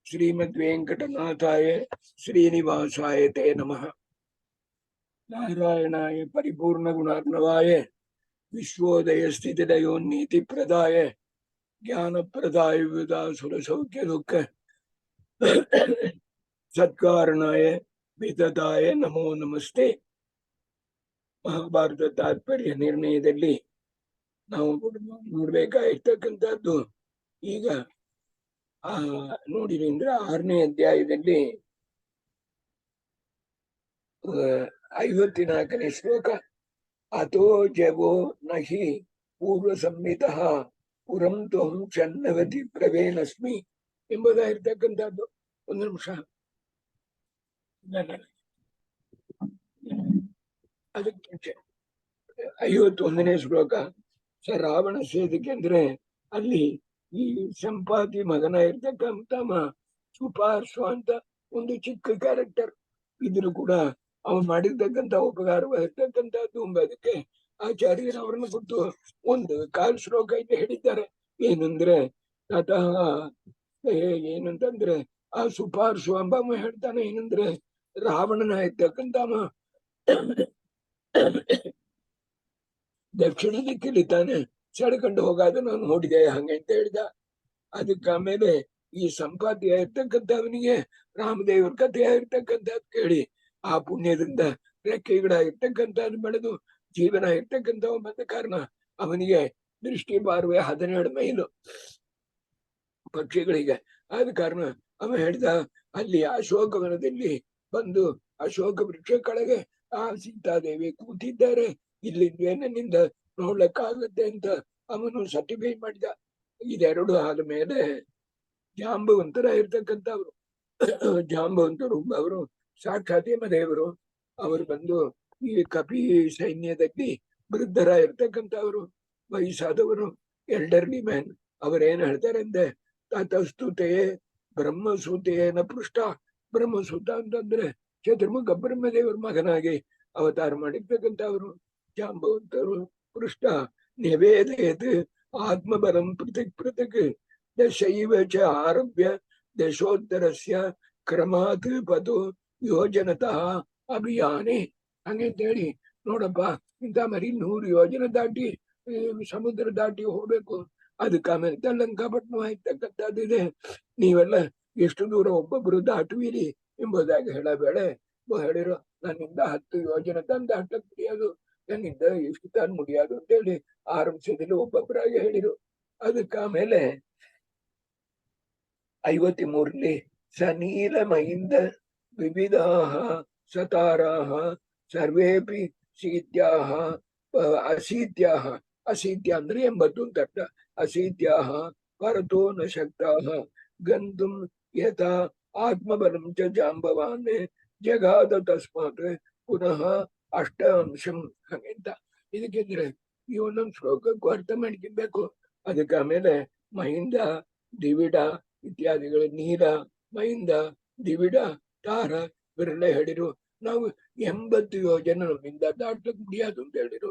श्रीमद्वेंकटनाथाय श्रीनिवासाय ते नमः। नारायणाय परिपूर्ण गुणार्णवाय विश्वोदय स्थितिलयोन्नीति प्रदाय ज्ञान प्रदाय विदासुर सौख्य दुख सत्कारणाय विदताय नमो नमस्ते। ಮಹಾಭಾರತ ತಾತ್ಪರ್ಯ ನಿರ್ಣಯದಲ್ಲಿ ನಾವು ನೋಡ್ಬೇಕಾಗಿರ್ತಕ್ಕಂಥದ್ದು ಈಗ ನೋಡಿರಿ ಅಂದ್ರೆ 6ನೇ ಅಧ್ಯಾಯದಲ್ಲಿ 54ನೇ ಶ್ಲೋಕ ಅಥೋ ಜವೋ ನಹಿ ಪೂರ್ವ ಸಂಹಿತಃ ಪುರಂ ತ್ವಂ ಚನ್ನವತಿ ಪ್ರವೇನಸ್ಮಿ ಎಂಬುದಾಗಿರ್ತಕ್ಕಂಥದ್ದು. ಒಂದು ನಿಮಿಷ, ಅದಕ್ಕೆ 51ನೇ ಶ್ಲೋಕ ಸ ರಾವಣ ಸೇದಿಕೆ ಅಂದ್ರೆ ಅಲ್ಲಿ ಈ ಸಂಪಾತಿ ಮಗನ ಇರ್ತಕ್ಕಂಥ ಸುಪಾರ್ಶ್ವ ಅಂತ ಒಂದು ಚಿಕ್ಕ ಕ್ಯಾರೆಕ್ಟರ್ ಇದ್ರು ಕೂಡ ಅವನು ಮಾಡಿರ್ತಕ್ಕಂಥ ಉಪಕಾರವಾಗಿರ್ತಕ್ಕಂಥದ್ದು ಅದಕ್ಕೆ ಆಚಾರ್ಯರು ಅವರನ್ನು ಕೊಟ್ಟು ಒಂದು ಕಾಲ್ ಶ್ಲೋಕ ಅಂತ ಹೇಳಿದ್ದಾರೆ. ಏನಂದ್ರೆ ತತಃ ಏನಂತಂದ್ರೆ ಆ ಸುಪಾರ್ಶ್ವ ಎಂಬ ಹೇಳ್ತಾನೆ ಏನಂದ್ರೆ ರಾವಣನ ಇರ್ತಕ್ಕಂಥ ದಕ್ಷಿಣ ದಿಕ್ಕಲ್ಲಿ ತಾನೆ ಸೆಳ್ಕೊಂಡು ಹೋಗಾದ ನಾನು ನೋಡಿದೆ ಹಂಗೆ ಅಂತ ಹೇಳಿದ. ಅದಕ್ಕೆ ಆಮೇಲೆ ಈ ಸಂಪಾತಿಯ ಇರ್ತಕ್ಕಂಥವನಿಗೆ ರಾಮದೇವ್ರ ಕಥೆ ಇರ್ತಕ್ಕಂಥದ್ದು ಕೇಳಿ ಆ ಪುಣ್ಯದಿಂದ ರೆಕ್ಕೆಗಳಾಗಿರ್ತಕ್ಕಂಥದ್ದು ಬೆಳೆದು ಜೀವನ ಇರ್ತಕ್ಕಂಥವ ಬಂದ ಕಾರಣ ಅವನಿಗೆ ದೃಷ್ಟಿ ಬಾರುವೆ 12 ಮೈಲು ಪಕ್ಷಿಗಳಿಗೆ. ಆದ ಕಾರಣ ಅವ ಹೇಳಿದ ಅಲ್ಲಿ ಅಶೋಕವನದಲ್ಲಿ ಬಂದು ಅಶೋಕ ವೃಕ್ಷ ಕೆಳಗೆ ಆ ಸೀತಾದೇವಿ ಕೂತಿದ್ದಾರೆ, ಇಲ್ಲಿಂದ ನನ್ನಿಂದ ನೋಡ್ಲಿಕ್ಕಾಗತ್ತೆ ಅಂತ ಅವನು ಸರ್ಟಿಫೈ ಮಾಡಿದ. ಇದೆರಡು ಆದ ಮೇಲೆ ಜಾಂಬವಂತರ ಇರ್ತಕ್ಕಂಥವ್ರು, ಜಾಂಬವಂತರು ಅವರು ಸಾಕ್ಷಾತ್ ಯಮದೇವರು. ಅವರು ಬಂದು ಈ ಕಪಿ ಸೈನ್ಯದಲ್ಲಿ ವೃದ್ಧರ ಇರ್ತಕ್ಕಂಥವ್ರು, ವಯಸ್ಸಾದವರು, ಎಲ್ಡರ್ಲಿ ಮ್ಯಾನ್. ಅವರೇನ್ ಹೇಳ್ತಾರೆ ಅಂದ್ರೆ ತತಸ್ತುತೆ ಬ್ರಹ್ಮಸೂತೇನ ಪೃಷ್ಟ. ಬ್ರಹ್ಮಸೂತ ಅಂತಂದ್ರೆ ಚತುರ್ಮುಖ ಬ್ರಹ್ಮದೇವರ ಮಗನಾಗಿ ಅವತಾರ ಮಾಡಿರ್ತಕ್ಕಂಥವ್ರು ಜಾಂಬವಂತರು. ಪೃಷ್ಟ ನಿವೇದಯತ್ ಆತ್ಮಬಲಂ ಪೃಥಕ್ ಪೃಥಕ್ ದಶೈವ ಚ ಆರಭ್ಯ ದಶೋತ್ತರಸ್ಯ ಕ್ರಮಾತ್ ಪದು ಯೋಜನತಃ ಅಭಿಯಾನೆ. ಹಂಗಂತೇಳಿ ನೋಡಪ್ಪ, ಇಂಥ ಮರಿ 100 ಯೋಜನೆ ದಾಟಿ ಸಮುದ್ರ ದಾಟಿ ಹೋಗ್ಬೇಕು. ಅದಕ್ಕೆ ಆಮೇಲೆ ಲಂಕಾಪಟ್ಟಣ ಆಯ್ತಕ್ಕಂಥದ್ದಿದೆ. ನೀವೆಲ್ಲ ಎಷ್ಟು ದೂರ ಒಬ್ಬೊಬ್ರು ದಾಟುವಿರಿ ಎಂಬುದಾಗಿ ಹೇಳಬೇಡ. ಹೇಳಿರೋ ನನ್ನಿಂದ 10 ಯೋಜನೆ ತಂದು ದಾಟಕ್ ಮುಡಿಯೋದು, ನನ್ನಿಂದ ಎಷ್ಟು ತಾನು ಮುಡಿಯೋದು ಅಂತೇಳಿ ಆರಂಭಿಸಿದಲ್ಲಿ ಒಬ್ಬೊಬ್ಬರಾಗಿ ಹೇಳಿರು. ಅದಕ್ಕೆ ಆಮೇಲೆ 53ರಲ್ಲಿ ಸ ನೀಲಮಯಿಂದ ವಿವಿಧಾಹ ಸತಾರಾಹ ಸರ್ವೇಪಿ ಶೀತ್ಯಾಹ ಅಶೀತ್ಯಾಹ. ಅಶೀತ್ಯ ಅಂದ್ರೆ 80 ಅಂತ ಅರ್ಥ. ಅಶೀತ್ಯಾಹ ಪರತೋ ನ ಶಕ್ತಾಹ ಗಂತುಂ ಯಥಾ ಆತ್ಮಬಲಂ ಚ ಜಾಂಬವಾನ್ ಜಗಾದ ತಸ್ಮಾತ್ ಪುನಃ 8 ಅಂಶಂ ಹಂಗಂತ. ಇದಕ್ಕಿದ್ರೆ ಈ ಒಂದೊಂದು ಶ್ಲೋಕಕ್ಕೂ ಅರ್ಥ ಮಾಡ್ಕೊಬೇಕು. ಅದಕ್ಕೆ ಆಮೇಲೆ ಮಹಿಂದ ದಿವಿಡ ಇತ್ಯಾದಿಗಳು, ನೀರ ಮಹಿಂದ ದಿವಿಡ ತಾರ ಇವರೆಲ್ಲ ಹೇಳಿರು. ನಾವು 80 ಯೋಜನೆ ನಮ್ಮಿಂದ ದಾಟ್ಲಕ್ ಮುಡಿಯೋದು ಅಂತ ಹೇಳಿರು.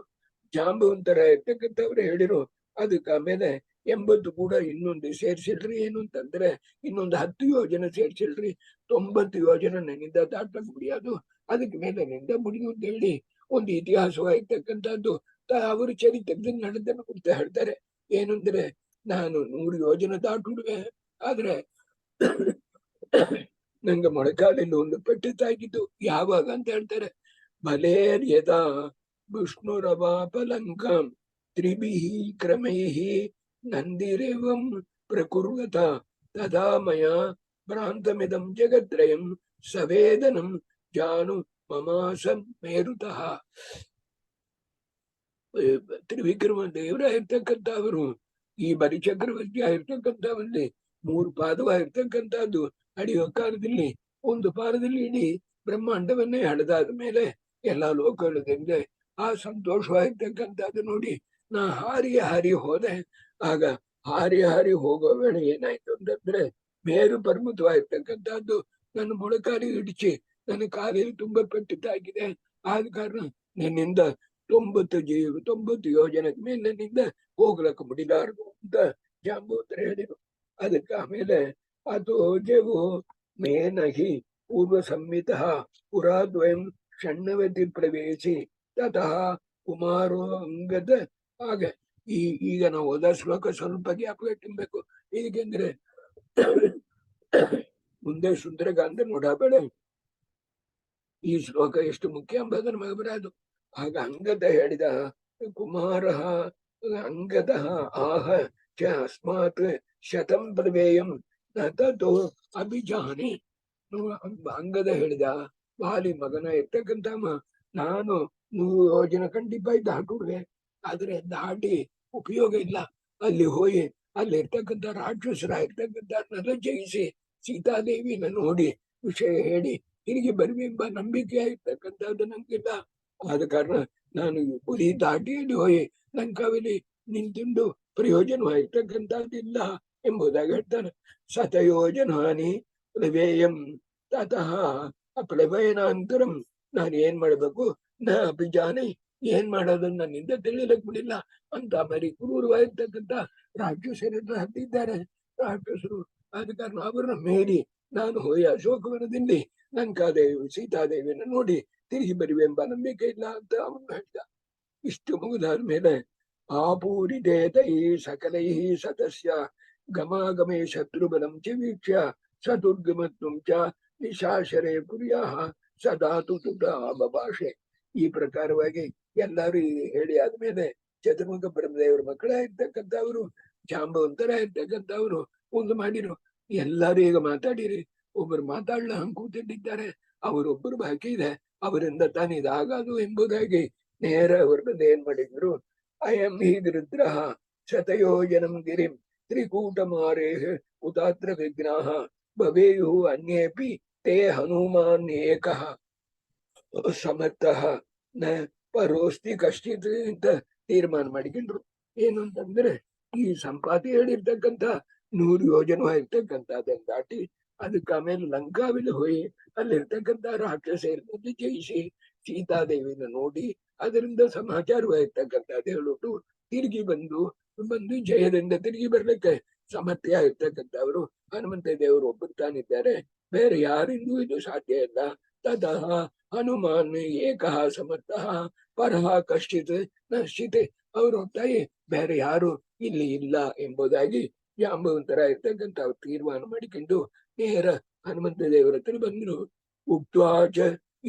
ಜಾಂಬವಂತರ ಇರ್ತಕ್ಕಂಥವ್ರು ಹೇಳಿರು. ಅದಕ್ಕೆ ಆಮೇಲೆ 80 ಕೂಡ ಇನ್ನೊಂದು ಸೇರ್ಸಿಲ್ರಿ. ಏನು ಅಂತಂದ್ರೆ ಇನ್ನೊಂದು 10 ಯೋಜನೆ ಸೇರ್ಸಿಲ್ರಿ. 90 ಯೋಜನೆ ನನ್ನಿಂದ ದಾಟ್ಲಕ್ ಮುಡಿಯೋದು, ಅದಕ್ಕೆ ಮೇಲೆ ನಿಂದ ಮುಡಿದು ಅಂತ ಹೇಳಿ ಒಂದು ಇತಿಹಾಸವಾಗಿರ್ತಕ್ಕಂಥದ್ದು ಅವರು ಚರಿತ್ರದಲ್ಲಿ ನಡೆದನ್ನು ಕುರಿತ ಹೇಳ್ತಾರೆ. ಏನಂದ್ರೆ ನಾನು 100 ಯೋಜನೆ ದಾಟುಡುವೆ, ಆದ್ರೆ ನಂಗೆ ಮೊಳಕಾಲಲ್ಲಿ ಒಂದು ಪೆಟ್ಟು ತಾಗಿದ್ದು. ಯಾವಾಗ ಅಂತ ಹೇಳ್ತಾರೆ, ಬಲೇರ್ಯದ ವಿಷ್ಣುರವಾಪಲಂಕಂ ತ್ರಿಭಿಃ ಕ್ರಮೈಃ ನಂದಿರೇವಂ ಪ್ರಕುರ್ವತ ತದಾ ಮಯಾ ಭ್ರಾಂತಮಿದಂ ಜಗತ್ರಯಂ ಸವೇದನಂ ಜಾನು ಮಮಾಸಂ ಮೇರುತಃ. ತ್ರಿವಿಕ್ರಮ ದೇವರ ಇರ್ತಕ್ಕಂಥವರು ಈ ಬಲಿಚಕ್ರವರ್ತಿ ಆಗಿರ್ತಕ್ಕಂಥವಲ್ಲಿ 3 ಪಾದವಾಗಿರ್ತಕ್ಕಂಥದ್ದು ಅಡಿಯೋ ಕಾಲದಲ್ಲಿ ಒಂದು ಪಾದದಲ್ಲಿ ಇಡೀ ಬ್ರಹ್ಮಾಂಡವನ್ನೇ ಹಳೆದಾದ ಮೇಲೆ ಎಲ್ಲಾ ಲೋಕಗಳಿಂದ ಆ ಸಂತೋಷವಾಗಿರ್ತಕ್ಕಂಥದ್ದು ನೋಡಿ ನಾ ಹಾರಿ ಹೋದೆ. ಆಗ ಹಾರಿ ಹೋಗೋ ವೇಳೆ ಏನಾಯ್ತು ಅಂತಂದ್ರೆ ಮೇರು ಪರ್ವತವಾಗಿರ್ತಕ್ಕಂಥದ್ದು ನನ್ನ ಮೊಳಕಾಲಿ ಇಡಿಸಿ ನನ್ನ ಕಾಲಿಗೆ ತುಂಬಾ ಪೆಟ್ಟಿದ್ದಾಗಿದೆ. ಆದ ಕಾರಣ ನನ್ನಿಂದ 90 ಯೋಜನೆ ಮೇಲೆ ನನ್ನಿಂದ ಹೋಗ್ಲಕ್ಕ ಮುಡಿಲಾರದು ಅಂತ ಜಾಂಬೂತರ ಹೇಳಿರು. ಅದಕ್ಕೆ ಆಮೇಲೆ ಅದು ಜಗು ಮೇನಹಿ ಪೂರ್ವ ಸಂಹಿತ ಪುರಾದ್ವಯಂ ಷಣ್ಣವತಿ ಪ್ರವೇಶಿ ತತಃ ಕುಮಾರೋ ಅಂಗದ. ಆಗ ಈಗ ನಾವು ಓದೋ ಶ್ಲೋಕ ಸ್ವಲ್ಪ ಜ್ಞಾಪಕ ಇಟ್ಟಿರ್ಬೇಕು. ಏಕೆಂದ್ರೆ ಮುಂದೆ ಸುಂದರಕಾಂತ ನೋಡಬೇಡ ಈ ಶ್ಲೋಕ ಎಷ್ಟು ಮುಖ್ಯ ಎಂಬುದು ನಮಗೆ ಬರದು. ಆಗ ಅಂಗದ ಹೇಳಿದ ಕುಮಾರ ಅಂಗದ ಆಹ ಚ ಅಸ್ಮಾತ್ ಶತಂ ಪ್ರವೇಯಂ ತೋ ಅಭಿಜಾನಿ. ಅಂಗದ ಹೇಳಿದ ಬಾಲಿ ಮಗನ ಇರ್ತಕ್ಕಂಥ ನಾನು 100 ಯೋಜನೆ ಖಂಡಿತ ದಾಟುವೆ, ಆದ್ರೆ ದಾಟಿ ಉಪಯೋಗ ಇಲ್ಲ. ಅಲ್ಲಿ ಹೋಗಿ ಅಲ್ಲಿ ಇರ್ತಕ್ಕಂಥ ರಾಕ್ಷಸರ ಇರ್ತಕ್ಕಂಥ ಜಯಿಸಿ ಸೀತಾದೇವಿನ ನೋಡಿ ವಿಷಯ ಹೇಳಿ ತಿರುಗಿ ಬರ್ಬೇಕೆಂಬ ನಂಬಿಕೆ ಆಗಿರ್ತಕ್ಕಂಥದ್ದು ನಂಗಿಲ್ಲ. ಆದ ಕಾರಣ ನಾನು ಪುರಿ ದಾಟಿಯಲ್ಲಿ ಹೋಗಿ ಲಂಕಾವಿಲಿ ನಿಂತುಂಡು ಪ್ರಯೋಜನವಾಗಿರ್ತಕ್ಕಂಥದ್ದಿಲ್ಲ ಎಂಬುದಾಗಿ ಹೇಳ್ತಾನೆ. ಶತಯೋಜನಾನಿ ಪ್ಲವೇಯಂ ತತಃ ಪ್ಲವಯನಾಂತರಂ. ನಾನು ಏನ್ ಮಾಡ್ಬೇಕು ನ ಅಭಿಜಾನಿ, ಏನ್ ಮಾಡೋದನ್ನ ನನ್ನಿಂದ ತಿಳಿಯಲಕ್ ಬಿಡಿಲ್ಲ ಅಂತ ಮರಿ ಕ್ರೂರವಾಗಿರ್ತಕ್ಕಂಥ ರಾಕ್ಷಸರನ್ನು ಹತ್ತಿದ್ದಾರೆ ರಾಕ್ಷಸರು. ಆದ ಕಾರಣ ಅವರನ್ನ ಮೇರಿ ನಾನು ಹೋಗಿ ಅಶೋಕವನದಲ್ಲಿ ಲಂಕಾದೇವಿ ಸೀತಾದೇವಿಯನ್ನು ನೋಡಿ ತಿರುಗಿ ಬರುವೆ ಎಂಬ ನಂಬಿಕೆ ಇಲ್ಲ ಅಂತ ಅವನು ಹೇಳಿದ. ಇಷ್ಟು ಮುಗಿದಾದ ಮೇಲೆ ಆಪೂರಿತೈ ಸಕಲೈ ಸತಸ್ಯ ಗಮಾಗಮೇ ಶತ್ರುಬಲಂ ಚ ವೀಕ್ಷ್ಯ ಸದುರ್ಗಮತ್ವಂ ಚ ನಿಶಾಶರೇ ಕುರ್ಯಾ ಸದಾತು ಬಭಾಷೆ. ಈ ಪ್ರಕಾರವಾಗಿ ಎಲ್ಲರೂ ಹೇಳಿ ಆದ್ಮೇಲೆ ಚತುರ್ಮುಖ ಬ್ರಹ್ಮದೇವರ ಮಕ್ಕಳಾಗಿರ್ತಕ್ಕಂಥವ್ರು ಜಾಂಬವಂತರ ಇರ್ತಕ್ಕಂಥವ್ರು ಒಂದು ಮಾಡಿರು. ಎಲ್ಲರೂ ಈಗ ಮಾತಾಡಿರಿ, ಒಬ್ಬರು ಮಾತಾಡ್ಲ ಹಂಗ್ ಕೂತಿದ್ದಾರೆ, ಅವರೊಬ್ಬರು ಬಾಕಿ ಇದೆ, ಅವರಿಂದ ತಾನಿದಾಗದು ಎಂಬುದಾಗಿ ನೇರ ಹೊರಟದ ಏನ್ ಮಾಡಿದ್ರು. ಅಯಂ ಹೀಗೃದ್ರ ಶತಯೋಜನಂ ಗಿರಿಂ ತ್ರಿಕೂಟ ಮಾರೇಹ ಉದಾತ್ರ ವಿಘ್ನಾಹ ಭವೇಯು ಅನ್ಯೇಪಿ ತೇ ಹನುಮಾನ್ ಏಕಃ ಸಮರ್ಥಃ ನ ಪರೋಸ್ತಿ ಕಷ್ಟಿತ್ ಅಂತ ತೀರ್ಮಾನ ಮಾಡಿಕೊಂಡ್ರು. ಏನು ಅಂತಂದ್ರೆ ಈ ಸಂಪಾತಿ ಹೇಳಿರ್ತಕ್ಕಂಥ 100 ಯೋಜನವಾಗಿರ್ತಕ್ಕಂಥದ್ದನ್ನು ದಾಟಿ ಅದಕ್ಕೆ ಆಮೇಲೆ ಲಂಕಾವಿನ ಹೋಗಿ ಅಲ್ಲಿರ್ತಕ್ಕಂಥ ರಾಕ್ಷಸರನ್ನು ಜಯಿಸಿ ಸೀತಾದೇವಿನ ನೋಡಿ ಅದರಿಂದ ಸಮಾಚಾರವಾಗಿರ್ತಕ್ಕಂಥದ್ದು ಹೇಳುಟ್ಟು ತಿರುಗಿ ಬಂದು ಜಯದಿಂದ ತಿರುಗಿ ಬರ್ಲಿಕ್ಕೆ ಸಮರ್ಥ್ಯ ಆಗಿರ್ತಕ್ಕಂಥವ್ರು ಹನುಮಂತ ದೇವರು ಒಬ್ಬರು ತಾನಿದ್ದಾರೆ, ಬೇರೆ ಯಾರಿಂದೂ ಇದು ಸಾಧ್ಯ ಇಲ್ಲ. ತತಃ ಹನುಮಾನ್ ಏಕಃ ಸಮರ್ಥಃ ಪರಹ ಕಶ್ಚಿತ್ ನಶ್ಚಿತ್. ಅವರು ತಾಯಿ ಬೇರೆ ಯಾರು ಇಲ್ಲಿ ಇಲ್ಲ ಎಂಬುದಾಗಿ ಜಾಂಬವಂತರ ಇರ್ತಕ್ಕಂಥ ತೀರ್ಮಾನ ಮಾಡಿಕೊಂಡು ನೇರ ಹನುಮಂತ ದೇವರ ಹತ್ರ ಬಂದ್ರು. ಉಕ್ತ್ವಾಚ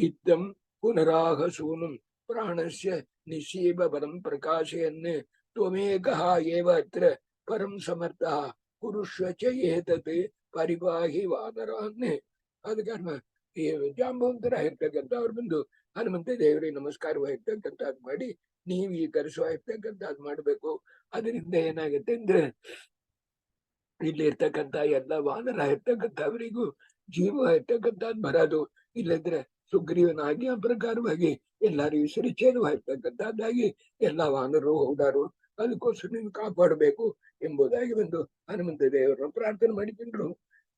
ಇತ್ತಂ ಪುನರಾಹ ಸೂನುಂ ಪ್ರಾಣಸ್ಯ ನಿಶೀಬ ಬಲಂ ಪ್ರಕಾಶಯನ್ ತ್ವಮೇಕಃ ಏವ ಅತ್ರ ಪರಂ ಸಮರ್ಥಃ ಕುರುಷ್ವ ಚ ಏತತ್ ಪರಿಪಾಹಿ ವಾನರಾನ್. ಆದ ಕಾರಣ ಈ ಜಾಂಬವಂತರ ಇರ್ತಕ್ಕಂಥ ಅವ್ರು ಬಂದು ಹನುಮಂತ ದೇವರಿಗೆ ನಮಸ್ಕಾರವಾಗಿರ್ತಕ್ಕಂಥದ್ದು ಮಾಡಿ ನೀವು ಈ ಕರೆಸುವಾಗಿರ್ತಕ್ಕಂಥದ್ದು ಮಾಡ್ಬೇಕು. ಅದರಿಂದ ಏನಾಗುತ್ತೆ ಅಂದ್ರೆ ಇಲ್ಲಿ ಇರ್ತಕ್ಕಂಥ ಎಲ್ಲ ವಾನರ ಇರ್ತಕ್ಕಂಥವರಿಗೂ ಜೀವ ಇರ್ತಕ್ಕಂಥದ್ದು ಬರೋದು. ಇಲ್ಲದ್ರೆ ಸುಗ್ರೀವನಾಗಿ ಆ ಪ್ರಕಾರವಾಗಿ ಎಲ್ಲರಿಗೂ ಸರಿಚೇದವಾಗಿರ್ತಕ್ಕಂಥದ್ದಾಗಿ ಎಲ್ಲ ವಾನರು ಹೋದಾರು. ಅದಕ್ಕೋಸ್ಕರ ನೀವು ಕಾಪಾಡಬೇಕು ಎಂಬುದಾಗಿ ಬಂದು ಹನುಮಂತ ದೇವರನ್ನು ಪ್ರಾರ್ಥನೆ ಮಾಡಿಕೊಂಡ್ರು.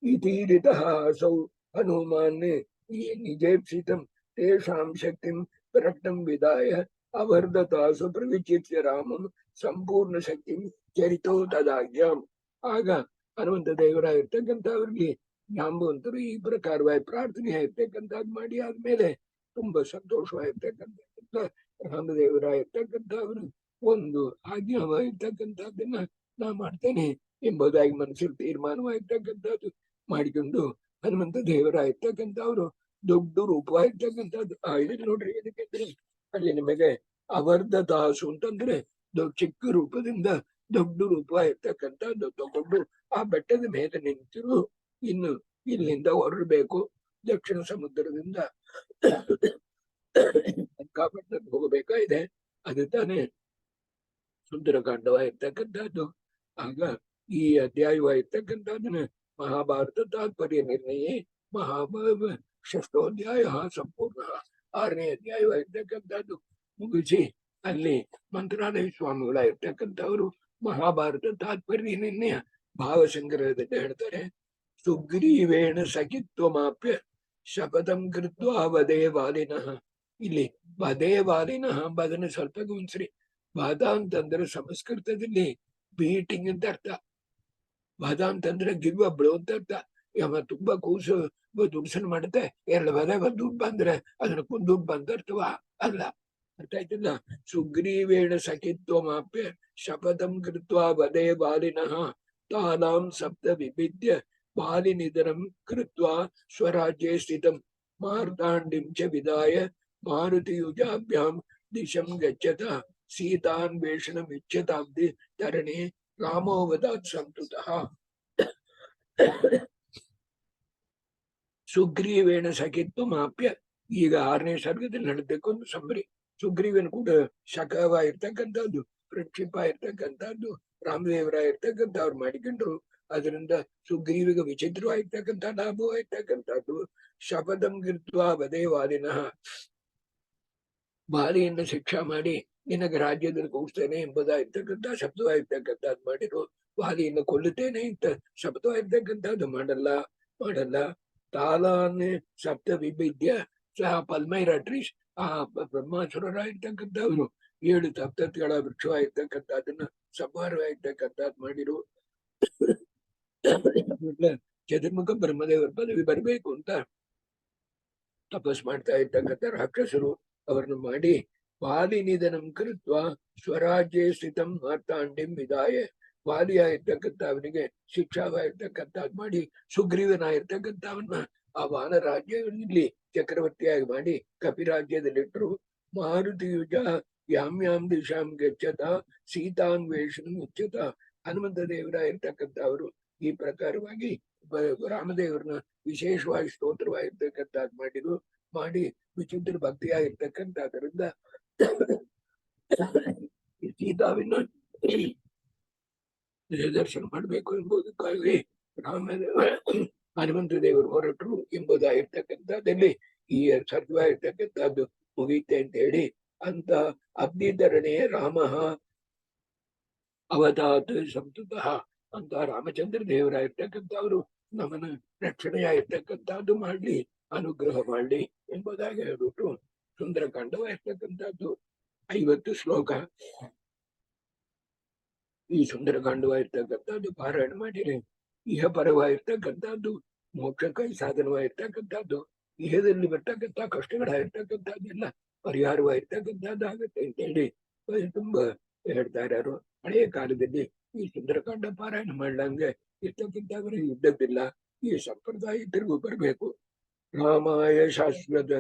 ಇತೀರಿತ ಸೌ ಹನುಮಾನ್ ನಿಜೇಪ್ಸಿತಂ ತೇಷಾಂ ಶಕ್ತಿಂ ಪ್ರಕಟಂ ವಿದಾಯ ಅವರ್ಧತಾಸು ಪ್ರವಿಚಿತ್ಯ ರಾಮಂ ಸಂಪೂರ್ಣ ಶಕ್ತಿ ಚರಿತೋ ತದಾಜ್ಞಾಂ. ಆಗ ಹನುಮಂತ ದೇವರಾಗಿರ್ತಕ್ಕಂಥವ್ರಿಗೆ ಜಾಂಬವಂತರು ಈ ಪ್ರಕಾರವಾಗಿ ಪ್ರಾರ್ಥನೆ ಆಗಿರ್ತಕ್ಕಂಥದ್ದು ಮಾಡಿ ಆದ್ಮೇಲೆ ತುಂಬಾ ಸಂತೋಷವಾಗಿರ್ತಕ್ಕಂಥ ರಾಮದೇವರಾಗಿರ್ತಕ್ಕಂಥವ್ರು ಒಂದು ಆಜ್ಞಾವಾಗಿರ್ತಕ್ಕಂಥದ್ದನ್ನ ನಾ ಮಾಡ್ತೇನೆ ಎಂಬುದಾಗಿ ಮನಸ್ಸಲ್ಲಿ ತೀರ್ಮಾನವಾಗಿರ್ತಕ್ಕಂಥದ್ದು ಮಾಡಿಕೊಂಡು ಹನುಮಂತ ದೇವರಾಗಿರ್ತಕ್ಕಂಥವ್ರು ದೊಡ್ಡ ರೂಪವಾಗಿರ್ತಕ್ಕಂಥದ್ದು ಇಲ್ಲಿ ನೋಡ್ರಿ. ಅದಕ್ಕೆ ಅಲ್ಲಿ ನಿಮಗೆ ಅವರ್ಧ ದಾಸು ಅಂತಂದ್ರೆ ಚಿಕ್ಕ ರೂಪದಿಂದ ದೊಡ್ಡ ರೂಪ ಇರ್ತಕ್ಕಂಥದ್ದು ತಗೊಂಡು ಆ ಬೆಟ್ಟದ ಮೇಲೆ ನಿಂತಿರು. ಇನ್ನು ಇಲ್ಲಿಂದ ಹೊರಡಬೇಕು, ದಕ್ಷಿಣ ಸಮುದ್ರದಿಂದ ಲಂಕಾಪಟ್ಟಣಕ್ಕೆ ಹೋಗಬೇಕಾಗಿದೆ. ಅದು ತಾನೇ ಸುಂದರಕಾಂಡವಾಗಿರ್ತಕ್ಕಂಥದ್ದು. ಆಗ ಈ ಅಧ್ಯಾಯವಾಗಿರ್ತಕ್ಕಂಥದ್ದನ್ನ ಮಹಾಭಾರತ ತಾತ್ಪರ್ಯ ನಿರ್ಣಯ ಷಷ್ಠೋಧ್ಯಾಯ ಸಂಪೂರ್ಣ 6ನೇ ಅಧ್ಯಾಯವಾಗಿರ್ತಕ್ಕಂಥದ್ದು ಮುಗಿಸಿ ಅಲ್ಲಿ ಮಂತ್ರಾಲಯ ಸ್ವಾಮಿಗಳಾಗಿರ್ತಕ್ಕಂಥವ್ರು ಮಹಾಭಾರತ ತಾತ್ಪರ್ಯ ನಿರ್ಣಯ ಭಾವಸಂಗ್ರಹದಲ್ಲಿ ಹೇಳ್ತಾರೆ. ಸುಗ್ರೀವೇಣ ಸಖಿತ್ವಮಾಪ್ಯ ಶಪಥಂ ಕೃತ್ವ ವದೇ ವಾಲಿನಃ. ಇಲ್ಲಿ ವದೇ ವಾಲಿನಃ ಬದನ ಸ್ವಲ್ಪ ಗಮನಿಸ್ರಿ. ವಾದ ಅಂತಂದ್ರೆ ಸಂಸ್ಕೃತದಲ್ಲಿ ಬೀಟಿಂಗ್ ಅಂತ ಅರ್ಥ. ವಧ ಅಂತಂದ್ರೆ ಗಿರ್ವಬ್ಳು ಅಂತ ಅರ್ಥ. ತುಂಬಾ ಕೂಸು ದುಡ್ಸನ್ ಮಾಡುತ್ತೆ, 2 ವಧೆ ದುಡ್ಡು ಬಂದ್ರೆ ಅದನ್ನ ದುಡ್ಡು ಬಂದರ್ಥವಾ ಅಲ್ಲ. ಅರ್ಥ ಆಯ್ತಿಲ್ಲ. ಸುಗ್ರೀವೇಣ ಸಖಿತ್ವಮಾಪ್ಯ ಶಪಥಂ ಕೃತ್ವಾ ವದೇ ಬಾಲಿನಃ ತಾನಾಂ ಸಪ್ತ ವಿಭಿದ್ಯ ಬಾಲಿನಿಧನಂ ಕೃತ್ವಾ ಸ್ವರಾಜ್ಯೇ ಸ್ಥಿತಂ ಮಾರ್ತಾಂಡಿಂ ಚ ವಿದಾಯ ಮಾರುತಿಯುಜಾಭ್ಯಾಂ ದಿಶಂ ಗಚ್ಚತ ಸೀತಾನ್ವೇಷಣಮಿಚ್ಛತಾಬ್ಧಿ ತರಣಿ ರಾಮೋವದಾತ್ ಸಂತುತಃ. ಸುಗ್ರೀವೇಣ ಸಖಿತ್ವಮಾಪ್ಯ. ಈಗ 6ನೇ ಸರ್ಗದಲ್ಲಿ ನಡೆದಕ್ಕೆ ಒಂದು ಸಂಬರಿ. ಸುಗ್ರೀವನ್ ಕೂಡ ಶಕವಾಗಿರ್ತಕ್ಕಂಥದ್ದು, ಪ್ರಕ್ಷಿಪ ಇರ್ತಕ್ಕಂಥದ್ದು, ರಾಮದೇವರಾಗಿರ್ತಕ್ಕಂಥ ಅವ್ರು ಮಾಡಿಕೊಂಡ್ರು. ಅದರಿಂದ ಸುಗ್ರೀವಿಗೆ ವಿಚಿತ್ರವಾಗಿರ್ತಕ್ಕಂಥ ಲಾಭವಾಗಿರ್ತಕ್ಕಂಥದ್ದು. ಶಪಥಂ ಕೃತ್ವಾ ವದೇ ವಾಲಿನಃ, ಬಾಲಿಯನ್ನು ಶಿಕ್ಷಾ ಮಾಡಿ ನಿನಗೆ ರಾಜ್ಯದಲ್ಲಿ ಕೂಡಿಸ್ತೇನೆ ಎಂಬುದಾಗಿರ್ತಕ್ಕಂಥ ಶಬ್ದವಾಗಿರ್ತಕ್ಕಂಥದ್ದು ಮಾಡಿರು. ವಾಲಿಯನ್ನು ಕೊಲ್ಲುತ್ತೇನೆ ಅಂತ ಶಬ್ದವಾಗಿರ್ತಕ್ಕಂಥದ್ದು ಮಾಡಲ್ಲ. ತಾಲಾನ್ ಸಪ್ತ ವಿಭಿದ್ಯ ಸಹ ಪಲ್ಮೈರ ಟ್ರೀಸ್, ಆ ಬ್ರಹ್ಮಾಸುರರಾಗಿರ್ತಕ್ಕಂಥವ್ರು 7 ಸಪ್ತತಿಗಳ ವೃಕ್ಷವಾಗಿರ್ತಕ್ಕಂಥದ್ದನ್ನ ಸಂಹಾರವಾಗಿರ್ತಕ್ಕಂಥದ್ದು ಮಾಡಿರು. ಚತುರ್ಮುಖ ಬ್ರಹ್ಮದೇವರ ಪದವಿ ಬರಬೇಕು ಅಂತ ತಪಸ್ ಮಾಡ್ತಾ ಇರ್ತಕ್ಕಂಥ ರಾಕ್ಷಸರು ಅವರನ್ನು ಮಾಡಿ ವಾಲಿನಿಧನಂ ಕೃತ್ವ ಸ್ವರಾಜ್ಯ ಸ್ಥಿತಂ ಮಾರ್ತಾಂಡಿಂ ವಿದಾಯ, ವಾಲಿಯಾಗಿರ್ತಕ್ಕಂಥ ಅವನಿಗೆ ಶಿಕ್ಷಾವಾಗಿರ್ತಕ್ಕಂಥದ್ದು ಮಾಡಿ ಸುಗ್ರೀವನಾಗಿರ್ತಕ್ಕಂಥವನ್ನ ಆ ವಾನರಾಜ್ಯದಲ್ಲಿ ಚಕ್ರವರ್ತಿಯಾಗಿ ಮಾಡಿ ಕಪಿರಾಜ್ಯದಲ್ಲಿಟ್ಟರು. ಮಾರುತಿಯುಜ ಯಾಮ್ಯಾಂ ದಿಶಾಂ ಗಚ್ಚತ ಸೀತಾನ್ವೇಷಣ ಮುಚ್ಚತ. ಹನುಮಂತ ದೇವರಾಗಿರ್ತಕ್ಕಂಥವರು ಈ ಪ್ರಕಾರವಾಗಿ ರಾಮದೇವರನ್ನ ವಿಶೇಷವಾಗಿ ಸ್ತೋತ್ರವಾಗಿರ್ತಕ್ಕಂಥದ್ದು ಮಾಡಿ ವಿಚಿತ್ರ ಭಕ್ತಿಯಾಗಿರ್ತಕ್ಕಂಥದ್ರಿಂದ ಸೀತಾವಿನ ದರ್ಶನ ಮಾಡಬೇಕು ಎಂಬುದಕ್ಕಾಗಿ ಹನುಮಂತ ದೇವರು ಹೊರಟರು ಎಂಬುದಾಗಿರ್ತಕ್ಕಂಥದ್ದಲ್ಲಿ ಈ ಸರ್ಗವಾಗಿರ್ತಕ್ಕಂಥದ್ದು ಮುಗಿಯುತ್ತೆ ಅಂತ ಹೇಳಿ, ಅಂತ ಅಗ್ನಿಧರಣೆ ರಾಮ ಅವತಾತ್ ಸಂತುತಃ ಅಂತ ರಾಮಚಂದ್ರ ದೇವರಾಗಿರ್ತಕ್ಕಂಥವ್ರು ನಮ್ಮನ್ನ ರಕ್ಷಣೆಯಾಗಿರ್ತಕ್ಕಂಥದ್ದು ಮಾಡ್ಲಿ, ಅನುಗ್ರಹ ಮಾಡ್ಲಿ ಎಂಬುದಾಗಿ ಹೇಳ್ಬಿಟ್ಟು ಸುಂದರಕಾಂಡವಾಗಿರ್ತಕ್ಕಂಥದ್ದು 50 ಶ್ಲೋಕ. ಈ ಸುಂದರಕಾಂಡವಾಗಿರ್ತಕ್ಕಂಥದ್ದು ಪಾರಾಯಣ ಮಾಡಿರಿ. ಇಹ ಪರವಾಗಿರ್ತಕ್ಕಂಥದ್ದು ಮೋಕ್ಷಕ್ಕಾಗಿ ಸಾಧನವಾಗಿರ್ತಕ್ಕಂಥದ್ದು, ಇಹದಲ್ಲಿ ಬರ್ತಕ್ಕಂಥ ಕಷ್ಟಗಳಾಗಿರ್ತಕ್ಕಂಥದ್ದೆಲ್ಲ ಪರಿಹಾರವಾಗಿರ್ತಕ್ಕಂಥದ್ದು ಆಗುತ್ತೆ ಅಂತ ಹೇಳಿ ತುಂಬಾ ಹೇಳ್ತಾ ಇರೋರು. ಹಳೆಯ ಕಾಲದಲ್ಲಿ ಈ ಸುಂದರಕಾಂಡ ಪಾರಾಯಣ ಮಾಡ್ಲಂಗೆ ಇರ್ತಕ್ಕಂಥವ್ರು ಇದ್ದದ್ದಿಲ್ಲ. ಈ ಸಂಪ್ರದಾಯ ತಿರುಗು ಬರಬೇಕು. ರಾಮಾಯ ಶಾಶ್ವತ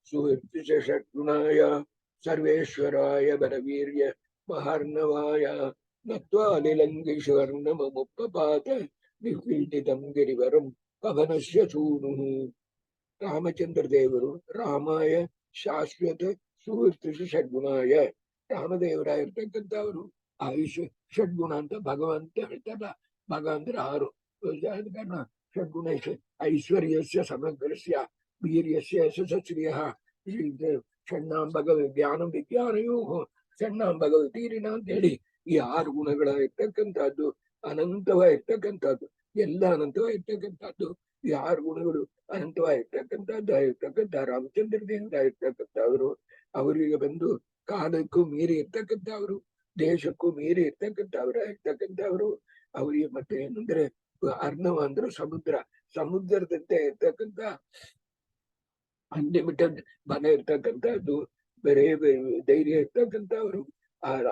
ಸುಗುಣಾಯ ಸರ್ವೇಶ್ವರಾಯ ಬಲವೀರ್ಯ ಮಹಾರ್ಣವಾಯ ನತ್ವಾಲಿಲಂಘಿಷವರ್ಣಮುಪಪಾತ ನಿಪೀಡಿತಂ ಗಿರಿವರಂ ಪವನಸ್ಯ ಸೂನು. ರಾಮಚಂದ್ರ ದೇವರು ರಾಮಾಯ ಶಾಶ್ವತ ಸುವೃತ್ತಿಷು ಷಡ್ಗುಣಾಯ, ರಾಮದೇವರಾಗಿರ್ತಕ್ಕಂಥವ್ರು ಆಯುಷ್ ಷಡ್ಗುಣ ಅಂತ ಭಗವಂತ ಹೇಳ್ತಾರಲ್ಲ, ಭಗ ಅಂದ್ರೆ 6 ಕಾರಣ ಷಡ್ಗುಣ ಐಶ್ವರ್ಯಸ್ಯ ಸಮಗ್ರಸ್ಯ ವೀರ್ಯಸ್ಯ ಯಶಸ್ಶ್ರಿಯಃ ಷಣ್ಣಾಂ ಭಗವ ಜ್ಞಾನಂ ವಿಜ್ಞಾನಯೋ ಷಣ್ಣಾಂ ಭಗವತೀರಿನ ಅಂತ ಹೇಳಿ ಈ 6 ಗುಣಗಳಾಗಿರ್ತಕ್ಕಂಥದ್ದು ಅನಂತವಾಗಿರ್ತಕ್ಕಂಥದ್ದು, ಎಲ್ಲ ಅನಂತವಾಗಿರ್ತಕ್ಕಂಥದ್ದು. ಈ 6 ಗುಣಗಳು ಅನಂತವಾಗಿರ್ತಕ್ಕಂಥದ್ದು ರಾಮಚಂದ್ರ ದೇವರಾಗಿರ್ತಕ್ಕಂಥವ್ರು ಅವರಿಗೆ ಬಂದು ಕಾಲಕ್ಕೂ ಮೀರಿ ಇರ್ತಕ್ಕಂಥವ್ರು, ದೇಶಕ್ಕೂ ಮೀರಿ ಇರ್ತಕ್ಕಂಥವ್ರಾಗಿರ್ತಕ್ಕಂಥವ್ರು. ಅವರಿಗೆ ಮತ್ತೆ ಏನಂದ್ರೆ ಅರ್ಣವ ಅಂದ್ರೆ ಸಮುದ್ರದಂತೆ ಇರ್ತಕ್ಕಂಥ ಅನ್ಲಿಮಿಟೆಡ್ ಬಲ ಇರ್ತಕ್ಕಂಥದ್ದು, ಬೇರೆ ಧೈರ್ಯ ಇರ್ತಕ್ಕಂಥವ್ರು.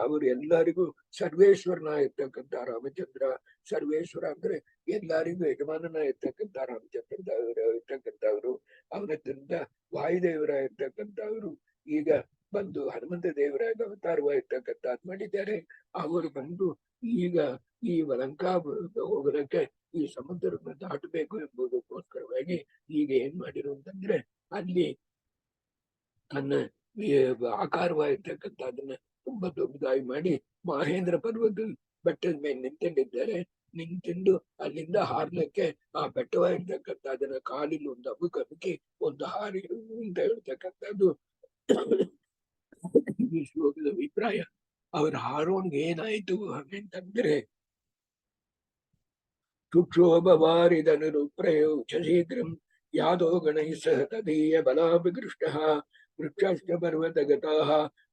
ಅವರು ಎಲ್ಲರಿಗೂ ಸರ್ವೇಶ್ವರನ ಇರ್ತಕ್ಕಂಥ ರಾಮಚಂದ್ರ. ಸರ್ವೇಶ್ವರ ಅಂದ್ರೆ ಎಲ್ಲರಿಗೂ ಯಜಮಾನನ ಇರ್ತಕ್ಕಂಥ ರಾಮಚಂದ್ರ ಇರ್ತಕ್ಕಂಥವ್ರು. ಅವನದ್ರಿಂದ ವಾಯುದೇವರ ಇರ್ತಕ್ಕಂಥವ್ರು ಈಗ ಬಂದು ಹನುಮಂತ ದೇವರಾಗ ಅವತಾರವಾಗಿರ್ತಕ್ಕಂಥದ್ದು ಮಾಡಿದ್ದಾರೆ. ಅವರು ಬಂದು ಈಗ ಈ ಲಂಕಾ ಹೋಗೋದಕ್ಕೆ ಈ ಸಮುದ್ರವನ್ನು ದಾಟಬೇಕು ಎಂಬುದಕ್ಕೋಸ್ಕರವಾಗಿ ಈಗ ಏನ್ ಮಾಡಿರು ಅಂತಂದ್ರೆ ಅಲ್ಲಿ ತನ್ನ ಆಕಾರವಾಗಿರ್ತಕ್ಕಂಥದ್ದನ್ನ ತುಂಬಾ ದೊಡ್ಡದಾಗಿ ಮಾಡಿ ಮಹೇಂದ್ರ ಪರ್ವತ ಬೆಟ್ಟದ ಮೇಲೆ ನಿಂತಿದ್ದಾರೆ. ನಿಂತಿಂದು ಅಲ್ಲಿಂದ ಹಾರ್ಲಿಕ್ಕೆ ಆ ಬೆಟ್ಟವಾಗಿರ್ತಕ್ಕಂಥ ಅದನ್ನ ಕಾಲಿನ ಒಂದು ಅಬುಕಿ ಒಂದು ಹಾರಿ ಅಂತ ಹೇಳ್ತಕ್ಕಂಥದ್ದು ಈ ಶ್ಲೋಕದ ಅಭಿಪ್ರಾಯ. ಅವ್ರ ಹಾರೋನ್ಗೆ ಏನಾಯ್ತು ಹಾಗಂತಂದ್ರೆ ಶುಕ್ಷೋಭವಾರಿದನು ಪ್ರಯೋಕ್ಷ ಶೀಘ್ರಂ ಯಾದೋ ಗಣೈ ಸಹ ತದೀಯ ಬಲಾಭಿಗೃಷ್ಟ ವೃಕ್ಷಶ್ಚ ಪರ್ವತಗತಾಃ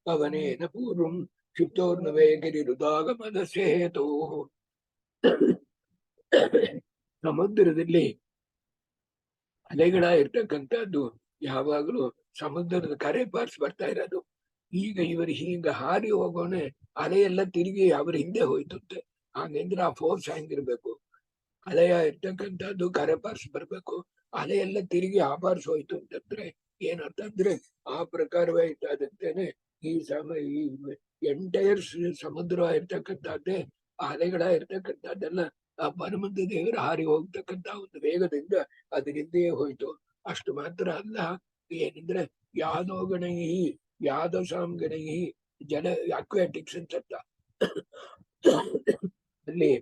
ಪವನೇನ ಪೂರ್ವಂ ಕ್ಷಿಪ್ತೋರ್ನವೇ ಗಿರಿರುದಾಗಮನಸ್ಯ ಹೇತೋಃ. ಸಮುದ್ರದಲ್ಲಿ ಅಲೆಗಳ ಇರ್ತಕ್ಕಂಥದ್ದು ಯಾವಾಗಲೂ ಸಮುದ್ರದ ಕರೆ ಬಾರಿಸಿ ಬರ್ತಾ ಇರೋದು. ಈಗ ಇವರು ಹೀಗ ಹಾರಿ ಹೋಗೋಣ, ಅಲೆಯೆಲ್ಲ ತಿರುಗಿ ಅವ್ರ ಹಿಂದೆ ಹೋಯ್ತಂತೆ. ಹಾಗಂದ್ರೆ ಆ ಫೋರ್ಸ್ ಹೆಂಗಿರ್ಬೇಕು? ಅಲೆಯ ಇರ್ತಕ್ಕಂಥದ್ದು ಕರೆ ಬಾರಿಸಿ ಬರ್ಬೇಕು, ಅಲೆಯೆಲ್ಲ ತಿರುಗಿ ಆಬಾರಿಸಿ ಹೋಯ್ತು ಅಂತಂದ್ರೆ ಏನರ್ಥ ಅಂದ್ರೆ ಆ ಪ್ರಕಾರವಾಯ್ತದಂತೇನೆ ಈ ಈ ಎಂಟೈರ್ ಸಮುದ್ರ ಇರ್ತಕ್ಕಂಥದ್ದೇ ಅಲೆಗಳ ಇರ್ತಕ್ಕಂಥದ್ದೆಲ್ಲ ಆ ಹನುಮಂತ ದೇವರ ಹಾರಿ ಹೋಗ್ತಕ್ಕಂಥ ಒಂದು ವೇಗದಿಂದ ಅದರಿಂದೇ ಹೋಯ್ತು. ಅಷ್ಟು ಮಾತ್ರ ಅಲ್ಲ, ಏನಂದ್ರೆ ಯಾದೋ ಗಣೈ ಯಾದಸಾಂ ಗಣೈ ಜಲ ಅಕ್ವಾಟಿಕ್ಸ್ ಅಂತ ಅಲ್ಲಿ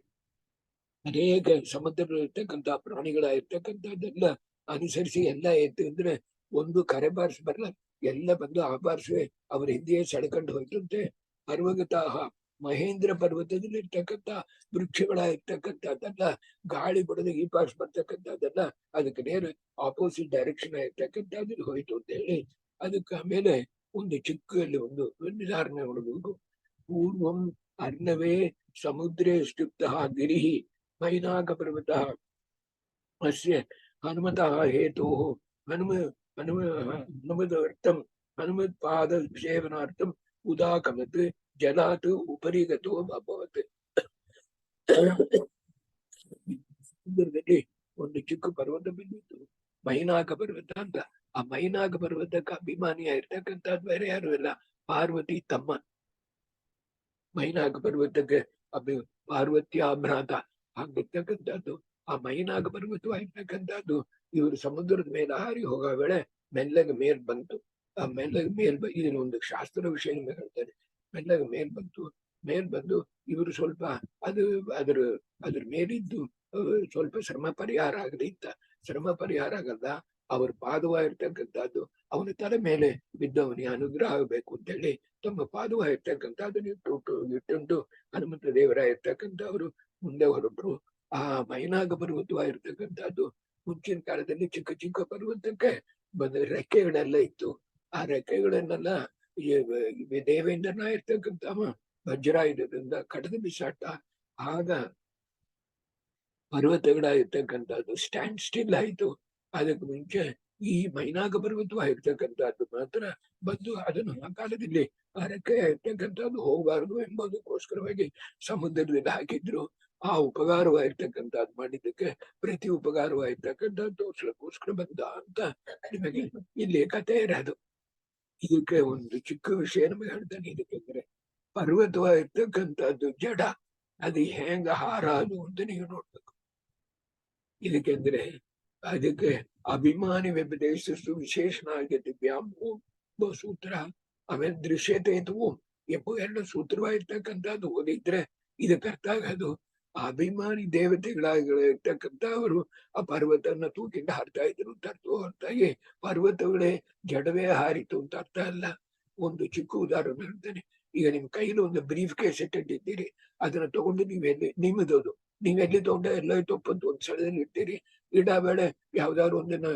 ಅನೇಕ ಸಮುದ್ರದಲ್ಲಿರ್ತಕ್ಕಂಥ ಪ್ರಾಣಿಗಳ ಇರ್ತಕ್ಕಂಥದ್ದೆಲ್ಲ ಅನುಸರಿಸಿ ಎಲ್ಲ ಎತ್ತು ಅಂದ್ರೆ ಒಂದು ಕರೆ ಬಾರಿಸಿ ಬರಲ್ಲ, ಎಲ್ಲ ಬಂದು ಆಬಾರಿಸಿ ಅವ್ರ ಹಿಂದೆಯೇ ಸೆಳ್ಕೊಂಡು ಹೋಯ್ತಂತೆ. ಪರ್ವತಾಹ ಮಹೇಂದ್ರ ಪರ್ವತದಲ್ಲಿ ಇರ್ತಕ್ಕಂಥ ವೃಕ್ಷಗಳ ಇರ್ತಕ್ಕಂಥದ್ದೆಲ್ಲ ಗಾಳಿ ಬಡದು ಈ ಬಾರಿಸಿ ಬರ್ತಕ್ಕಂಥದ್ದೆಲ್ಲ ಅದಕ್ಕೆ ನೇರ ಆಪೋಸಿಟ್ ಡೈರೆಕ್ಷನ್ ಇರ್ತಕ್ಕಂಥದ್ದು ಹೋಯ್ತು ಅಂತ ಹೇಳಿ ಅದಕ್ಕೆ ಆಮೇಲೆ ಒಂದು ಚಿಕ್ಕಲ್ಲಿ ಒಂದು ನಿರ್ಧಾರಣೆ ಮಾಡಬಹುದು. ಪೂರ್ವಂ ಅರ್ಣವೇ ಸಮುದ್ರೇ ಸ್ತುಪ್ತಃ ಗಿರಿಹಿ ಮೈನಾಕ ಪರ್ವತಃ ಅಸ್ಯ ಹನುಮತಃ ಹೇತೋಃ ಹನುಮದರ್ಥಂ ಹನುಮತ್ಪಾದ ಸೇವನಾರ್ಥಂ ಉದಾಕಮತ್ ಜಲಾತ್ ಉಪರಿ ಗತೋ ಅಭವತ್. ಸಮುದ್ರದಲ್ಲಿ ಒಂದು ಚಿಕ್ಕ ಪರ್ವತ ಬಿದ್ದಿತ್ತು, ಮೈನಾಕ ಪರ್ವತ ಅಂತ. ಆ ಮೈನಾಕ ಪರ್ವತಕ್ಕೆ ಅಭಿಮಾನಿಯಾಗಿರ್ತಕ್ಕಂಥದ್ದು ಬೇರೆ ಯಾರು ಇಲ್ಲ, ಪಾರ್ವತಿ ತಮ್ಮ. ಮೈನಾಕ ಪರ್ವತಕ್ಕೆ ಪಾರ್ವತಿಯ ಭ್ರಾತ ಆಗಿರ್ತಕ್ಕಂಥದ್ದು. ಆ ಮೈನಾಕ ಪರ್ವತವಾಗಿರ್ತಕ್ಕಂಥದ್ದು ಇವರು ಸಮುದ್ರದ ಮೇಲೆ ಹಾರಿ ಹೋಗೋ ವೇಳೆ ಮೆಲ್ಲಗೆ ಮೇಲ್ ಬಂತು. ಆ ಮೆಲ್ಲಗೆ ಇದನ್ನ ಒಂದು ಶಾಸ್ತ್ರ ವಿಷಯ ಹೇಳ್ತಾರೆ. ಮೆಲ್ಲಗೆ ಮೇಲ್ ಬಂದು ಇವರು ಸ್ವಲ್ಪ ಅದ್ರ ಮೇಲಿದ್ದು ಸ್ವಲ್ಪ ಶ್ರಮ ಪರಿಹಾರ ಆಗಲಿ ಅಂತ. ಶ್ರಮ ಪರಿಹಾರ ಆಗಲ್ಲ, ಅವ್ರ ಪಾದವಾಗಿರ್ತಕ್ಕಂಥದ್ದು ಅವನ ತಲೆ ಮೇಲೆ ಬಿದ್ದವನಿಗೆ ಅನುಗ್ರಹ ಆಗಬೇಕು ಅಂತೇಳಿ ತಮ್ಮ ಪಾದವಾಗಿರ್ತಕ್ಕಂಥದ್ದನ್ನು ಇಟ್ಟುಂಟು ಹನುಮಂತ ದೇವರ ಇರ್ತಕ್ಕಂಥವ್ರು ಮುಂದೆ ಹೊರಟರು. ಆ ಮೈನಾಗ ಪರ್ವತವಾಗಿರ್ತಕ್ಕಂಥದ್ದು ಮುಂಚಿನ ಕಾಲದಲ್ಲಿ ಚಿಕ್ಕ ಚಿಕ್ಕ ಪರ್ವತಕ್ಕೆ ಬಂದ ರೆಕ್ಕೆಗಳೆಲ್ಲ ಇತ್ತು. ಆ ರೆಕ್ಕೆಗಳನ್ನೆಲ್ಲ ದೇವೇಂದ್ರನ ಇರ್ತಕ್ಕಂಥ ವಜ್ರಾಯುಧದಿಂದ ಕಡದು ಬಿಸಾಟ. ಆಗ ಪರ್ವತಗಳಾಗಿರ್ತಕ್ಕಂಥದ್ದು ಸ್ಟ್ಯಾಂಡ್ ಸ್ಟಿಲ್ ಆಯ್ತು. ಅದಕ್ಕೆ ಮುಂಚೆ ಈ ಮೈನಾಗ ಪರ್ವತವಾಗಿರ್ತಕ್ಕಂಥದ್ದು ಮಾತ್ರ ಬಂದು ಅದನ್ನು ಆ ಕಾಲದಲ್ಲಿ ಆ ರೆಕ್ಕೆ ಇರ್ತಕ್ಕಂಥದ್ದು ಹೋಗಬಾರದು ಎಂಬುದಕ್ಕೋಸ್ಕರವಾಗಿ ಸಮುದ್ರದಲ್ಲಿ ಹಾಕಿದ್ರು. ಆ ಉಪಕಾರವಾಗಿರ್ತಕ್ಕಂಥದ್ದು ಮಾಡಿದ್ದಕ್ಕೆ ಪ್ರತಿ ಉಪಕಾರವಾಗಿರ್ತಕ್ಕಂಥದ್ದು ತೋರ್ಸ್ಲಿಕ್ಕೋಸ್ಕರ ಬಂದ ಅಂತ ನಿಮಗೆ ಇಲ್ಲಿ ಕಥೆ ಇರೋದು. ಇದಕ್ಕೆ ಒಂದು ಚಿಕ್ಕ ವಿಷಯ ನಮಗೆ ಹೇಳ್ತಾನೆ. ಇದಕ್ಕೆಂದ್ರೆ ಪರ್ವತವಾಗಿರ್ತಕ್ಕಂಥದ್ದು ಜಡ, ಅದು ಹೆಂಗ ಹಾರಾದು ಅಂತ ನೀವು ನೋಡ್ಬೇಕು. ಇದಕ್ಕೆಂದ್ರೆ ಅದಕ್ಕೆ ಅಭಿಮಾನಿ ವ್ಯಪದೇಶಿಸು ವಿಶೇಷನಾಗಿ ದಿವ್ಯಾಂಬ ಸೂತ್ರ, ಆಮೇಲೆ ದೃಶ್ಯತೆ ಎರಡು ಸೂತ್ರವಾಗಿರ್ತಕ್ಕಂಥದ್ದು ಓದಿದ್ರೆ ಇದಕ್ಕೆ ಅರ್ಥ ಆಗೋದು. ಅಭಿಮಾನಿ ದೇವತೆಗಳಾಗಿರ್ತಕ್ಕಂಥವರು ಆ ಪರ್ವತನ ತೂಕಿಂದ ಹಾರ್ತಾ ಇದ್ರು ಅಂತ ಅರ್ಥ ಹೊರತಾಗಿ ಪರ್ವತಗಳೇ ಜಡವೇ ಹಾರಿತು ಅಂತ ಅರ್ಥ ಅಲ್ಲ. ಒಂದು ಚಿಕ್ಕ ಉದಾಹರಣೆ ಹೇಳ್ತೇನೆ. ಈಗ ನಿಮ್ ಕೈಲಿ ಒಂದು ಬ್ರೀಫ್ ಕೇಸ್ ಇಟ್ಟಿದ್ದೀರಿ, ಅದನ್ನ ತಗೊಂಡು ನಿಮ್ಮದದು ನೀವೆಲ್ಲಿ ತಗೊಂಡ ಎಲ್ಲ ತೊಪ್ಪಂತ ಒಂದ್ ಸ್ಥಳದಲ್ಲಿ ಇಡ್ತೀರಿ. ಬೇಡ ಯಾವ್ದಾದ್ರು ಒಂದನ್ನ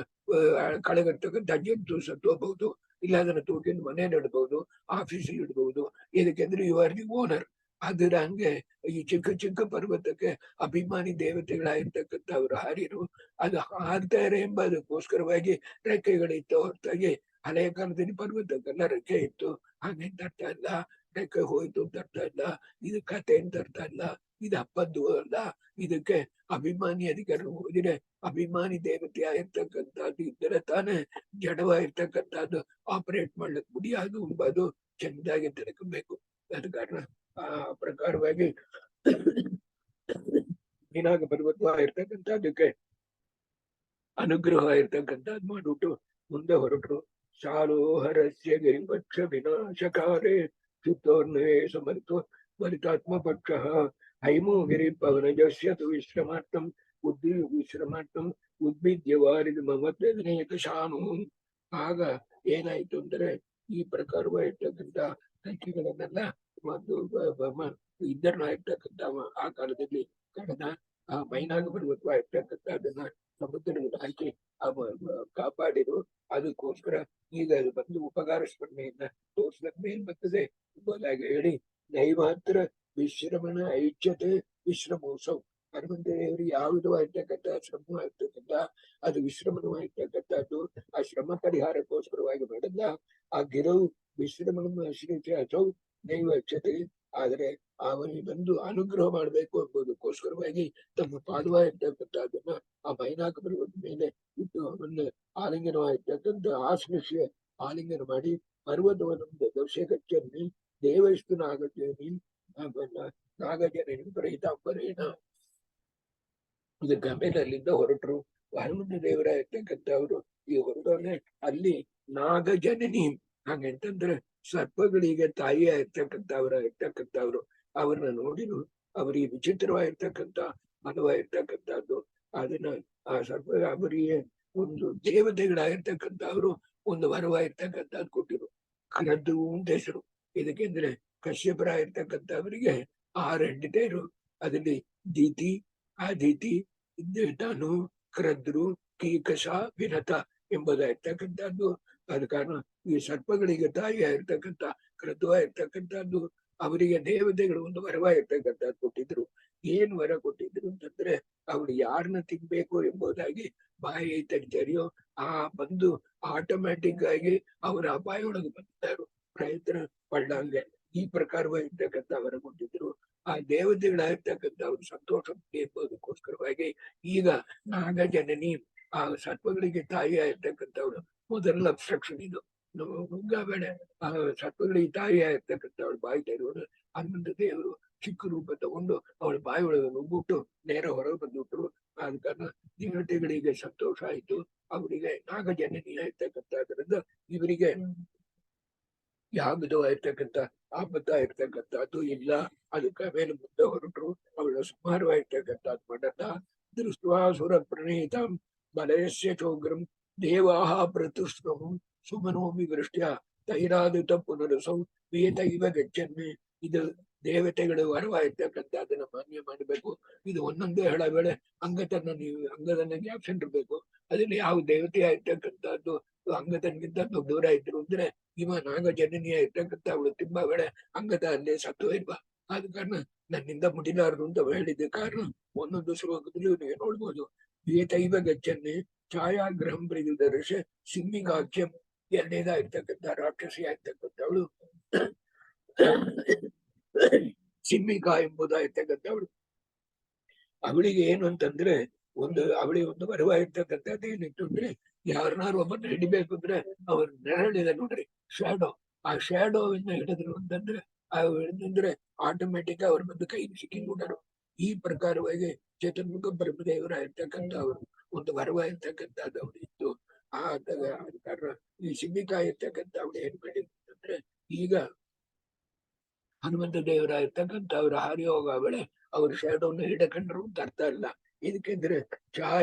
ಕಳೆಗಟ್ಟತಕ್ಕಂಥ ಜಂತು ಸತ್ತು ಹೋಗ್ಬಹುದು, ಇಲ್ಲ ಅದನ್ನ ತೂಕಿಂದ ಮನೇಲಿ ಇಡ್ಬಹುದು, ಆಫೀಸಲ್ಲಿ ಇಡ್ಬಹುದು. ಇದಕ್ಕೆಂದ್ರೆ ಯು ಆರ್ ದಿ ಓನರ್. ಅದ್ರ ಹಂಗೆ ಈ ಚಿಕ್ಕ ಚಿಕ್ಕ ಪರ್ವತಕ್ಕೆ ಅಭಿಮಾನಿ ದೇವತೆಗಳಾಗಿರ್ತಕ್ಕಂಥ ಅವರು ಹಾರಿರು. ಅದು ಹಾರ್ತಾರೆ ಎಂಬುದಕ್ಕೋಸ್ಕರವಾಗಿ ರೆಕ್ಕೆಗಳಿತ್ತು ಹೊರತಾಗಿ ಹಳೆಯ ಕಾಲದಲ್ಲಿ ಪರ್ವತಕ್ಕೆಲ್ಲ ರೆಕ್ಕೆ ಇತ್ತು ಹಾಗೆಂತ ಅರ್ಥ ಇಲ್ಲ. ರೆಕ್ಕೆ ಹೋಯ್ತು ಅಂತ ಅರ್ಥ ಇಲ್ಲ. ಇದು ಕತೆ ಅಂತ ಅರ್ಥ ಇಲ್ಲ. ಇದು ಹಬ್ಬದ್ದು ಅಲ್ಲ. ಇದಕ್ಕೆ ಅಭಿಮಾನಿ ಅಧಿಕಾರಿ ಹೋದ್ರೆ ಅಭಿಮಾನಿ ದೇವತೆ ಆಗಿರ್ತಕ್ಕಂಥದ್ದು ಇದ್ದರೆ ತಾನೇ ಜಡವಾಗಿರ್ತಕ್ಕಂಥದ್ದು ಆಪರೇಟ್ ಮಾಡ್ಲಿಕ್ಕೆ ಮುಡಿಯೋದು ಎಂಬುದು ಚೆಂದಾಗಿ ತಿಳ್ಕೊಬೇಕು. ಅದ ಕಾರಣ ಆ ಪ್ರಕಾರವಾಗಿ ಮೀನಾಗ ಪರ್ವತವಾಗಿರ್ತಕ್ಕಂಥದ್ದಕ್ಕೆ ಅನುಗ್ರಹ ಇರ್ತಕ್ಕಂಥದ್ದು ಮಾಡ್ಬಿಟ್ಟು ಮುಂದೆ ಹೊರಟರು. ಶಾಲೋಹರಸ್ಯ ಗಿರಿಪಕ್ಷ ವಿನಾಶಕಾರೇ ಚಿತ್ತೋರ್ಣವೇ ಸಮರ್ಥೋ ಫಲಿತಾತ್ಮ ಪಕ್ಷ ಹೈಮೋ ಗಿರಿ ಪವನಜಸ್ಯ ತು ವಿಶ್ರಮಾರ್ಥಂ ಉದ್ಭಿದ್ಯ ವಾರಿದ ಮಮತ್ವೇದನೇಕ ಶಾನು. ಆಗ ಏನಾಯ್ತು ಅಂದ್ರೆ ಈ ಪ್ರಕಾರವಾಗಿರ್ತಕ್ಕಂಥ ರೆಕ್ಕೆಗಳನ್ನೆಲ್ಲ ಒಂದು ಇದ್ದರ್ನಾಗಿರ್ತಕ್ಕಂಥ ಆ ಕಾಲದಲ್ಲಿ ಕಡದ ಆ ಮೈನಾಗ ಪರ್ವತವಾಗಿರ್ತಕ್ಕಂಥ ಅದನ್ನ ಸಮುದ್ರದಲ್ಲಿ ಹಾಕಿ ಕಾಪಾಡಿದ್ರು. ಅದಕ್ಕೋಸ್ಕರ ಈಗ ಅದು ಬಂದು ಉಪಕಾರ ಸ್ಮರಣೆಯನ್ನ ತೋರ್ಸ್ಲಕ್ ಮೇಲ್ ಬರ್ತದೆ ಎಂಬುದಾಗಿ ಹೇಳಿ ನೈಮಾತ್ರ ವಿಶ್ರಮಣ ಐಚ್ಯತೆ ವಿಶ್ರಮೋತ್ಸವ ಹನುಮಂತ ದೇವರಿಗೆ ಯಾವುದವಾಗಿರ್ತಕ್ಕಂಥ ಶ್ರಮವಾಗಿರ್ತಕ್ಕಂಥ ಅದು ವಿಶ್ರಮಣವಾಗಿರ್ತಕ್ಕಂಥದ್ದು. ಆ ಶ್ರಮ ಪರಿಹಾರಕ್ಕೋಸ್ಕರವಾಗಿ ಮಾಡಿದ ಆ ಗಿರವು ವಿಶ್ರಮಣ ಶ್ರೀ ನೈವಚ್ಯತೆ. ಆದರೆ ಅವನಿಗೆ ಬಂದು ಅನುಗ್ರಹ ಮಾಡಬೇಕು ಎಂಬುದಕ್ಕೋಸ್ಕರವಾಗಿ ತಮ್ಮ ಪಾದವಾಗಿರ್ತಕ್ಕಂಥದ್ದನ್ನ ಆ ಮೈನಾಕ ಪರ್ವತದ ಮೇಲೆ ಇಟ್ಟು ಅವನ್ನ ಆಲಿಂಗನವಾಗಿರ್ತಕ್ಕಂಥ ಆಶ್ಲೇಷ ಆಲಿಂಗನ ಮಾಡಿ ಪರ್ವತವನ್ನು ದರ್ಶಕಚ್ಚನ್ನಿ ದೇವಸ್ತು ನಾಗಜನಿ ನಾಗಜನಿ ಪರಹಿತಾಂಬರೇಣ. ಇದಕ್ಕೆ ಆಮೇಲೆ ಅಲ್ಲಿಂದ ಹೊರಟರು. ಹನುಮಂತ ದೇವರ ಇರ್ತಕ್ಕಂಥವ್ರು ಈ ಹೊರಟವ್ರೆ ಅಲ್ಲಿ ನಾಗಜನನಿ ಹಾಗಂತಂದ್ರೆ ಸರ್ಪಗಳಿಗೆ ತಾಯಿಯ ಇರ್ತಕ್ಕಂಥವ್ರು ಅವ್ರನ್ನ ನೋಡಿದ್ರು. ಅವರಿಗೆ ವಿಚಿತ್ರವಾಗಿರ್ತಕ್ಕಂಥ ಮನವಾಗಿರ್ತಕ್ಕಂಥದ್ದು. ಅದನ್ನ ಆ ಸರ್ಪ ಅವರಿಗೆ ಒಂದು ದೇವತೆಗಳಾಗಿರ್ತಕ್ಕಂಥವ್ರು ಒಂದು ವರವಾಗಿರ್ತಕ್ಕಂಥದ್ದು ಕೊಟ್ಟಿರು. ಕ್ರದ್ದು ಅಂತ ಹೆಸರು ಇದಕ್ಕೆಂದ್ರೆ ಕಶ್ಯಪರಾಗಿರ್ತಕ್ಕಂಥವರಿಗೆ 6 ಹೆಂಡತಿಯರು. ಅದರಲ್ಲಿ ದೀತಿ ಆದಿತಿ ಧನು ಕ್ರದ್ರು ಕೀಕಶ ವಿನತ ಎಂಬುದಾಗಿರ್ತಕ್ಕಂಥದ್ದು. ಅದ ಕಾರಣ ಈ ಸರ್ಪಗಳಿಗೆ ತಾಯಿಯಾಗಿರ್ತಕ್ಕಂಥ ಕ್ರದ್ವಾಗಿರ್ತಕ್ಕಂಥದ್ದು ಅವರಿಗೆ ದೇವತೆಗಳು ಒಂದು ವರವಾಗಿರ್ತಕ್ಕಂಥದ್ದು ಕೊಟ್ಟಿದ್ರು. ಏನ್ ವರ ಕೊಟ್ಟಿದ್ರು ಅಂತಂದ್ರೆ ಅವ್ರು ಯಾರನ್ನ ತಿನ್ಬೇಕು ಎಂಬುದಾಗಿ ಬಾಯಿ ತೆಗಿತಾರೆಯೋ ಆ ಬಂದು ಆಟೋಮ್ಯಾಟಿಕ್ ಆಗಿ ಅವರ ಬಾಯಿಯೊಳಗೆ ಬಂದಿದ್ದಾರೆ ಪ್ರಯತ್ನ ಪಡ್ಡಂಗೆ ಈ ಪ್ರಕಾರವಾಗಿರ್ತಕ್ಕಂಥ ವರ ಕೊಟ್ಟಿದ್ರು. ಆ ದೇವತೆಗಳಾಗಿರ್ತಕ್ಕಂಥ ಅವ್ರು ಸಂತೋಷ ಎಂಬುದಕ್ಕೋಸ್ಕರವಾಗಿ ಈಗ ನಾಗಜನನಿ ಆ ಸರ್ಪಗಳಿಗೆ ತಾಯಿ ಆಗಿರ್ತಕ್ಕಂಥವ್ರು ಮೊದಲ ಅಬ್ಸ್ಟ್ರಕ್ಷನ್ ಇದು. ಬೇಡ ಆ ಸರ್ಪಗಳಿಗೆ ತಾಯಿ ಆಗಿರ್ತಕ್ಕಂಥವ್ಳು ಬಾಯಿ ತೆರೆಯೋರು. ಹನುಮಂತ ದೇವರು ಚಿಕ್ಕ ರೂಪ ತಗೊಂಡು ಅವಳ ಬಾಯಿ ಒಳಗೆ ನುಗ್ಬಿಟ್ಟು ನೇರ ಹೊರಗೆ ಬಂದ್ಬಿಟ್ರು. ಆದ ಕಾರಣ ದೇವತೆಗಳಿಗೆ ಸಂತೋಷ ಆಯ್ತು. ಅವರಿಗೆ ನಾಗಜನನಿ ಆಗಿರ್ತಕ್ಕಂಥದ್ರಿಂದ ಇವರಿಗೆ ಯಾವ ವಿಧವಾಗಿರ್ತಕ್ಕಂಥ ಆಪತ್ತ ಇರ್ತಕ್ಕಂಥದ್ದು ಇಲ್ಲ. ಅದಕ್ಕೆ ಮೇಲೆ ಮುಂದೆ ಹೊರಟರು. ಅವಳ ಸುಮಾರವಾಗಿರ್ತಕ್ಕಂಥದ್ದು ಮಾಡಲ್ಲ. ದೃಷ್ಟ್ವಾಸುರ ಪ್ರಣೀತ ಬಲಯಸ್ಯ ಚೋಗ್ರಂ ದೇವಾಹ ಪ್ರತುಷ್ಟ್ರಂ ಸುಮನೋಮಿ ವೃಷ್ಟ್ಯ ತೈರಾದಿತ ಪುನರಸೌ ವೇತ ಇವ ಗಚ್ಚನ್ನೆ. ಇದು ದೇವತೆಗಳು ವರವಾಗಿರ್ತಕ್ಕಂಥದ್ದನ್ನ ಮಾನ್ಯ ಮಾಡಬೇಕು. ಇದು ಒಂದೊಂದೇ ಹೇಳ ವೇಳೆ ಅಂಗತನ್ನ ನೀವು ಅಂಗದನ್ನ ಜ್ಞಾಪಕ ಇರ್ಬೇಕು. ಅದ್ರಲ್ಲಿ ಯಾವ ದೇವತೆ ಆಗಿರ್ತಕ್ಕಂಥದ್ದು ಅಂಗತನ್ಗಿಂತ ದೂರ ಇದ್ರು ಅಂದ್ರೆ ಇವ ನಾಗಜನನಿಯ ಇರ್ತಕ್ಕಂಥ ಅವಳು ತುಂಬಾ ವೇಳೆ ಅಂಗದ ಅಲ್ಲೇ ಸತ್ತು ಇಲ್ವಾ. ಆದ ಕಾರಣ ನನ್ನಿಂದ ಮುಡಿಲಾರದು ಅಂತ ಹೇಳಿದ ಕಾರಣ ಒಂದೊಂದು ಶ್ಲೋಕದಲ್ಲಿ ನೀವು ನೋಡ್ಬೋದು. ವೇತೈವ ಗಚ್ಚನ್ನೆ ಛಾಯಾಗ್ರಹಂ ಪ್ರಿಯುದರ್ಶ ಸಿಂಹಿಗಾಖ್ಯಂ. ಎರಡನೇದಾಗಿರ್ತಕ್ಕಂಥ ರಾಕ್ಷಸಿ ಆಗಿರ್ತಕ್ಕಂಥವಳು ಸಿಂಹಿಕಾ ಎಂಬುದಾಗಿರ್ತಕ್ಕಂಥವಳು. ಅವಳಿಗೆ ಏನು ಅಂತಂದ್ರೆ ಅವಳಿಗೆ ಒಂದು ವರವಾಗಿರ್ತಕ್ಕಂಥದ್ದು ಏನಿತ್ತು ಅಂದ್ರೆ ಯಾರನ್ನಾರು ಒಬ್ಬರನ್ನ ಹಿಡಿಬೇಕು ಅಂದ್ರೆ ಅವ್ರ ನೆರಳಿದೆ ನೋಡ್ರಿ ಶ್ಯಾಡೋ. ಆ ಶ್ಯಾಡೋವನ್ನ ಹಿಡಿದ್ರು ಅಂತಂದ್ರೆ ಹಿಡಿದ್ರೆ ಆಟೋಮೆಟಿಕ್ ಅವ್ರ ಬಂದು ಕೈಗೆ ಸಿಕ್ಕಿಬಿಟ್ಟರು. ಈ ಪ್ರಕಾರವಾಗಿ ಚತುರ್ಮುಖ ಬ್ರಹ್ಮದೇವರ ಇರ್ತಕ್ಕಂಥ ಅವರು ಒಂದು ವರವಾಗಿರ್ತಕ್ಕಂಥದ್ದು ಅವ್ರು ಇತ್ತು. ಕಾರಣ ಈ ಸಿಂಹಿಕಾ ಇರ್ತಕ್ಕಂಥ ಅವ್ರು ಏನ್ ಮಾಡಿದ್ರು ಅಂತಂದ್ರೆ ಈಗ ಹನುಮಂತ ದೇವರ ಇರ್ತಕ್ಕಂಥ ಅವ್ರ ಹಾರಿಯೋಗ ವೇಳೆ ಅವ್ರ ಶ್ಯಾಡೋನ ಹಿಡಕಂಡ್ರು ಅಂತ ಅರ್ಥ ಇಲ್ಲ. ಇದಕ್ಕೆಂದ್ರೆ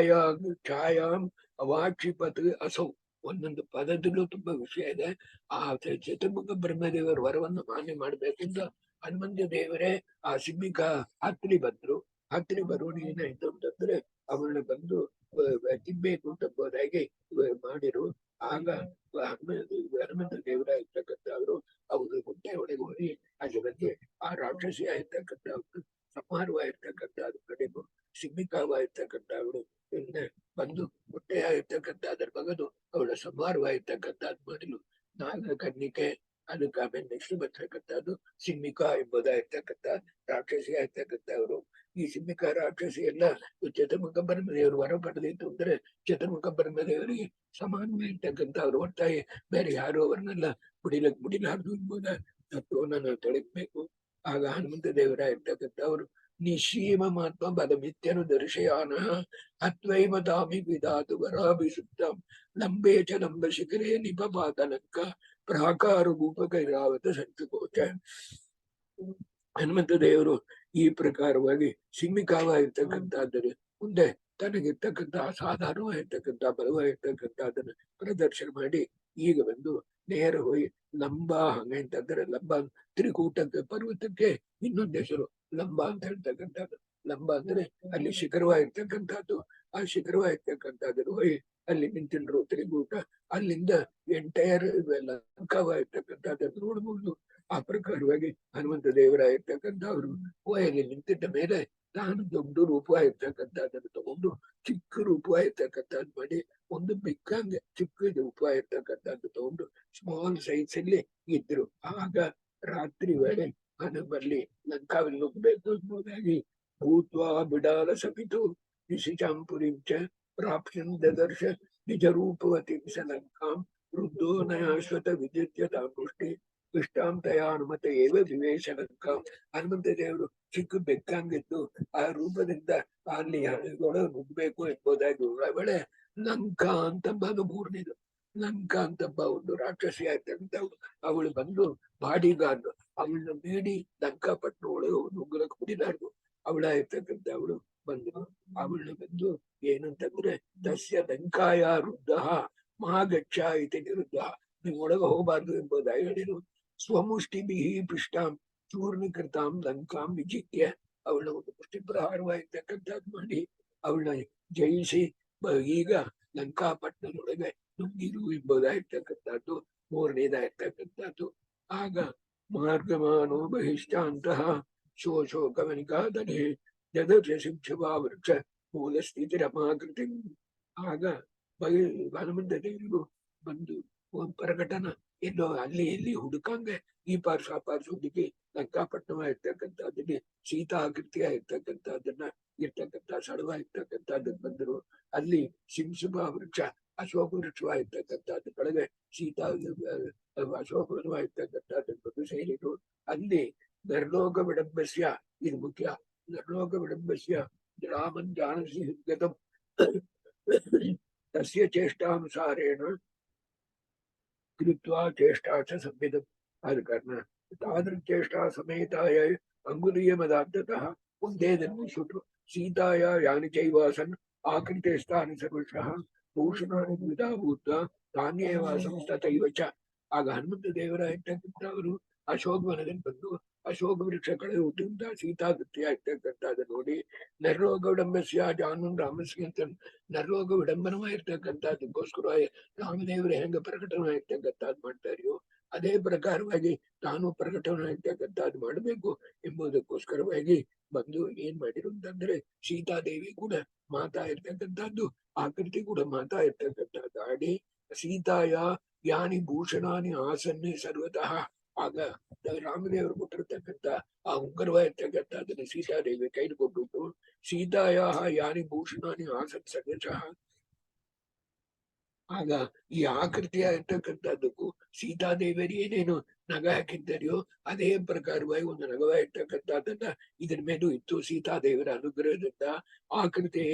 ಛಾಯಾಂ ಅವಾಕ್ಷಿಪತ್ ಅಸೌ ಒಂದೊಂದು ಪದದಲ್ಲೂ ತುಂಬಾ ವಿಷಯ ಇದೆ. ಆ ಚತುರ್ಮುಖ ಬ್ರಹ್ಮದೇವರ ವರವನ್ನು ಮಾನ್ಯ ಮಾಡ್ಬೇಕಂತ ಹನುಮಂತ ದೇವರೇ ಆ ಸಿಂಹಿಕಾ ಹತ್ತಿರ ಬಂದ್ರು. ಹತ್ತಿರ ಬರೋಣ ಏನಾಯ್ತು ಅಂತಂದ್ರೆ ಅವಳನ್ನ ಬಂದು ತಿನ್ಬೇಕು ಅಂತ ಹೋದಾಗೆ ಮಾಡಿರು. ಆಗ ಹನುಮಂತ ದೇವರ ಇರ್ತಕ್ಕಂಥವ್ರು ಅವರು ಹೊಟ್ಟೆ ಒಳಗೆ ಹೋಗಿ ಅದ್ರ ಬಗ್ಗೆ ಆ ರಾಕ್ಷಸಿ ಆಗಿರ್ತಕ್ಕಂಥ ಸಂಹಾರವಾಗಿರ್ತಕ್ಕಂಥದ್ದು ಕಡೆಗೂ ಸಿಂಹಿಕವಾಗಿರ್ತಕ್ಕಂಥವಳು ಬಂದು ಹೊಟ್ಟೆಯಾಗಿರ್ತಕ್ಕಂಥ ಅದ್ರ ಬಗದು ಅವಳ ಸಂಹಾರವಾಗಿರ್ತಕ್ಕಂಥದ್ದು ಮಾಡಲು ನಾಗ ಕನ್ನಿಕೆ. ಅದಕ್ಕೆ ಆಮೇಲೆ ನೆಕ್ಸ್ಟ್ ಬರ್ತಕ್ಕಂಥದ್ದು ಸಿಂಹಿಕಾ ಎಂಬುದಾಗಿರ್ತಕ್ಕಂಥ ರಾಕ್ಷಸಿ ಆಗಿರ್ತಕ್ಕಂಥವ್ರು. ಈ ಸಿಂಹಿಕಾ ರಾಕ್ಷಸಿ ಎಲ್ಲ ಚತುರ್ಮುಖ ಬ್ರಹ್ಮದೇವರು ವರ ಪಡೆದಿತ್ತು ಅಂದ್ರೆ ಚತುರ್ಮುಖ ಬ್ರಹ್ಮದೇವರಿಗೆ ಸಮಾನವಾಗಿರ್ತಕ್ಕಂಥ ಅವ್ರು ಒಟ್ಟಾಗಿ ಬೇರೆ ಯಾರು ಅವ್ರನ್ನೆಲ್ಲ ಬಿಡಿಲಾರ್ದು ಎಂಬುದ ತತ್ವವನ್ನು ನಾವು ತೊಳಗಬೇಕು. ಆಗ ಹನುಮಂತ ದೇವರ ಇರ್ತಕ್ಕಂಥವ್ರು ನಿಶೀಮ ಮಾತ್ಮ ಬಲಮಿತ್ಯನು ದರ್ಶಯಾನ ಅತ್ವೈವ ತಾಮಿ ವಿಧಾತು ವರಾಭಿಸುತ್ತಂ ಲಂಬೇ ಚ ಲಂಬ ಶಿಖರೇ ನಿಪಪಾತನಕ್ಕ ಪ್ರಾಕಾರ ರೂಪಕೈರಾವತ ಸಂಚಕೋಚ. ಹನುಮಂತ ದೇವರು ಈ ಪ್ರಕಾರವಾಗಿ ಸಿಂಹಿಕಾವಾಗಿರ್ತಕ್ಕಂಥದ್ದನ್ನು ಮುಂದೆ ತನಗಿರ್ತಕ್ಕಂಥ ಅಸಾಧಾರಣವಾಗಿರ್ತಕ್ಕಂಥ ಬಲವಾಗಿರ್ತಕ್ಕಂಥದ್ದನ್ನು ಪ್ರದರ್ಶನ ಮಾಡಿ ಈಗ ಬಂದು ನೇರ ಹೋಗಿ ಲಂಬ ಹಂಗಂತಂದ್ರೆ ಲಂಬ ತ್ರಿಕೂಟಕ್ಕೆ ಪರ್ವತಕ್ಕೆ ಇನ್ನೊಂದು ಹೆಸರು ಲಂಬ ಅಂತ ಹೇಳ್ತಕ್ಕಂಥದ್ದು. ಲಂಬ ಅಂದ್ರೆ ಅಲ್ಲಿ ಶಿಖರವಾಗಿರ್ತಕ್ಕಂಥದ್ದು. ಆ ಶಿಖರವಾಗಿರ್ತಕ್ಕಂಥದ್ದು ಹೋಗಿ ಅಲ್ಲಿ ನಿಂತಿದ್ರು ತ್ರಿಕೂಟ. ಅಲ್ಲಿಂದ ಎಂಟೈರ್ ಲಂಕವಾಗಿರ್ತಕ್ಕಂಥದ್ದನ್ನು ನೋಡ್ಬೋದು. ಆ ಪ್ರಕಾರವಾಗಿ ಹನುಮಂತ ದೇವರ ಇರ್ತಕ್ಕಂಥ ಅವರು ಅಲ್ಲಿ ನಿಂತಿದ್ದ ಮೇಲೆ ತಾನು ದೊಡ್ಡ ರೂಪವಾಗಿರ್ತಕ್ಕಂಥದ್ದನ್ನು ತಗೊಂಡು ಚಿಕ್ಕ ರೂಪವಾಗಿರ್ತಕ್ಕಂಥದ್ದು ಮಾಡಿ ಒಂದು ಬಿಕ್ಕಂಗೆ ಚಿಕ್ಕ ರೂಪವಾಗಿರ್ತಕ್ಕಂಥದ್ದು ತಗೊಂಡು ಸ್ಮಾಲ್ ಸೈಜ್ ಅಲ್ಲಿ ಇದ್ರು. ಆಗ ರಾತ್ರಿ ವೇಳೆ ಹನುಮಲ್ಲಿ ಲಂಕಾವಿಲ್ ನುಗ್ಗಬೇಕು ಎಂಬುದಾಗಿ ಭೂತ್ವಾ ಬಿಡಾಲ ಸಪಿತು ನಿಶಿಚಾಂಪುರಿಂಚ ಪ್ರಾಪ್ಯನ್ ದದರ್ಶ ನಿಜ ರೂಪವತಿಂ ಸ ಲಂಕಾಂ ವೃದ್ಧೋ ನಯಾಶ್ವತ ವಿದ್ಯುತ್ಯ ತಾಂಪುಷ್ಟಿ ಇಷ್ಟಾಂ ತಯಾ ಹನುಮತ ಏವ ವಿವೇಶ ಲಂಕಾಂ. ಹನುಮಂತ ದೇವರು ಚಿಕ್ಕ ಬೆಕ್ಕಂಗಿದ್ದು ಆ ರೂಪದಿಂದ ಅಲ್ಲಿ ಒಳಗೆ ನುಗ್ಗಬೇಕು ಎಂಬುದಾಗಿ ಒಳಗಡೆ ಲಂಕಾ ಅಂತಂಬ ಅದು ಮೂರನೇದು. ಲಂಕಾ ಅಂತಂಬ ಒಂದು ರಾಕ್ಷಸಿ ಆಗ್ತಕ್ಕಂಥವ್ಳು ಅವಳು ಬಂದು ಬಾಡಿಗಾರ್ಡ್, ಅವಳನ್ನ ಬೇಡಿ ಲಂಕಾಪಟ್ಟಣ ಒಳಗೆ ನುಗ್ಗಲಕ್ಕೆ ಬಿಡಿಲಾರ್ದು ಅವಳ ಇರ್ತಕ್ಕಂಥ ಅವಳು ಬಂದು ಅವಳನ್ನ ಬಂದು ಏನಂತಂದ್ರೆ ತಸ್ಯ ಲಂಕಾಯ ವೃದ್ಧ ಮಹಾಗಚ್ಚ ಇತಿ ನಿರುದ್ಧ, ನೀವು ಒಳಗೆ ಹೋಗಬಾರ್ದು ಎಂಬುದಾಗಿ ಹೇಳಿರು. ಸ್ವಮುಷ್ಟಿ ಬಿಹಿ ಪೃಷ್ಟಾಂ ಚೂರ್ಣೀಕೃತಾಂ ಲಂಕಾಂ ವಿಜಿತ್ಯ ಅವಳ ಒಂದು ಮುಷ್ಟಿ ಪ್ರಹಾರವಾಗಿರ್ತಕ್ಕಂಥದ್ದು ಮಾಡಿ ಅವಳನ್ನ ಜಯಿಸಿ ಈಗ ಲಂಕಾಪಟ್ಟಣದೊಳಗೆ ನುಗ್ಗಿರು ಎಂಬುದಾಗಿರ್ತಕ್ಕಂಥದ್ದು ಮೂರನೇದಾಗಿರ್ತಕ್ಕಂಥದ್ದು. ಆಗ ಮಾರ್ಗಮಾನೋ ಬಹಿಷ್ಟಾಂತಹ ಶೋಷೋಕವನಿಕಾದನೆ ಜದರ್ಶ ಶಿಕ್ಷವಾ ವೃಕ್ಷ ಮೂಲ ಸ್ಥಿತಿ ರಮಾಕೃತಿ. ಆಗ ಹನುಮಂತ ದೇವರು ಬಂದು ಒಂದು ಪ್ರಕಟನ ಎಲ್ಲೋ ಅಲ್ಲಿ ಎಲ್ಲಿ ಹುಡುಕಂಗೆ ಈ ಪಾರ್ಶ ಆ ಪಾರ್ಶ ಹುಡುಕಿ ಲಂಕಾಪಟ್ಟಣ ಇರ್ತಕ್ಕಂಥದ್ದಕ್ಕೆ ಸೀತಾಕೃತಿಯ ಇರ್ತಕ್ಕಂಥದ್ದನ್ನ ಇರ್ತಕ್ಕಂಥ ಸಡವ ಇರ್ತಕ್ಕಂಥದ್ದನ್ನ ಬಂದರು. ಅಲ್ಲಿ ಶಿಂಶುಭ ವೃಕ್ಷ ಅಶೋಕ ವೃಕ್ಷವಾಗಿರ್ತಕ್ಕಂಥದ್ದು ಕೆಳಗೆ ಸೀತಾ ಅಶೋಕವಾಗಿರ್ತಕ್ಕಂಥದ್ದನ್ನು ಬಂದು ಸೇರಿದ್ರು. ಅಲ್ಲಿ ನರ್ಲೋಕ ವಿಡಂಬಸ್ಯ, ಇದು ಮುಖ್ಯ, ನರ್ಲೋಕ ವಿಡಂಬಸ್ಯ ರಾಮನ್ ಜಾನಸಿ ಗತಂ ತಸ್ಯ ಚೇಷ್ಟಾನುಸಾರೇಣ ಕೃತ್ವಾ ಚೇಷ್ಟಾ ಚ ಸಂವಿಧಂ. ಆದ ಕಾರಣ ತಾದೃಚೇಷ್ಟಾ ಸಮೇತಾಯ ಅಂಗುಲೀಯಮದಾಬ್ಧತಃ ಒಂದೇ ನಿರ್ಮಿಸಿಟ್ರು. ಸೀತಾಯ ಯಾನಿ ಚೈವಾಸನ್ ಆಕೃತೆ ಸ್ಥಾನಿ ಸರ್ವಶಃ ಭೂಷಣಾನಿ ದ್ವಿಧಾ ಭೂತ ತಾನ್ಯೇವಾಸಂ ತಥೈವ ಚ. ಆಗ ಹನುಮಂತ ದೇವರ ಇರ್ತಕ್ಕಂಥವರು ಅಶೋಕವನದಲ್ಲಿ ಬಂದು ಅಶೋಕ ವೃಕ್ಷ ಕಡೆ ಹುಟ್ಟಿಂದ ಸೀತಾಕೃತಿಯ ಇರ್ತಕ್ಕಂಥದ್ದು ನೋಡಿ ನರ್ಲೋಕ ವಿಡಂಬಸ್ಯ ಜಾನೂನ್ ರಾಮಸ್ಯ ಅಂತ ನರ್ಲೋಕ ವಿಡಂಬನವಾಗಿರ್ತಕ್ಕಂಥದ್ದಕ್ಕೋಸ್ಕರ ರಾಮದೇವರು ಹೆಂಗ ಪ್ರಕಟವಾಗಿರ್ತಕ್ಕಂಥದ್ದು ಮಾಡ್ತಾರೆಯೋ ಅದೇ ಪ್ರಕಾರವಾಗಿ ತಾನು ಪ್ರಕಟವಾಗಿರ್ತಕ್ಕಂಥದ್ದು ಮಾಡಬೇಕು ಎಂಬುದಕ್ಕೋಸ್ಕರವಾಗಿ ಬಂದು ಏನ್ ಮಾಡಿರು ಅಂತಂದ್ರೆ ಸೀತಾದೇವಿ ಕೂಡ ಮಾತಾ ಇರ್ತಕ್ಕಂಥದ್ದು ಆಕೃತಿ ಕೂಡ ಮಾತಾ ಇರ್ತಕ್ಕಂಥದ್ದು ಆಡಿ ಸೀತಾಯ ಯಾನಿ ಭೂಷಣಾನಿ ಆಸನ್ನೆ ಸರ್ವತಃ. ಆಗ ರಾಮದೇವರು ಕೊಟ್ಟಿರ್ತಕ್ಕಂಥ ಆ ಉಂಗರವಾಗಿರ್ತಕ್ಕಂಥ ಅದನ್ನ ಸೀತಾದೇವಿ ಕೈಲಿ ಕೊಟ್ಬಿಟ್ಟು ಸೀತಾಯ ಯಾನಿ ಭೂಷಣಾನಿ ಆಸನ್ ಸರ್ವಶಃ. ಆಗ ಈ ಆಕೃತಿಯ ಇರ್ತಕ್ಕಂಥದ್ದಕ್ಕೂ ಸೀತಾದೇವಿಯರು ಏನೇನು ನಗ ಹಾಕಿದ್ದರೆಯೋ ಅದೇ ಪ್ರಕಾರವಾಗಿ ಒಂದು ನಗವಾಗಿರ್ತಕ್ಕಂಥದ್ದನ್ನ ಇದ್ರ ಮೇಲೂ ಇತ್ತು. ಸೀತಾದೇವಿಯರ ಅನುಗ್ರಹದಿಂದ ಆಕೃತಿ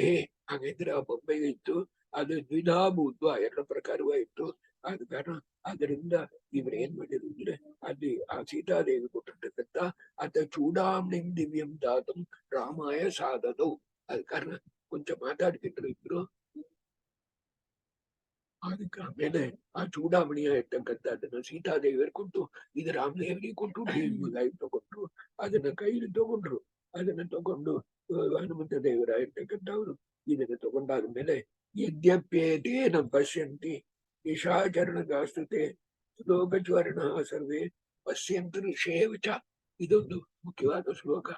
ಹಾಗಿದ್ರೆ ಆ ಬೊಂಬೆಗೆ ಇತ್ತು. ಅದು ದ್ವಿಧಾಭೂತ್ವ ಎರಡು ಪ್ರಕಾರವಾಗಿತ್ತು. ಆದ ಕಾರಣ ಅದರಿಂದ ಇವ್ರು ಏನ್ ಮಾಡಿದ್ರು ಅಂದ್ರೆ ಅಲ್ಲಿ ಆ ಸೀತಾದೇವಿ ಕೊಟ್ಟಿರ್ತಕ್ಕಂಥ ಅದ ಚೂಡಾಮಣಿ ದಿವ್ಯಂ ದಾತಂ ರಾಮಾಯ ಸಾಧದು. ಅದ ಕಾರಣ ಕೊಂಚ ಮಾತಾಡ್ತಿದ್ರು ಇದ್ರು. ಅದಕ್ಕೆ ಆಮೇಲೆ ಆ ಚೂಡಾಮಣಿಯ ಇರ್ತಕ್ಕಂಥದ್ದನ್ನ ಸೀತಾದೇವಿಯರು ಕೊಟ್ಟು ಇದು ರಾಮದೇವರಿಗೆ ಕೊಟ್ಟು ಎಂಬುದಾಗಿ ತಗೊಂಡ್ರು. ಅದನ್ನ ಕೈಲಿ ತಗೊಂಡ್ರು. ಅದನ್ನ ತಗೊಂಡು ಹನುಮಂತ ದೇವರ ಇರ್ತಕ್ಕಂಥವ್ರು ಇದನ್ನ ತಗೊಂಡಾದ್ಮೇಲೆ ಯದ್ಯಪ್ಯೇತೇನ ಪಶ್ಯಂತಿ ನಿಶಾಚರಣಗಾಸ್ತುತೆ ಶ್ಲೋಕಚ್ವರ್ಣ ಸರ್ವೇ ಪಶ್ಯಂತು ಋಷೇವಚ. ಇದೊಂದು ಮುಖ್ಯವಾದ ಶ್ಲೋಕ.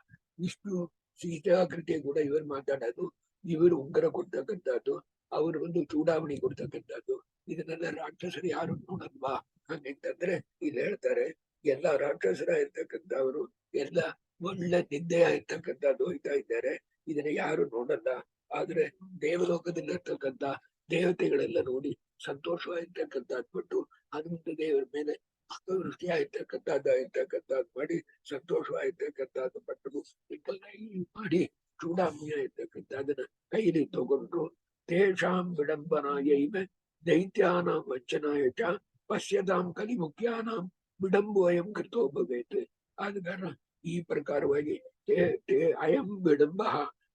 ವಿಷ್ಣು ಸೀತಾಕೃತಿಯ ಕೂಡ ಇವರು ಮಾತಾಡೋದು, ಇವರು ಉಂಗರ ಕೊಡ್ತಕ್ಕಂಥದ್ದು, ಅವರು ಒಂದು ಚೂಡಾವಣಿ ಕೊಡ್ತಕ್ಕಂಥದ್ದು. ಇದನ್ನೆಲ್ಲ ರಾಕ್ಷಸರು ಯಾರು ನೋಡಲ್ವಾ ಹಂಗಂತಂದ್ರೆ ಇಲ್ಲಿ ಹೇಳ್ತಾರೆ ಎಲ್ಲ ರಾಕ್ಷಸರ ಇರ್ತಕ್ಕಂಥವ್ರು ಎಲ್ಲ ಒಳ್ಳೆ ನಿದ್ದೆಯ ಇರ್ತಕ್ಕಂಥದ್ದು ಹೋಯ್ತಾ ಇದ್ದಾರೆ. ಇದನ್ನ ಯಾರು ನೋಡಲ್ಲ. ಆದ್ರೆ ದೇವಲೋಕದಲ್ಲಿ ಇರ್ತಕ್ಕಂಥ ದೇವತೆಗಳೆಲ್ಲ ನೋಡಿ ಸಂತೋಷವಾಗಿರ್ತಕ್ಕಂಥದ್ದು ಪಟ್ಟು ಹನುಮಂತ ದೇವರ ಮೇಲೆ ವೃಷ್ಟಿಯಾಗಿರ್ತಕ್ಕಂಥದ್ದು ಮಾಡಿ ಸಂತೋಷವಾಗಿರ್ತಕ್ಕಂಥದ್ದು ಪಟ್ಟು ಮಾಡಿ ಚೂಡಾಮಣಿಯ ಇರ್ತಕ್ಕಂಥದ್ದನ್ನ ಕೈಲಿ ತಗೊಂಡ್ರು. ತೇಷಾಂ ವಿಡಂಬನಾಯೈವ ದೈತ್ಯಾನಾಂ ವಂಚನಾಯ ಚ ಪಶ್ಯತಾಂ ಕಲಿಮುಖ್ಯಾನಾಂ ವಿಡಂಬೋಯಂ ಕೃತೋ ಭವೇತ್. ಆದ ಕಾರಣ ಈ ಪ್ರಕಾರವಾಗಿ ಅಯಂ ವಿಡಂಬ,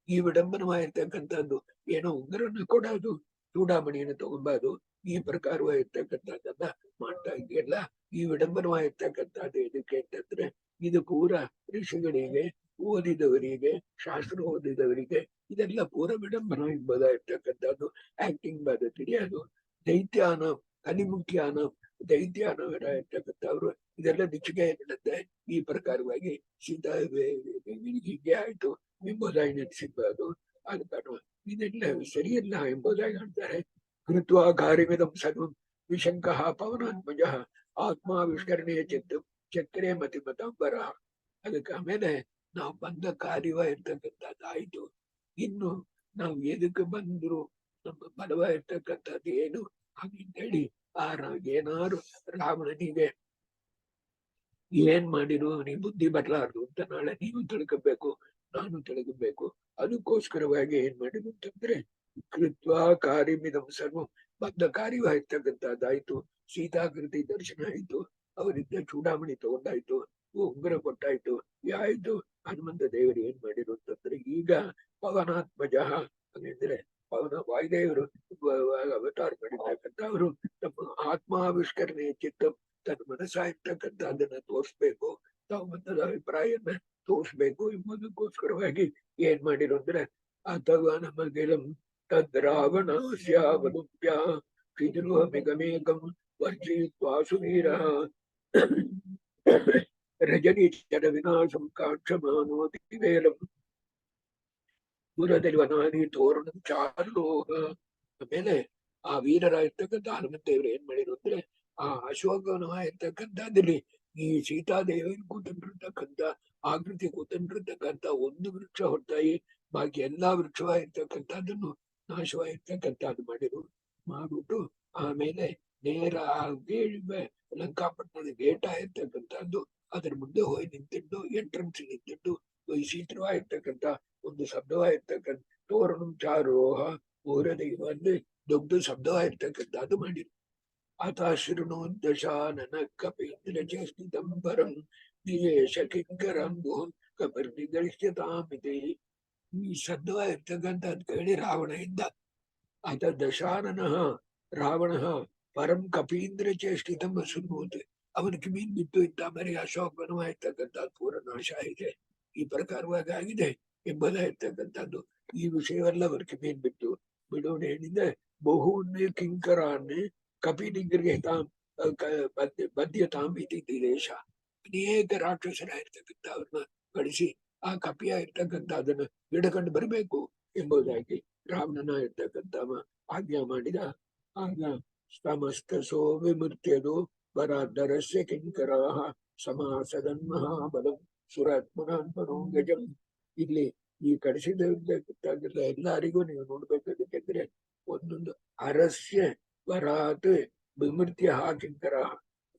ಈ ವಿಡಂಬನವಾಗಿರ್ತಕ್ಕಂಥದ್ದು ಏನೋ ಉಂಗರನ್ನು ಕೊಡೋದು, ಚೂಡಾಮಣಿಯನ್ನು ತಗೊಂಬಾದು, ಈ ಪ್ರಕಾರವಾಗಿರ್ತಕ್ಕಂಥದ್ದನ್ನ ಮಾಡ್ತಾ ಇದೆಯಲ್ಲ. ಈ ವಿಡಂಬನವಾಗಿರ್ತಕ್ಕಂಥದ್ದು ಇದಕ್ಕೆ ಅಂತಂದ್ರೆ ಇದು ಪೂರ ಋಷಿಗಳಿಗೆ, ಓದಿದವರಿಗೆ, ಶಾಸ್ತ್ರ ಓದಿದವರಿಗೆ ಇದೆಲ್ಲ ಪೂರ ವಿಡಂಬನ ಎಂಬುದಾಗಿರ್ತಕ್ಕಂಥದ್ದು ಆಕ್ಟಿಂಗ್ ಬಾದ ತಿಳಿಯೋದು. ದೈತ್ಯಾನ ಕಲಿಮುಖಿಯಾನ ದೈತ್ಯಾನವರಾಗಿರ್ತಕ್ಕಂಥವ್ರು ಇದೆಲ್ಲ ನಿಚ್ಚಗೆ ನಡೆಯುತ್ತೆ. ಈ ಪ್ರಕಾರವಾಗಿ ಸೀತಾ ಹೀಗೆ ಆಯ್ತು ಎಂಬುದಾಗಿ ನೆನೆಸಿದ್ದು ಆದ ಕಾರಣ ಇದೆಲ್ಲ ಸರಿಯಲ್ಲ ಎಂಬುದಾಗಿ ಹೇಳ್ತಾರೆ. ಕೃತ್ವ ಕಾರ್ಯವಿದಂ ಸರ್ವಂ ವಿಶಂಕಃ ಪವನಾತ್ಮಜ ಆತ್ಮಾವಿಷ್ಕರಣೆಯ ಚಕ್ರೆ ಮತಿಮತಾಂಬರ. ಅದಕ್ಕೆ ಆಮೇಲೆ ನಾವು ಬಂದ ಕಾರ್ಯವ ಇರ್ತಕ್ಕಂಥದ್ದಾಯ್ತು. ಇನ್ನು ನಾವು ಎದಕ್ಕೆ ಬಂದ್ರು ನಮ್ಮ ಬಲವ ಇರ್ತಕ್ಕಂಥದ್ದು ಏನು ಹಾಗಂತೇಳಿ ಏನಾರು ರಾವಣನಿಗೆ ಏನ್ ಮಾಡಿರು ನೀ ಬುದ್ಧಿ ಬರ್ಲಾರ್ದು ಅಂತ ನಾಳೆ ನೀವು ತಿಳ್ಕೊಬೇಕು, ನಾನು ತಿಳ್ಕೊಬೇಕು. ಅದಕ್ಕೋಸ್ಕರವಾಗಿ ಏನ್ ಮಾಡಿರು ಅಂತಂದ್ರೆ ಕೃತ್ವ ಕಾರ್ಯಮಿದಂ ಸರ್ವಂ ಬಂದ ಕಾರ್ಯವಾಗಿರ್ತಕ್ಕಂಥದ್ದಾಯ್ತು. ಸೀತಾಕೃತಿ ದರ್ಶನ ಆಯ್ತು, ಅವರಿಂದ ಚೂಡಾಮಣಿ ತಗೊಂಡಾಯ್ತು, ಉಂಗುರ ಕೊಟ್ಟಾಯ್ತು. ಆಯ್ತು ಹನುಮಂತ ದೇವರು ಏನ್ ಮಾಡಿರು ಅಂತಂದ್ರೆ ಈಗ ಪವನಾತ್ಮಜ ಹಾಗಂದ್ರೆ ಪವನ ವಾಯುದೇವರು ಅವತಾರ ಮಾಡಿರ್ತಕ್ಕಂಥ ಅವರು ತಮ್ಮ ಆತ್ಮಾವಿಷ್ಕರಣೆಯ ಚಿತ್ತ ತನ್ನ ಮನಸ್ಸಾಗಿರ್ತಕ್ಕಂಥ ಅದನ್ನ ತೋರಿಸ್ಬೇಕು, ತಾವು ಮತ್ತದ ಅಭಿಪ್ರಾಯನ ತೋರಿಸ್ಬೇಕು ಎಂಬುದಕ್ಕೋಸ್ಕರವಾಗಿ ಏನ್ ಮಾಡಿರು ಅಂದ್ರೆ ಅಥವಾ ನಮಗೆಲಂ ತದ್ರಾವಣಸ್ಯಾವಲುಪ್ಯ ಕ್ಷಿದ್ರುಹಮಿಗಮೇಕಂ ವರ್ಜಿತ್ವಾ ಸುವೀರ ರಜನೀಚರ ವಿನಾಶಂ ಕಾಕ್ಷಮಾನೋತಿ ವೇಲಂ ದೂರದಲ್ಲಿ ವನಾನಿ ತೋರಣ ಚಾರೋಹ. ಆಮೇಲೆ ಆ ವೀರರಾಗಿರ್ತಕ್ಕಂಥ ಹನುಮಂತ ದೇವರು ಏನ್ ಮಾಡಿರು ಅಂದ್ರೆ ಆ ಅಶೋಕವನವಾಗಿರ್ತಕ್ಕಂಥದ್ದಲ್ಲಿ ಈ ಸೀತಾದೇವಿ ಕೂತಂಡಿರ್ತಕ್ಕಂಥ ಆಕೃತಿ ಕೂತಂಡಿರ್ತಕ್ಕಂಥ ಒಂದು ವೃಕ್ಷ ಹೊರತಾಗಿ ಬಾಕಿ ಎಲ್ಲಾ ವೃಕ್ಷವಾಗಿರ್ತಕ್ಕಂಥದ್ದನ್ನು ನಾಶವಾಗಿರ್ತಕ್ಕಂಥದ್ದು ಮಾಡಿರು. ಮಾಡ್ಬಿಟ್ಟು ಆಮೇಲೆ ನೇರ ಲಂಕಾಪಟ್ಟಣದ ಗೇಟ್ ಆಗಿರ್ತಕ್ಕಂಥದ್ದು ಅದರ ಮುಂದೆ ಹೋಗಿ ನಿಂತಿದ್ದು ಎಂಟ್ರೆನ್ಸ್ ನಿಂತಿದ್ದು ವೈಶೀತ್ರವಾಗಿರ್ತಕ್ಕಂಥ ಒಂದು ಶಬ್ದವಾಗಿರ್ತಕ್ಕಂಥ ತೋರಣ ಚಾರೋಹ ಊರದಲ್ಲಿ ದೊಡ್ಡ ಶಬ್ದವಾಗಿರ್ತಕ್ಕಂಥದ್ದು ಮಾಡಿರು. ಆತಾಶೃಣು ದಶಾನನ ಕಪೀಂದ್ರ ಚೇಷ್ಟಿತಂಬರಂ ನಿಯೇಶ ಕಿಂಕರಂಬು ಕಪಿರ್ನಿಗರಿಷ್ಯತಾಮಿತಿ. ಈ ಶಬ್ದವಾಗಿರ್ತಕ್ಕಂಥದ್ದು ಕೇಳಿ ರಾವಣ ಇದ್ದ. ಆತ ದಶಾನನ ರಾವಣ ಪರಂ ಕಪೀಂದ್ರ ಚೇಷ್ಟಿತಂ ಅಸುನ್ಮೂತ್. ಅವನ ಕಿಮೀನ್ ಬಿಟ್ಟು ಇದ್ದ ಬರೀ ಅಶೋಕವನವಾಗಿರ್ತಕ್ಕಂಥ ಪೂರ ನಾಶ ಆಗಿದೆ, ಈ ಪ್ರಕಾರವಾಗಿ ಆಗಿದೆ ಎಂಬುದಾಗಿರ್ತಕ್ಕಂಥದ್ದು. ಈ ವಿಷಯವೆಲ್ಲ ಅವರ ಕಿಮೀನ್ ಬಿಟ್ಟು ಬಿಡೋಣ ಹೇಳಿದ್ರೆ ಬಹುನ್ನೇ ಕಿಂಕರಾನ್ನೇ ಕಪಿನಿಗ್ರಿಗೆ ಬದ್ಯತಾಂ ಇತಿ ದೇಶ. ಅನೇಕ ರಾಕ್ಷಸರಾಗಿರ್ತಕ್ಕಂಥ ಅವ್ರನ್ನ ಕಳಿಸಿ ಆ ಕಪಿಯ ಇರ್ತಕ್ಕಂಥ ಅದನ್ನ ಹಿಡ್ಕೊಂಡು ಬರಬೇಕು ಎಂಬುದಾಗಿ ರಾವಣನ ಇರ್ತಕ್ಕಂಥ ಆಜ್ಞಾ ಮಾಡಿದ. ಆಗ ಸಮಸ್ತಸೋ ವಿಮೃತ್ಯದು ವರಾಧರಸ್ಯ ಕಿಂಕರಾಹ ಸಮಾಸದನ್ ಮಹಾಬಲಂ ಸುರಾತ್ಮನಾತ್ಮನೋ ಗಜಂ. ಇಲ್ಲಿ ಈ ಕಡಿಸಿದ ಎಲ್ಲರಿಗೂ ನೀವು ನೋಡ್ಬೇಕಾದ್ರೆ ಒಂದೊಂದು ಅರಸ್ಯ ವರಾತ್ ವಿಮೃತ್ಯ ಕಿಂಕರ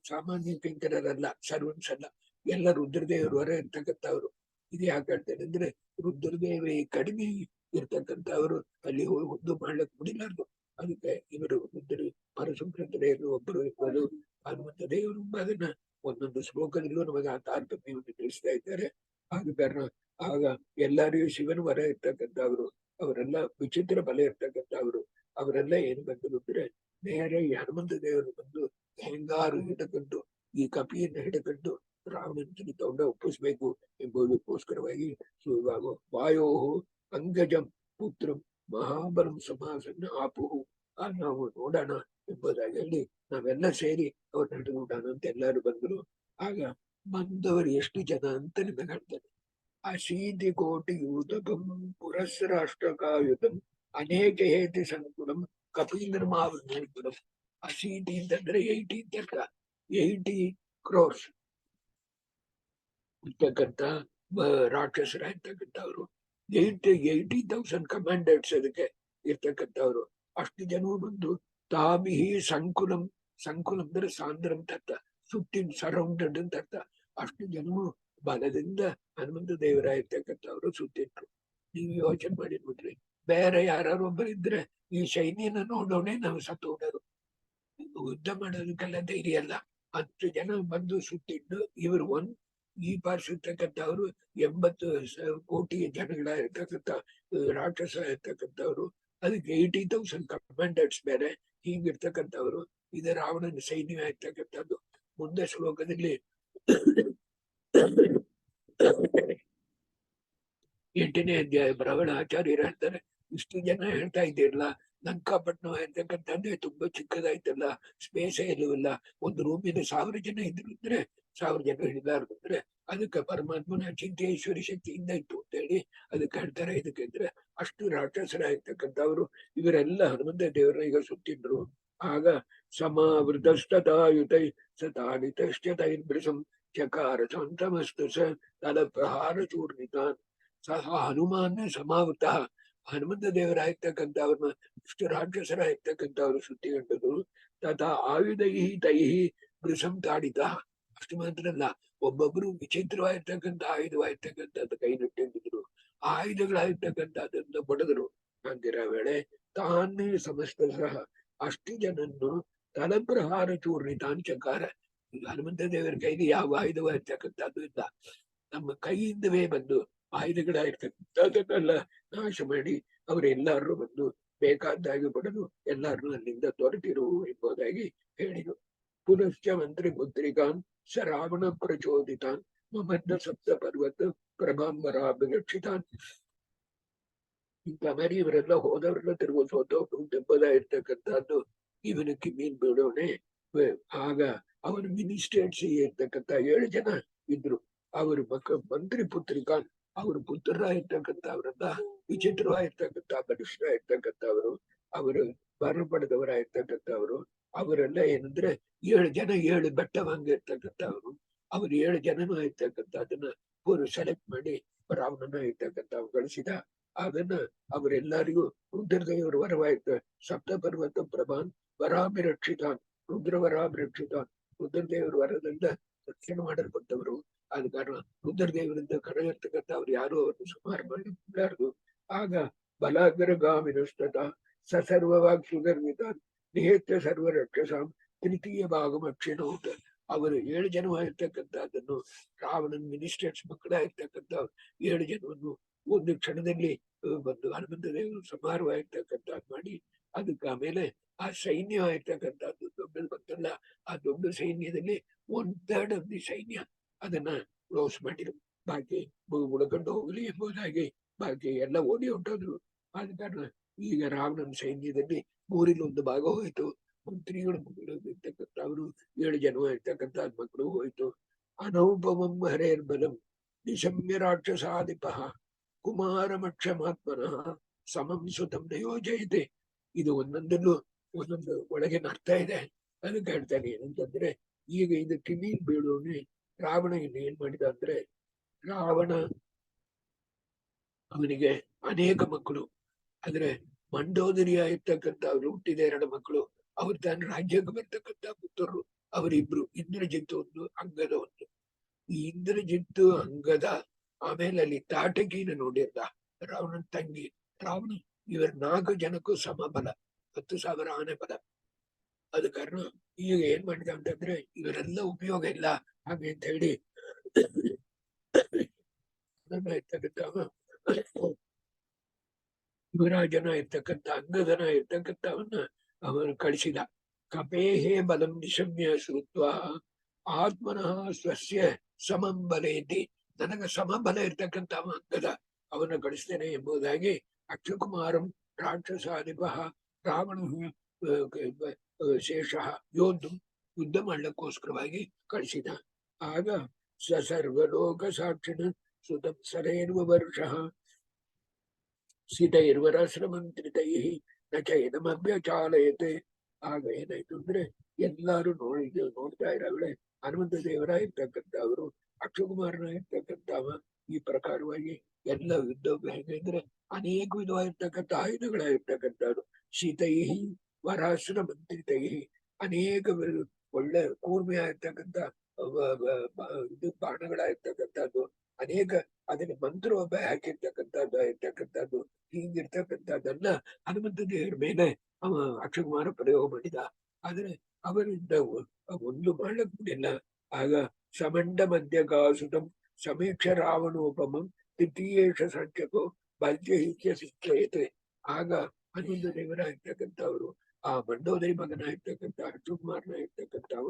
ಸಾಮಾನ್ಯ ಕಿಂಕರರಲ್ಲ, ಸರ್ವನ್ಸ್ ಅಲ್ಲ, ಎಲ್ಲ ರುದ್ರದೇವರು ಹೊರ ಇರ್ತಕ್ಕಂಥವ್ರು. ಇದು ಯಾಕೆ ಹೇಳ್ತೇನೆ ಅಂದ್ರೆ ರುದ್ರದೇವಿ ಕಡಿಮೆ ಇರ್ತಕ್ಕಂಥವ್ರು ಅಲ್ಲಿ ಹೋಗಿ ಒಂದು ಮಾಡ್ಲಿಕ್ಕೆ ಬಿಡಿಲಾರ್ದು. ಅದಕ್ಕೆ ಇವರು ರುದ್ರ ಪರಶುಭ್ರತರೆಯರು ಒಬ್ಬರು ಇರ್ಬೋದು. ಹನುಮಂತ ದೇವರು ಅದನ್ನ ಒಂದೊಂದು ಶ್ಲೋಕದಲ್ಲೂ ನಮಗೆ ಆ ತಾರತಮ್ಯವನ್ನು ತಿಳಿಸ್ತಾ ಇದ್ದಾರೆ. ಆಗ ಕಾರಣ ಆಗ ಎಲ್ಲರಿಗೂ ಶಿವನ ವರ ಇರ್ತಕ್ಕಂಥವ್ರು ಅವರೆಲ್ಲ ವಿಚಿತ್ರ ಬಲ ಇರ್ತಕ್ಕಂಥವ್ರು ಅವರೆಲ್ಲ ಏನ್ ಬಂದರು ಅಂದ್ರೆ ನೇರ ಈ ಹನುಮಂತ ದೇವರು ಬಂದು ಹೆಂಗಾರು ಹಿಡಕೊಂಡು ಈ ಕಪಿಯನ್ನು ಹಿಡಕೊಂಡು ರಾವಣನ ತಗೊಂಡ ಒಪ್ಪಿಸ್ಬೇಕು ಎಂಬುದಕ್ಕೋಸ್ಕರವಾಗಿ ಶುರುವಾಗುವ ವಾಯೋ ಅಂಗಜಂ ಪುತ್ರಂ ಮಹಾಬಲಂ ಸಮಾಸನ್ನ ಆಪುಹು. ನಾವು ನೋಡೋಣ ಎಂಬುದಾಗಿ ಹೇಳಿ ನಾವೆಲ್ಲ ಸೇರಿ ಅವ್ರ ನೋಡೋಣ ಅಂತ ಎಲ್ಲರೂ ಬಂದ್ರು. ಆಗ ಬಂದವರು ಎಷ್ಟು ಜನ ಅಂತ ನಿಮಗೆ ಹೇಳ್ತಾರೆ. ಅಶೀತಿ ಕೋಟಿ ಯೂತಕಂ ಪುರಸ್ರಾಷ್ಟ್ರಕಾಯುತಂ ಅನೇಕ ಹೇತಿ ಸಂಕುಲಂ ಕಪೀಂದ್ರ ಮಾವೃತಂ. ಅಶೀತಿ ಅಂತಂದ್ರೆ 80 ತರ್ಕ 80 crores ಇರ್ತಕ್ಕಂಥ ರಾಕ್ಷಸರಾಗಿರ್ತಕ್ಕಂಥವ್ರು. 80,000 ಕಮಾಂಡರ್ಸ್ ಅದಕ್ಕೆ ಇರ್ತಕ್ಕಂಥವ್ರು. ಅಷ್ಟು ಜನ ಬಂದು ತಾಮಿಹಿ ಸಂಕುಲಂ, ಸಂಕುಲಂ ಅಂದ್ರೆ ಸಾಂದ್ರಂ ಅರ್ಥ, ಸುತ್ತಿನ ಸರೌಂಡೆಡ್ ಅಂತ ಅರ್ಥ. ಅಷ್ಟು ಜನರು ಬಲದಿಂದ ಹನುಮಂತ ದೇವರಾಗಿರ್ತಕ್ಕಂಥವ್ರು ಸುತ್ತಿಟ್ರು. ನೀವು ಯೋಚನೆ ಮಾಡಿರ್ಬಿಟ್ರಿ, ಬೇರೆ ಯಾರು ಒಬ್ಬರಿದ್ರೆ ಈ ಸೈನ್ಯನ ನೋಡೋಣೆ ನಾವು ಸತ್ತು ಹೋಗೋರು, ಯುದ್ಧ ಮಾಡೋದಕ್ಕೆಲ್ಲ ಧೈರ್ಯ ಅಲ್ಲ. 10 ಜನ ಬಂದು ಸುತ್ತಿಟ್ಟು ಇವರು ಈ ಪಾರ್ಶ್ವಿರ್ತಕ್ಕಂಥವ್ರು 80 ಕೋಟಿ ಜನಗಳಾಗಿರ್ತಕ್ಕಂಥ ರಾಕ್ಷಸ ಇರ್ತಕ್ಕಂಥವ್ರು. ಅದಕ್ಕೆ 80,000 ಕಮಾಂಡರ್ಸ್ ಬೇರೆ ಹೀಗಿರ್ತಕ್ಕಂಥವ್ರು. ಇದು ರಾವಣನ ಸೈನ್ಯ ಆಗಿರ್ತಕ್ಕಂಥದ್ದು. ಮುಂದೆ ಶ್ಲೋಕದಲ್ಲಿ 8ನೇ ಅಧ್ಯಾಯ ಬರವಣ ಆಚಾರ್ಯರು ಹೇಳ್ತಾರೆ, ಇಷ್ಟು ಜನ ಹೇಳ್ತಾ ಇದ್ದೀರಲ್ಲ ಲಂಕಾಪಟ್ಟಣ ಇರ್ತಕ್ಕಂಥದ್ದೇ ತುಂಬಾ ಚಿಕ್ಕದಾಯ್ತಲ್ಲ, ಸ್ಪೇಸೇ ಇಲ್ಲವಲ್ಲ. ಒಂದು ರೂಮಿನ 1000 ಜನ ಇದ್ರು ಅಂದ್ರೆ 1000 ಜನ ಹಿಡಿದಾರು ಅಂದ್ರೆ ಅದಕ್ಕೆ ಪರಮಾತ್ಮನ ಚಿಂತೆ ಈಶ್ವರಿ ಶಕ್ತಿಯಿಂದ ಇತ್ತು ಅಂತ ಹೇಳಿ ಅದಕ್ಕೆ ಹೇಳ್ತಾರೆ. ಇದಕ್ಕೆ ಅಂದ್ರೆ ಅಷ್ಟು ರಾಕ್ಷಸರಾಗಿರ್ತಕ್ಕಂಥವ್ರು ಇವರೆಲ್ಲ ಹನುಮಂತ ದೇವರ ಈಗ ಸುತ್ತಿದ್ರು. ಆಗ ಸಮಾವೃತಸ್ತತಾಯುತೈ ಸತಾನಿತಶ್ಚತೈರ್ಭೃಶಂ ಚಕಾರ ಸಂತಮಸ್ತು ಸ ತಲ ಪ್ರಹಾರ ಚೂರ್ಣಿತಾನ್. ಸಹ ಹನುಮಾನ ಸಮಾವೃತ, ಹನುಮಂತ ದೇವರಾಗಿರ್ತಕ್ಕಂಥವ್ರನ್ನ ಇಷ್ಟು ರಾಕ್ಷಸರಾಗಿರ್ತಕ್ಕಂಥವ್ರು ಸುತ್ತಿಕೊಂಡರು. ತಥಾ ಆಯುಧೈ ತೈಹಿ ವೃಷಂ ತಾಡಿತ. ಅಷ್ಟು ಮಾತ್ರ ಅಲ್ಲ, ಒಬ್ಬೊಬ್ರು ವಿಚಿತ್ರವಾಗಿರ್ತಕ್ಕಂಥ ಆಯುಧವಾಗಿರ್ತಕ್ಕಂಥದ್ದು ಕೈನಟ್ಟಿದ್ರು, ಆಯುಧಗಳಾಗಿರ್ತಕ್ಕಂಥದ್ದನ್ನು ಬಡದರು. ಅಂದಿರ ವೇಳೆ ತಾನೇ ಸಮಸ್ತ ಸಹ ಅಷ್ಟು ಜನನ್ನು ತಲಪ್ರಹಾರ ಚೂರ್ಣಿತಾನ್ ಚಕಾರ. ಹನುಮಂತ ದೇವರ ಕೈಗೆ ಯಾವ ಆಯುಧವಾಗಿರ್ತಕ್ಕಂಥದ್ದು ಇಲ್ಲ, ನಮ್ಮ ಕೈಯಿಂದವೇ ಬಂದು ಆಯುಧಗಳಾಗಿರ್ತಕ್ಕಂಥದ್ದನ್ನೆಲ್ಲ ನಾಶ ಮಾಡಿ ಅವರೆಲ್ಲರೂ ಬಂದು ಬೇಕಾದಾಗಿ ಪಡೆದು ಎಲ್ಲರೂ ಅಲ್ಲಿಂದ ತೊರೆತಿರು ಎಂಬುದಾಗಿ ಹೇಳಿದರು. ಪುನಶ್ಚ ಮಂತ್ರಿ ಮುದ್ರಿಕಾನ್ ಸ ರಾವಣ ಪ್ರಚೋದಿತಾನ್ ಮಮದ್ದ ಸಪ್ತ ಪರ್ವತ ಪ್ರಭಾಂಬರಾಭಿರಕ್ಷಿತಾನ್. ಇಂಥ ಮರಿ ಇವರೆಲ್ಲ ಹೋದವರೆಲ್ಲ ತಿರುಗು ಸೋತೋದಾಗಿರ್ತಕ್ಕಂಥದ್ದು ಇವನ ಕಿಮ್ಮಿನ್ ಬಿಡೋಣೆ. ಆಗ ಅವನ ಮಿನಿಸ್ಟ್ರೇಟ್ಸ್ ಇರ್ತಕ್ಕಂಥ 7 ಜನ ಇದ್ರು. ಅವರು ಮಂತ್ರಿ ಪುತ್ರಿಕಾನ್, ಅವರು ಪುತ್ರರಾಗಿರ್ತಕ್ಕಂಥವ್ರನ್ನ ವಿಚಿತ್ರವಾಗಿರ್ತಕ್ಕಂಥ ಬಲಿಷ್ಠರಾಗಿರ್ತಕ್ಕಂಥವರು, ಅವರು ಬರ ಪಡೆದವರಾಗಿರ್ತಕ್ಕಂಥವ್ರು. ಅವರೆಲ್ಲ ಏನಂದ್ರೆ 7 ಜನ 7 ಬೆಟ್ಟವಂಗಿರ್ತಕ್ಕಂಥವ್ರು. ಅವ್ರು 7 ಜನನೂ ಇರ್ತಕ್ಕಂಥದ್ದನ್ನ ಪೂರ್ವ ಸೆಲೆಕ್ಟ್ ಮಾಡಿ ರಾವಣನ ಇರ್ತಕ್ಕಂಥ ಗಳಿಸಿದ. ಅದನ್ನ ಅವರೆಲ್ಲರಿಗೂ ರುದ್ರದೇವರು ವರವಾಯ್ತು. ಸಪ್ತ ಪರ್ವತ ಪ್ರಭಾನ್ ವರಾಭಿರಕ್ಷಿತಾನ್, ರುದ್ರವರಾಭಿರಕ್ಷಿತಾನ್, ರುದ್ರದೇವರ ವರದಿಂದ ರಕ್ಷಣೆ ಮಾಡಲ್ಪಟ್ಟವರು. ಆದ ಕಾರಣ ರುದ್ರದೇವರಿಂದ ಕರೆಯಿರ್ತಕ್ಕಂಥ ಅವ್ರು ಯಾರು ಅವರನ್ನು ಸುಮಾರು ಮಾಡಲಾರದು. ಆಗ ಬಲಾಗ್ರಗಾಮಿನಸ್ತತ ಸ ಸರ್ವವಾಗಿ ಸುಗರ್ವಿತಾನ್ ನಿಹತ್ಯ ಸರ್ವ ರಕ್ಷಸಾಂ ತೃತೀಯ ಭಾಗಮಕ್ಷಿಣೋತ. ಅವರು 7 ಜನವಾಗಿರ್ತಕ್ಕಂಥದ್ದನ್ನು ರಾವಣನ ಮಿನಿಸ್ಟ್ರೇಟ್ಸ್ ಮಕ್ಕಳಾಗಿರ್ತಕ್ಕಂಥ 7 ಜನವನ್ನು ಒಂದು ಕ್ಷಣದಲ್ಲಿ ಬಂದು ಹನುಮಂತ ದೇವರು ಸಮಾರವಾಗಿರ್ತಕ್ಕಂಥದ್ದು ಮಾಡಿ ಅದಕ್ಕೆ ಆಮೇಲೆ ಆ ಸೈನ್ಯವಾಗಿರ್ತಕ್ಕಂಥದ್ದು ದೊಡ್ಡದು ಬಂತಲ್ಲ, ಆ ದೊಡ್ಡ ಸೈನ್ಯದಲ್ಲಿ 1/3 ಆಫ್ ದಿ ಸೈನ್ಯ ಅದನ್ನ ಕ್ಲೋಸ್ ಮಾಡಿದ್ರು. ಬಾಕಿ ಉಳ್ಕೊಂಡು ಹೋಗ್ಲಿ ಎಂಬುದಾಗಿ ಬಾಕಿ ಎಲ್ಲ ಓಡಿ ಹೊಂಟೋದ್ರು. ಆದ ಕಾರಣ ಈಗ ರಾವಣನ ಸೈನ್ಯದಲ್ಲಿ 1/3 ಭಾಗ ಹೋಯ್ತು. ಮಂತ್ರಿಗಳು ಇರ್ತಕ್ಕಂಥವ್ರು 7 ಜನ ಇರ್ತಕ್ಕಂಥ ಮಕ್ಕಳು ಹೋಯ್ತು. ಅನೌಪಮಂ ಹರೇರ್ಬಲಂ ನಿಶಮ್ಯ ರಾಕ್ಷಸಾಧಿಪ ಕುಮಾರಮಕ್ಷಮಾತ್ಮನಃ ಸಮಂ ಸುತಂ ಯೋಜಯತೆ. ಇದು ಒಂದೊಂದಲ್ಲೂ ಒಂದೊಂದು ಒಳಗಿನ ಅರ್ಥ ಇದೆ. ಅದಕ್ಕೆ ಹೇಳ್ತಾನೆ ಏನಂತಂದ್ರೆ, ಈಗ ಇದು ಕಿವಿಲ್ ಬೀಳೋನೆ ರಾವಣ ಇನ್ನು ಏನ್ ಮಾಡಿದ ಅಂದ್ರೆ, ರಾವಣ ಅವನಿಗೆ ಅನೇಕ ಮಕ್ಕಳು, ಅಂದ್ರೆ ಮಂಡೋದರಿಯ ಇರ್ತಕ್ಕಂಥವ್ರು ಹುಟ್ಟಿದ 2 ಮಕ್ಕಳು, ಅವ್ರು ತನ್ನ ರಾಜ್ಯಕ್ಕೆ ಬರ್ತಕ್ಕಂಥ ಪುತ್ರರು ಅವರಿಬ್ರು, ಇಂದ್ರಜಿತ್ತು ಒಂದು, ಅಂಗದ ಒಂದು. ಈ ಇಂದ್ರಜಿತ್ತು ಅಂಗದ ಆಮೇಲೆ ಅಲ್ಲಿ ತಾಟಕಿನ ನೋಡಿರ್ದ ರಾವಣನ ತಂಗಿ. ರಾವಣ ಇವರು 4 ಜನಕ್ಕೂ ಸಮಬಲ, 10,000 ಆನೆ ಬಲ. ಅದ ಕಾರಣ ಈಗ ಏನ್ ಮಾಡಿದ ಅಂತಂದ್ರೆ ಇವರೆಲ್ಲ ಉಪಯೋಗ ಇಲ್ಲ ಹಾಗೆ ಅಂತ ಹೇಳಿ ಇರ್ತಕ್ಕಂಥ ಯುವರಾಜನ ಇರ್ತಕ್ಕಂಥ ಅಂಗದನ ಇರ್ತಕ್ಕಂಥವನ್ನ ಅವನು ಕಳಿಸಿದ. ಕಪೇಹೇ ಬಲಂ ನಿಶಮ್ಯ ಶ್ರುತ್ವ ಆತ್ಮನಃ ಸ್ವಸ್ಯ ಸಮಂ ಬಲೇತಿ. ನನಗ ಸಮಬಲ ಇರ್ತಕ್ಕಂಥ ಅಂಗದ ಅವನ ಕಳಿಸ್ತೇನೆ ಎಂಬುದಾಗಿ ಅಕ್ಷಕುಮಾರಂ ರಾಕ್ಷಸಾಧಿಪ ರಾವಣ ಶೇಷ ಯೋಧು ಯುದ್ಧ ಮಾಡ್ಲಿಕ್ಕೋಸ್ಕರವಾಗಿ ಕಳಿಸಿದ. ಆಗ ಸ ಸರ್ವಲೋಕ ಸಾಕ್ಷಿಣ ಸುತಂ ಸರೇರ್ವ ವರ್ಷ ಸೀತೈರ್ವರಾಶ್ರಮಂತ್ರಿತೈ ನ ಚೈನಮಭ್ಯಚಾಲಯತೆ. ಆಗ ಏನಾಯ್ತು ಅಂದ್ರೆ ಎಲ್ಲಾರು ನೋಡ್ತಾ ಇರವಳೆ ಹನುಮಂತ ದೇವರ ಇರ್ತಕ್ಕಂಥವ್ರು, ಅಕ್ಷಕುಮಾರನ ಇರ್ತಕ್ಕಂಥವ ಈ ಪ್ರಕಾರವಾಗಿ ಎಲ್ಲ ಯುದ್ಧ ಹೇಗಂದ್ರೆ ಅನೇಕ ವಿಧವಾಗಿರ್ತಕ್ಕಂಥ ಆಯುಧಗಳಾಗಿರ್ತಕ್ಕಂಥವ್ರು. ಸೀತೈ ವರಾಶ್ರ ಮಂತ್ರಿತೈ ಅನೇಕ ಒಳ್ಳೆ ಕೂರ್ಮೆ ಆಗಿರ್ತಕ್ಕಂಥ ಇದು ಬಾಣಗಳಾಗಿರ್ತಕ್ಕಂಥದ್ದು, ಅನೇಕ ಅದನ್ನ ಮಂತ್ರೋಪ ಹಾಕಿರ್ತಕ್ಕಂಥದ್ದು ಇರ್ತಕ್ಕಂಥದ್ದು, ಹೀಗಿರ್ತಕ್ಕಂಥದ್ದನ್ನ ಹನುಮಂತ ದೇವರ ಮೇಲೆ ಅವ ಅಕ್ಷಕುಮಾರ ಪ್ರಯೋಗ ಮಾಡಿದ. ಆದ್ರೆ ಅವರಿಂದ ಒಂದು ಮಾಡಕ್ ಬಿಡಿಲ್ಲ. ಆಗ ಸಮಂಡ ಮಧ್ಯಗಾಸುತಂ ಸಮೀಕ್ಷ ರಾವಣೋಪಮಂ ತೃತೀಯೇಷ ಸಂಖ್ಯಕೋ ಬಾಲ್ಯ ಸಿಕ್ಕಿತು. ಆಗ ಹನುಮಂತ ದೇವರ ಇರ್ತಕ್ಕಂಥವ್ರು ಆ ಮಂಡೋದರಿ ಮಗನ ಇರ್ತಕ್ಕಂಥ ಅಕ್ಷಕುಮಾರನ ಇರ್ತಕ್ಕಂಥವ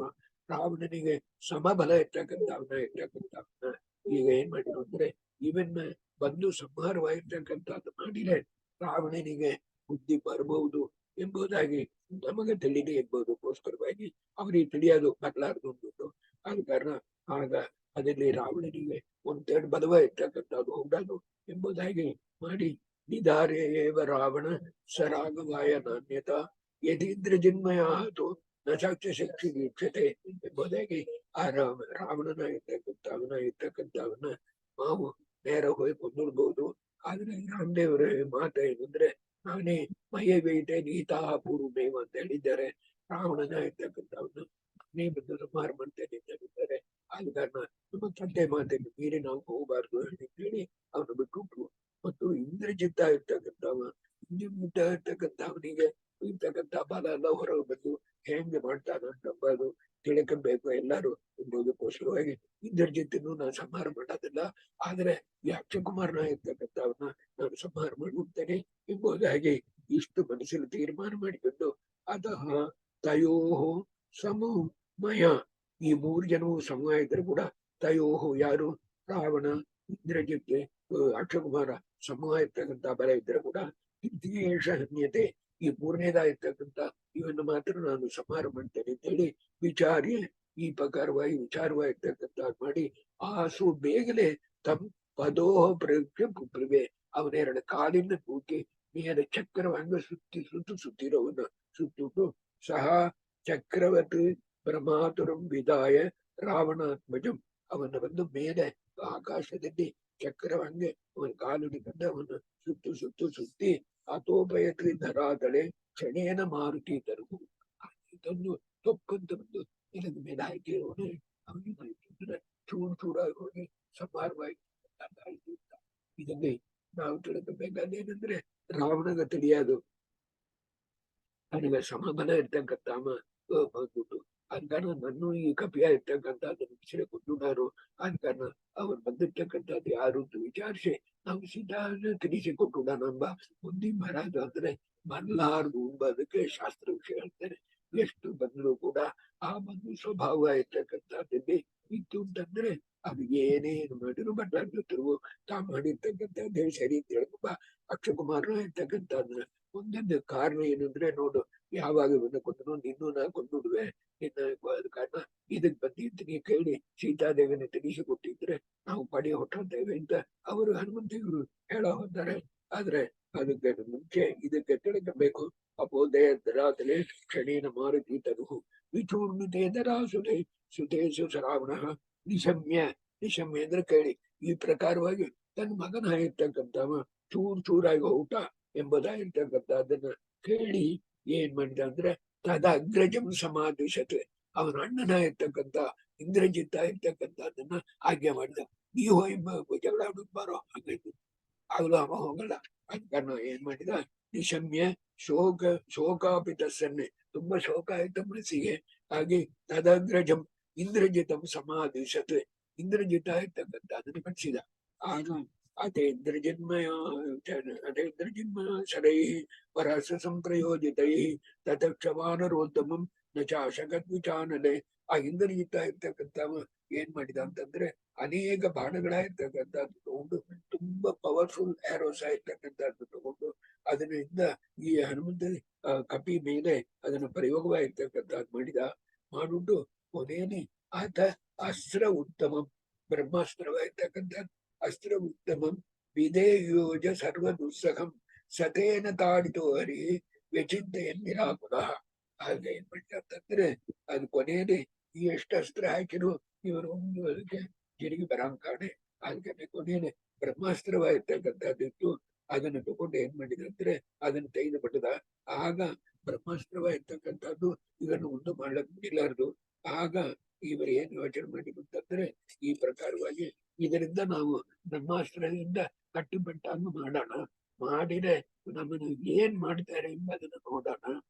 ರಾವಣನಿಗೆ ಸಮಬಲ ಇರ್ತಕ್ಕಂಥವನ್ನ ಇರ್ತಕ್ಕಂಥವನ್ನ ಈಗ ಏನ್ ಮಾಡಿದ್ರು ಅಂದ್ರೆ ಇವನ್ನ ಬಂದು ಸಂಹಾರವಾಗಿರ್ತಕ್ಕಂಥದ್ದು ಮಾಡಿದ್ರೆ ರಾವಣನಿಗೆ ಬುದ್ಧಿ ಬರಬಹುದು ಎಂಬುದಾಗಿ ನಮಗೆ ತಿಳಿದೇ ಎಂಬುದಕ್ಕೋಸ್ಕರವಾಗಿ ಅವರಿಗೆ ತಿಳಿಯೋದು ಬರಲಾರದು ಅಂದ್ಬಿಟ್ಟು ಆದ ಕಾರಣ ಆಗ ಅದರಲ್ಲಿ ರಾವಣನಿಗೆ ಒಂದೆರಡು ಬಲವ ಇರ್ತಕ್ಕಂಥದ್ದು ಹೋಗದು ಎಂಬುದಾಗಿ ಮಾಡಿ ನಿಧಾರೇವ ರಾವಣ ಸರಾಗವಾಯ ನಾಣ್ಯತ ಯದೀಂದ್ರ ಜನ್ಮಯ ಆತು ನ ಸಾಕ್ಷ್ಯ ಶಕ್ತಿ ವೀಕ್ಷತೆ ಎಂಬುದಾಗಿ ಆ ರಾವಣನ ಇರ್ತಕ್ಕಂಥವನ್ನ ನಾವು ನೇರ ಹೋಗಿ ಕೊಂದಿಡ್ಬೋದು. ಆದ್ರೆ ರಾಮದೇವರ ಮಾತು ಏನಂದ್ರೆ ನಾನೇ ಮಯವೈತೆ ನೀತಾ ಪೂರ್ವಮೇವ ಅಂತ ಹೇಳಿದ್ದಾರೆ. ರಾವಣನ ಇರ್ತಕ್ಕಂಥವನ್ನ ನಾನೇ ಬಂದು ಸಂಹಾರ ಮಾಡ್ತೇನೆ ಅಂತ ಹೇಳಿದ್ದಾರೆ. ಆದ ಕಾರಣ ನಮ್ಮ ತಂದೆ ಮಾತನ್ನು ಮೀರಿ ನಾವು ಹೋಗಬಾರ್ದು ಹೇಳಿ ಅವನು ಬಿಟ್ಟು ಮತ್ತು ಇಂದ್ರಜಿತ್ತ ಇರ್ತಕ್ಕಂಥವನಿಗೆ ಇರ್ತಕ್ಕಂಥ ಬಲ ಎಲ್ಲ ಹೊರಗೆ ಬಂದು ಹೆಂಗೆ ಮಾಡ್ತಾನಂತಂಬುದು ತಿಳ್ಕೊಬೇಕು ಎಲ್ಲರೂ ಎಂಬುದಕ್ಕೋಸ್ಕರವಾಗಿ ಇಂದ್ರಜಿತ್ತನ್ನು ನಾನು ಸಂಹಾರ ಮಾಡೋದಿಲ್ಲ, ಆದ್ರೆ ಈ ಅಕ್ಷಯಕುಮಾರನ ಇರ್ತಕ್ಕಂಥವನ್ನ ನಾನು ಸಂಹಾರ ಮಾಡಿಬಿಡ್ತೇನೆ ಎಂಬುದಾಗಿ ಇಷ್ಟು ಮನಸ್ಸಲ್ಲಿ ತೀರ್ಮಾನ ಮಾಡಿಕೊಂಡು ಅತಃ ತಯೋಹೋ ಸಮೂಹಮಯ ಈ ಮೂರು ಜನವು ಸಮೂಹ ಇದ್ರೆ ಕೂಡ ತಯೋಹೋ ಯಾರು ರಾವಣ ಇಂದ್ರಜಿತ್ ಅಕ್ಷಯಕುಮಾರ ಸಮೂಹ ಇರ್ತಕ್ಕಂಥ ಬಲ ಇದ್ರೆ ಕೂಡ ಹನ್ಯತೆ ಈ ಮೂರನೇದಾಗಿರ್ತಕ್ಕಂಥ ಇವನ್ನು ಮಾತ್ರ ನಾನು ಸಂಹಾರ ಮಾಡ್ತೇನೆ ಅಂತ ಹೇಳಿ ಈ ಪ್ರಕಾರವಾಗಿ ವಿಚಾರವಾಗಿರ್ತಕ್ಕಂಥ ಮಾಡಿ ಆಸು ಬೇಗನೆ ತಮ್ ಪದೋಹ ಪ್ರವೇ ಅವನೆರಡು ಕಾಲಿನ ತೂಕಿ ಮೇಲೆ ಚಕ್ರವಂಗ ಸುತ್ತಿರೋವನ್ನ ಸುತ್ತಿಟ್ಟು ಸಹ ಚಕ್ರವರ್ತಿ ಬ್ರಹ್ಮಾತುರಂ ವಿದಾಯ ರಾವಣಾತ್ಮಜಂ ಅವನ ಬಂದು ಮೇಲೆ ಆಕಾಶದಲ್ಲಿ ಚಕ್ರವಂಗೆ ಅವನ ಕಾಲಿಡಿಕೊಂಡು ಅವನ ಸುತ್ತಿ ಅತೋಪಯತ್ರಿ ಧರಾದಳೆ ಕ್ಷಣೇನ ಮಾರುತಿ ತರುವು ಇದನ್ನು ತೊಕ್ಕಂತ ಬಂದು ನೆಲದ ಮೇಲೆ ಹಾಕಿರೋನು ಅವನಿಗೆ ಚೂರಾಗಿ ಹೋಗಿ ಸಮಾರವಾಗಿ ಇದನ್ನೇ ನಾವು ತಿಳ್ಕೊಬೇಕಾದೇನಂದ್ರೆ ರಾವಣಗ ತಿಳಿಯೋದು ಅವನಿಗೆ ಸಮಬಲ ಇರ್ತಕ್ಕಂಥ ಬಂದ್ಬಿಟ್ಟು ಆದ ಕಾರಣ ನನ್ನ ಈ ಕಪಿಯ ಇರ್ತಕ್ಕಂಥದ್ದು ಬಿಸಿಲೆ ಕೊಟ್ಟು ಆದ ಕಾರಣ ಅವ್ರು ಬಂದಿರ್ತಕ್ಕಂಥದ್ದು ಯಾರು ಅಂತ ವಿಚಾರಿಸಿ ನಾವು ಸೀದಾ ತಿಳಿಸಿಕೊಟ್ಟು ನಂಬ ಮುಂದಿನ ಬರೋದು ಅಂದ್ರೆ ಮರಲಾರದು ಎಂಬುದಕ್ಕೆ ಶಾಸ್ತ್ರ ವಿಷಯ ಹೇಳ್ತಾರೆ. ಎಷ್ಟು ಬಂದ್ರು ಕೂಡ ಆ ಒಂದು ಸ್ವಭಾವ ಇರ್ತಕ್ಕಂಥದ್ದಲ್ಲಿ ಇತ್ತು ಅಂತಂದ್ರೆ ಅದು ಏನೇನು ಮಾಡಿದ್ರು ಬಟ್ಲಾಗ್ತಿರ್ವು ತಾ ಮಾಡಿರ್ತಕ್ಕಂಥದ್ದೇ ಸರಿ ಅಂತ ಹೇಳ್ಕೊಬ ಅಕ್ಷಯಕುಮಾರ ಇರ್ತಕ್ಕಂಥದ್ರ ಒಂದೊಂದು ಕಾರಣ ಏನಂದ್ರೆ ನೋಡು ಯಾವಾಗ ಇವನ್ನ ಕೊಂದನು ನಿನ್ನೂ ನಾ ಕೊಂದುಡುವೆ ನಿನ್ನ ಕಾರಣ ಇದಕ್ ಬಂದಿದ್ದೀನಿ ಕೇಳಿ ಸೀತಾದೇವಿನ ತಿಳಿಸಿಕೊಟ್ಟಿದ್ರೆ ನಾವು ಪಡೆ ಹೊಟ್ಟಿದ್ದೇವೆ ಅಂತ ಅವರು ಹನುಮಂತೇವರು ಹೇಳೋ ಹೋದ್ದಾರೆ. ಆದ್ರೆ ಅದಕ್ಕೆ ಮುಂಚೆ ಇದಕ್ಕೆ ತಿಳ್ಕಬೇಕು. ಅಪೋದಯ ದರಾತಲೆ ಕ್ಷಣೇನ ಮಾರುತಿ ತರುಹು ವಿಚೂರ್ಣಿತೆ ದರಾಸುಲೆ ಸುತೇಶು ಶ್ರಾವಣ ನಿಶಮ್ಯ ಅಂದ್ರೆ ಕೇಳಿ ಈ ಪ್ರಕಾರವಾಗಿ ತನ್ನ ಮಗನ ಇರ್ತಕ್ಕಂಥವ ಚೂರಾಗಿ ಊಟ ಎಂಬುದಾಗಿರ್ತಕ್ಕಂಥ ಅದನ್ನ ಕೇಳಿ ಏನ್ ಮಾಡಿದ ಅಂದ್ರೆ ತದ ಅಗ್ರಜಂ ಸಮಾಧಿಸತೆ ಅವನ ಅಣ್ಣನ ಇರ್ತಕ್ಕಂಥ ಇಂದ್ರಜಿತ್ತ ಇರ್ತಕ್ಕಂಥದ್ದನ್ನ ಆಜ್ಞೆ ಮಾಡಿದ. ನೀ ಹೋಗಿ ಜಗಳ ಬಾರೋ ಹಾಗಾಯ್ತು ಆಗ್ಲೂ ಅವ ಹೋಗಲ್ಲ. ಅದ ಕಾರಣ ಏನ್ ಮಾಡಿದ ನಿಶಮ್ಯ ಶೋಕಾಪಿತಸ್ಸನ್ನೆ ತುಂಬಾ ಶೋಕ ಆಯ್ತು ಮನಸ್ಸಿಗೆ. ಹಾಗೆ ತದಗ್ರಜಂ ಇಂದ್ರಜಿತಂ ಸಮಾಧಿಸತೆ ಇಂದ್ರಜಿತ ಇರ್ತಕ್ಕಂಥ ಅದನ್ನು ಕಟ್ಟಿಸಿದ. ಆಗ ಅತೇಂದ್ರಜಿನ್ಮಯ ಶರೈ ಪರಸ ಸಂಪ್ರಯೋಜಿತೈ ತತಕ್ಷವಾನರೋತ್ತಮಂ ನ ಚಾಶಕದ್ವಿಚಾನಲೆ ಆ ಇಂದ್ರಜಿತ ಇರ್ತಕ್ಕಂಥವ ಏನ್ ಮಾಡಿದ ಅಂತಂದ್ರೆ ಅನೇಕ ಬಾಣಗಳಾಗಿರ್ತಕ್ಕಂಥದ್ದು ತಗೊಂಡು ತುಂಬಾ ಪವರ್ಫುಲ್ ಆರೋಸ್ ಆಗಿರ್ತಕ್ಕಂಥದ್ದು ತಗೊಂಡು ಅದರಿಂದ ಈ ಹನುಮಂತ ಕಪಿ ಮೇಲೆ ಅದನ್ನು ಪ್ರಯೋಗವಾಗಿರ್ತಕ್ಕಂಥದ್ದು ಮಾಡಿಬಿಟ್ಟು ಕೊನೆಯಲ್ಲಿ ಆತ ಅಸ್ತ್ರ ಉತ್ತಮಂ ಬ್ರಹ್ಮಾಸ್ತ್ರವಾಗಿರ್ತಕ್ಕಂಥದ್ದು ಅಸ್ತ್ರ ಉತ್ತಮಂ ವಿಧೇಯೋಜ ಸರ್ವ ದುಸ್ಸಹಂ ಸತೇನ ತಾಡಿತು ಹರಿ ವ್ಯಚಿಂತೆಯನ್ ನಿರಾಕುಲ. ಹಾಗೆ ಏನ್ ಮಾಡ್ತಂದ್ರೆ ಅದು ಕೊನೆಯಲ್ಲಿ ಈ ಎಷ್ಟು ಅಸ್ತ್ರ ಹಾಕಿದ್ರು ಇವರು ಒಂದು ಅದಕ್ಕೆ ಜರಿಗೆ ಬರಂಕಾಣೆ. ಅದಕ್ಕೆ ಕೊನೆಯಲ್ಲಿ ಬ್ರಹ್ಮಾಸ್ತ್ರವಾಗಿರ್ತಕ್ಕಂಥದ್ದಿತ್ತು ಅದನ್ನು ತಗೊಂಡು ಏನ್ ಮಾಡಿದಂದ್ರೆ ಅದನ್ನು ತೆಗೆದು ಬಿಟ್ಟದ. ಆಗ ಬ್ರಹ್ಮಾಸ್ತ್ರವಾಗಿರ್ತಕ್ಕಂಥದ್ದು ಇದನ್ನು ಮುಂದೆ ಮಾಡ್ಲಕ್ ಬಿಡಲಾರ್ದು. ಆಗ ಇವರು ಏನ್ ಯೋಚನೆ ಮಾಡಿಬಿಟ್ಟಂದ್ರೆ ಈ ಪ್ರಕಾರವಾಗಿ ಇದರಿಂದ ನಾವು ಬ್ರಹ್ಮಾಸ್ತ್ರದಿಂದ ಕಟ್ಟುಬೆಟ್ಟಾಗಿ ಮಾಡೋಣ, ಮಾಡಿದ್ರೆ ನಮ್ಮನ್ನು ಏನ್ ಮಾಡ್ತಾರೆ ಎಂಬುದನ್ನ ನೋಡೋಣ.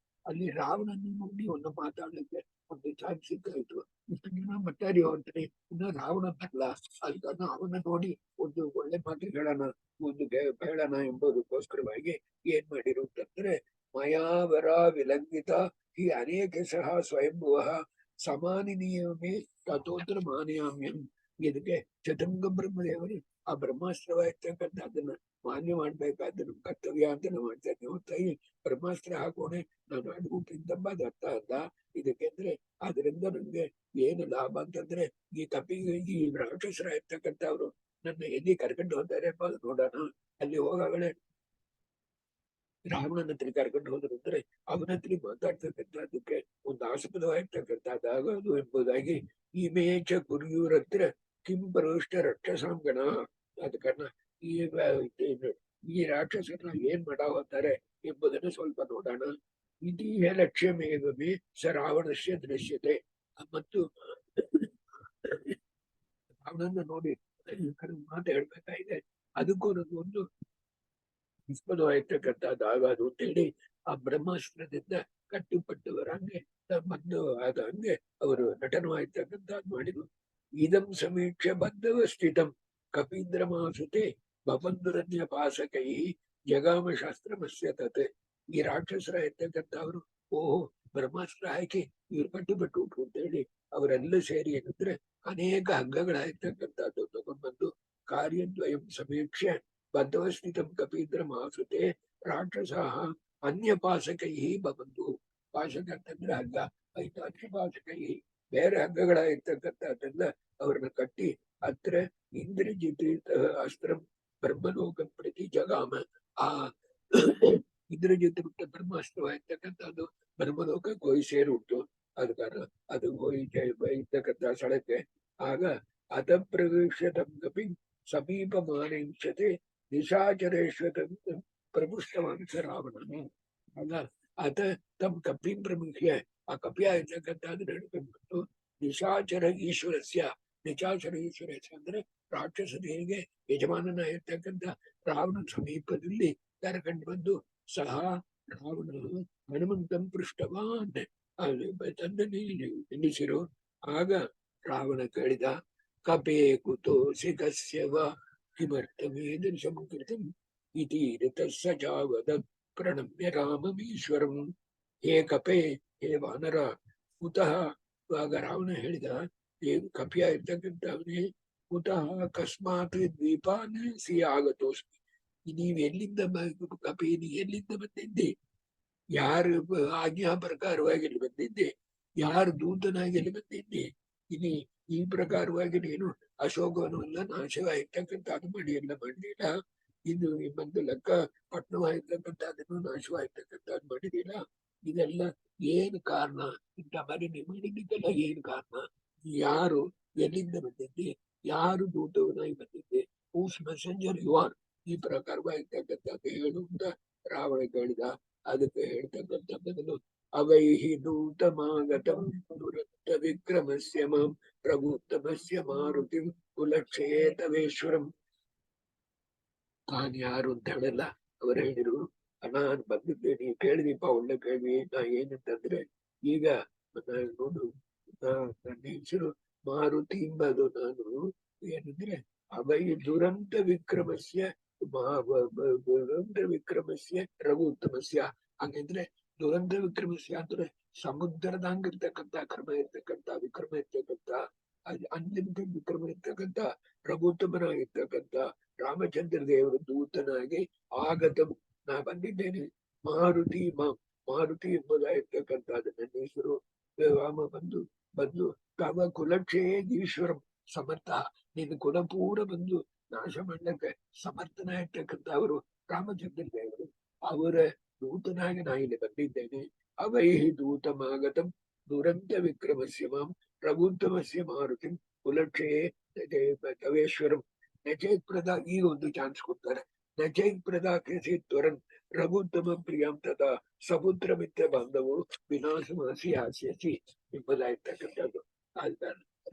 ಅಲ್ಲಿ ರಾವಣನ ನೋಡಿ ಒಂದು ಮಾತಾಡ್ಲಿಕ್ಕೆ ಒಂದು ಚಾನ್ಸ್ ಸಿಕ್ಕಾಯ್ತು. ಇಷ್ಟು ದಿನ ಮಟ್ಟಾರಿ ಹೊಂಟ್ರಿ ಇನ್ನು ರಾವಣ ಬರಲ್ಲ, ಅದನ್ನ ಅವನ್ನ ನೋಡಿ ಒಂದು ಒಳ್ಳೆ ಮಾತು ಹೇಳೋಣ, ಒಂದು ಹೇಳೋಣ ಎಂಬುದಕ್ಕೋಸ್ಕರವಾಗಿ ಏನ್ ಮಾಡಿರು ಅಂತಂದ್ರೆ ಮಯಾವರ ವಿಲಂಘಿತ ಈ ಅನೇಕ ಸಹ ಸ್ವಯಂಭುವ ಸಮಾನಿ ನಿಯಮೇ ತಥೋತ್ರ ಮಾನಯಾಮ್ಯಂ. ಇದಕ್ಕೆ ಚತುರಂಗ ಬ್ರಹ್ಮದೇವರು ಆ ಬ್ರಹ್ಮಾಸ್ತ್ರವಾಗಿರ್ತಕ್ಕಂಥ ಅದನ್ನ ಮಾನ್ಯ ಮಾಡ್ಬೇಕಾದ್ರೆ ನಮ್ ಕರ್ತವ್ಯ ಅಂತ ನಾವು ಮಾಡ್ತೇನೆ. ಹೊತ್ತಾಗಿ ಬ್ರಹ್ಮಾಸ್ತ್ರ ಹಾಕೋಣೆ ನಾನು ಅಡುಗು ಪಿಂತಂಬ ದತ್ತ ಅಂತ. ಇದಕ್ಕೆಂದ್ರೆ ಅದರಿಂದ ನಮ್ಗೆ ಏನು ಲಾಭ ಅಂತಂದ್ರೆ ಈ ಕಪಿಗೆ ಈ ರಾಕ್ಷಸರ ಇರ್ತಕ್ಕಂಥವ್ರು ನನ್ನ ಎಲ್ಲಿ ಕರ್ಕೊಂಡು ಹೋಗ್ತಾರೆ ನೋಡೋಣ. ಅಲ್ಲಿ ಹೋಗಾಗಲೇ ರಾವಣನ ಹತ್ರ ಕರ್ಕೊಂಡು ಹೋದ್ರು ಅಂದ್ರೆ ಅವನ ಹತ್ರ ಮಾತಾಡ್ತಕ್ಕಂಥದ್ದಕ್ಕೆ ಒಂದು ಆಸ್ಪದವಾಗಿರ್ತಕ್ಕಂಥದ್ದಾಗ ಅದು ಎಂಬುದಾಗಿ ಈಮೇಚ ಗುರಿಯೂರ ಹತ್ರ ಕಿಂಪರೋಷ್ಟ ರಕ್ಷಸಾಂಗಣ. ಅದ ಕಾರಣ ಈ ರಾಕ್ಷಸರನ್ನ ಏನ್ ಮಾಡ ಹೋಗ್ತಾರೆ ಎಂಬುದನ್ನು ಸ್ವಲ್ಪ ನೋಡೋಣ. ಇದೀಯ ಲಕ್ಷ್ಯಮೇವಮೇ ಸ ರಾವಣಸ್ಯ ದೃಶ್ಯತೆ. ಮತ್ತು ರಾವಣನ ನೋಡಿ ಮಾತು ಹೇಳ್ಬೇಕಾಗಿದೆ. ಅದಕ್ಕೂ ಒಂದು ವಿಸ್ಮಯವಾಗಿರ್ತಕ್ಕಂಥದ್ದಾಗ ಅದು ಅಂತೇಳಿ ಆ ಬ್ರಹ್ಮಾಸ್ತ್ರದಿಂದ ಕಟ್ಟುಪಟ್ಟವರಂಗೆ ಬಂದು ಆದ ಹಂಗೆ ಅವರು ನಟನವಾಗಿರ್ತಕ್ಕಂಥದ್ದು ಮಾಡಿದ್ರು. ಇದಂ ಸಮೀಕ್ಷೆ ಬದ್ಧವ ಸ್ಥಿತಂ ಕಪೀಂದ್ರ ಮಾಸುತೆ ಬಬಂಧುರನ್ಯ ಪಾಸಕೈ ಜಗಾಮ ಶಾಸ್ತ್ರ ಮಸ್ಯತತೆ. ಈ ರಾಕ್ಷಸರ ಇರ್ತಕ್ಕಂಥವ್ರು ಓಹೋ ಬ್ರಹ್ಮಾಸ್ತ್ರ ಹಾಕಿ ಇವ್ರು ಕಟ್ಟುಪಟ್ಟು ಅಂತೇಳಿ ಅವರೆಲ್ಲ ಸೇರಿ ಏನಂದ್ರೆ ಅನೇಕ ಹಗ್ಗಗಳಾಗಿರ್ತಕ್ಕಂಥದ್ದು ತಗೊಂಡ್ಬಂದು ಕಾರ್ಯದ್ವಯಂ ಸಮೀಕ್ಷೆ ಬದ್ಧವಸ್ಥಿತಂ ಕಪೀಂದ್ರ ಮಾಸುತೆ ರಾಕ್ಷಸ ಅನ್ಯ ಪಾಸಕೈ ಬಬಂಧು. ಪಾಶಕ ಅಂತಂದ್ರೆ ಹಗ್ಗ, ಐದು ಅನ್ಯ ಪಾಸಕೈ ಬೇರೆ ಹಗ್ಗಗಳಾಗಿರ್ತಕ್ಕಂಥದ್ದೆಲ್ಲ ಅವ್ರನ್ನ ಕಟ್ಟಿ ಹತ್ರ ಇಂದ್ರಜಿತ್ ಅಸ್ತ್ರ ಬ್ರಹ್ಮಲೋಕ ಪ್ರತಿ ಜಗಾಮ. ಆ ಇಂದ್ರಜಿತ್ ಬಿಟ್ಟ ಬ್ರಹ್ಮಾಸ್ತ್ರವಾಗಿರ್ತಕ್ಕಂಥದ್ದು ಬ್ರಹ್ಮಲೋಕಕ್ಕೆ ಹೋಗಿ ಸೇರುಂಟು. ಅದ ಕಾರಣ ಅದು ಹೋಗಿ ಇರ್ತಕ್ಕಂಥ ಸ್ಥಳಕ್ಕೆ ಆಗ ಅತ ಪ್ರವೇಶ ತಂ ಕಪಿ ಸಮೀಪ ಮಾನಿಂಚತೆ ನಿಶಾಚರೇಶ್ವತ ಪ್ರಪುಷ್ಟವಾಂಸ ರಾವಣನು. ಆಗ ಆತ ತಮ್ಮ ಕಪಿಂ ಪ್ರಮುಖ್ಯ ಆ ಕಪಿಯ ಇರ್ತಕ್ಕಂಥದ್ದು ನಡ್ಕೊಂಡು ನಿಶಾಚರ ಈಶ್ವರಸ್ಯ ನಿಶಾಚರ ಈಶ್ವರಸ್ಯ ಅಂದ್ರೆ ರಾಕ್ಷಸರಿಗೆ ಯಜಮಾನನ ಇರ್ತಕ್ಕಂಥ ರಾವಣ ಸಮೀಪದಲ್ಲಿ ಕರ್ಕೊಂಡು ಬಂದು ಸಹ ರಾವಣ ಹನುಮಂತಂ ಪೃಷ್ಟವಾನ್ ತಂದ ನಿಲ್ಲಿಸಿರು. ಆಗ ರಾವಣ ಕೇಳಿದ ಕಪೇ ಕುತೋ ಸಿಗಸ್ಯವ ಕಿಮರ್ಥಮೇದೃಶಂ ಕೃತಂ ಇತಿ ಋತಸ್ಸ ಜಾವದ ಪ್ರಣಮ್ಯ ರಾಮಮೀಶ್ವರಂ. ಹೇ ಕಪೇ ಹೇ ವಾನರ ಕುತಃ. ಆಗ ರಾವಣ ಹೇಳಿದ ಹೇ ಕಪಿಯ ಇರ್ತಕ್ಕಂಥವನೇ ಕುತಃ ಅಕಸ್ಮಾತ್ ದ್ವೀಪಾನ್ ಸಿ ಆಗತೋಸ್ಮಿ. ನೀವ್ ಎಲ್ಲಿಂದ ಕಪಿ ನೀ ಎಲ್ಲಿಂದ ಬಂದಿದ್ದೆ? ಯಾರು ಆಜ್ಞಾ ಪ್ರಕಾರವಾಗಿ ಇಲ್ಲಿ ಬಂದಿದ್ದೆ? ಯಾರು ದೂತನಾಗಿ ಇಲ್ಲಿ ಬಂದಿದ್ದೆ? ಇನಿ ಈ ಪ್ರಕಾರವಾಗಿ ನೀನು ಅಶೋಕವನ್ನೆಲ್ಲ ನಾಶವಾಗಿರ್ತಕ್ಕಂಥದ್ದು ಮಾಡಿ ಎಲ್ಲ ಮಾಡಲಿಲ್ಲ. ಇದು ಬಂದು ಲೆಕ್ಕ ಪಟ್ಟಣವಾಗಿರ್ತಕ್ಕಂಥದ್ದನ್ನು ನಾಶವಾಗಿರ್ತಕ್ಕಂಥದ್ದು ಮಾಡಿದಿಲ್ಲ. ಇದೆಲ್ಲ ಏನು ಕಾರಣ? ಇಂಥ ಮರಿ ನೀವು ಮಾಡಿದ್ದಕ್ಕೆಲ್ಲ ಏನು ಕಾರಣ? ಯಾರು ಎಲ್ಲಿಂದ ಬಂದಿದ್ದೆ? ಯಾರು ದೂತವನಾಗಿ ಬಂದಿದ್ದೆ? Whose messenger you are? ಈ ಪ್ರಕಾರವಾಗಿರ್ತಕ್ಕಂಥದ್ದು ಹೇಳು ಅಂತ ರಾವಣ ಕೇಳಿದ. ಅದಕ್ಕೆ ಹೇಳ್ತಕ್ಕಂಥ ಬದಲು ಅವೈಹಿ ದೂತಮಾಗತಂ ದುರಂತ ವಿಕ್ರಮಸ್ಯ ಮಾಂ ಪ್ರಭುತ್ತಮಸ್ಯ ಮಾರುತಿಂ ಕುಲಕ್ಷಯೇ ತವೇಶ್ವರಂ. ತಾನ್ ಯಾರು ಅಂತ ಹೇಳಲ್ಲ. ಅವರು ಹೇಳಿದ್ರು ನಾನು ಬಂದಿದ್ದೇನೆ ಕೇಳಿದಿಪ್ಪ, ಒಳ್ಳೆ ಕೇಳಿ. ನಾ ಏನಂತಂದ್ರೆ ಈಗ ನೋಡು ನನ್ನ ಹೆಸರು ಮಾರುತಿ ಎಂಬುದು. ನಾನು ಏನಂದ್ರೆ ಅವೈ ದುರಂತ ವಿಕ್ರಮಸ್ಯ ದುರಂತ ವಿಕ್ರಮಸ್ಯ ರಘುತ್ತಮಸ್ಯ. ಹಾಗಂದ್ರೆ ದುರಂತ ವಿಕ್ರಮಸ್ಯ ಅಂದ್ರೆ ಸಮುದ್ರದಂಗಿರ್ತಕ್ಕಂಥ ಕ್ರಮ ಇರ್ತಕ್ಕಂಥ ವಿಕ್ರಮ ಇರ್ತಕ್ಕಂಥ ಅನ್ಲಿಮಿಟೆಡ್ ವಿಕ್ರಮ ಇರ್ತಕ್ಕಂಥ ರಘುತ್ತಮನಾಗಿರ್ತಕ್ಕಂಥ ರಾಮಚಂದ್ರ ದೇವರ ದೂತನಾಗಿ ಆಗತ ನಾ ಬಂದಿದ್ದೇನೆ. ಮಾರುತಿ ಮಾರುತಿ ಎಂಬುದಾಗಿರ್ತಕ್ಕಂಥದ್ದು ನನ್ನ ಹೆಸರು. ರಾಮ ಬಂದು ತವ ಕುಲಕ್ಷಯೇ ಈಶ್ವರಂ ಸಮರ್ಥ. ನಿನ್ನ ಕುಲಪೂರ ಬಂದು ನಾಶ ಮಾಡಲಿಕ್ಕೆ ಸಮರ್ಥನಾಗಿರ್ತಕ್ಕಂಥವರು ರಾಮಚಂದ್ರ ದೇವರು. ಅವರ ದೂತನಾಗಿ ನಾ ಇಲ್ಲಿ ಬಂದಿದ್ದೇನೆ. ಅವೈಹಿ ದೂತಮಾಗತಂ ದುರಂತ ವಿಕ್ರಮಸ್ಯ ಮಾಂ ರಘುತ್ತಮಸ್ಯ ಮಾರುತಿಂ ಕುಲಕ್ಷಯೇ ತವೇಶ್ವರಂ. ನಚೈತ್ ಪ್ರದಾ ಈಗ ಒಂದು ಚಾನ್ಸ್ ಕೊಡ್ತಾರೆ. ನಚೈತ್ ಪ್ರದಾಕರಿಸಿ ತ್ವರನ್ ರಘುತ್ತಮ ಪ್ರಿಯಂ ತಥಾ ಸಪುತ್ರ ಮಿತ್ರ ಬಾಂಧವು ವಿನಾಶಮಾಸಿ ಹಾಸ್ಯಸಿ ಎಂಬುದಾಗಿರ್ತಕ್ಕಂಥದ್ದು. ಆದ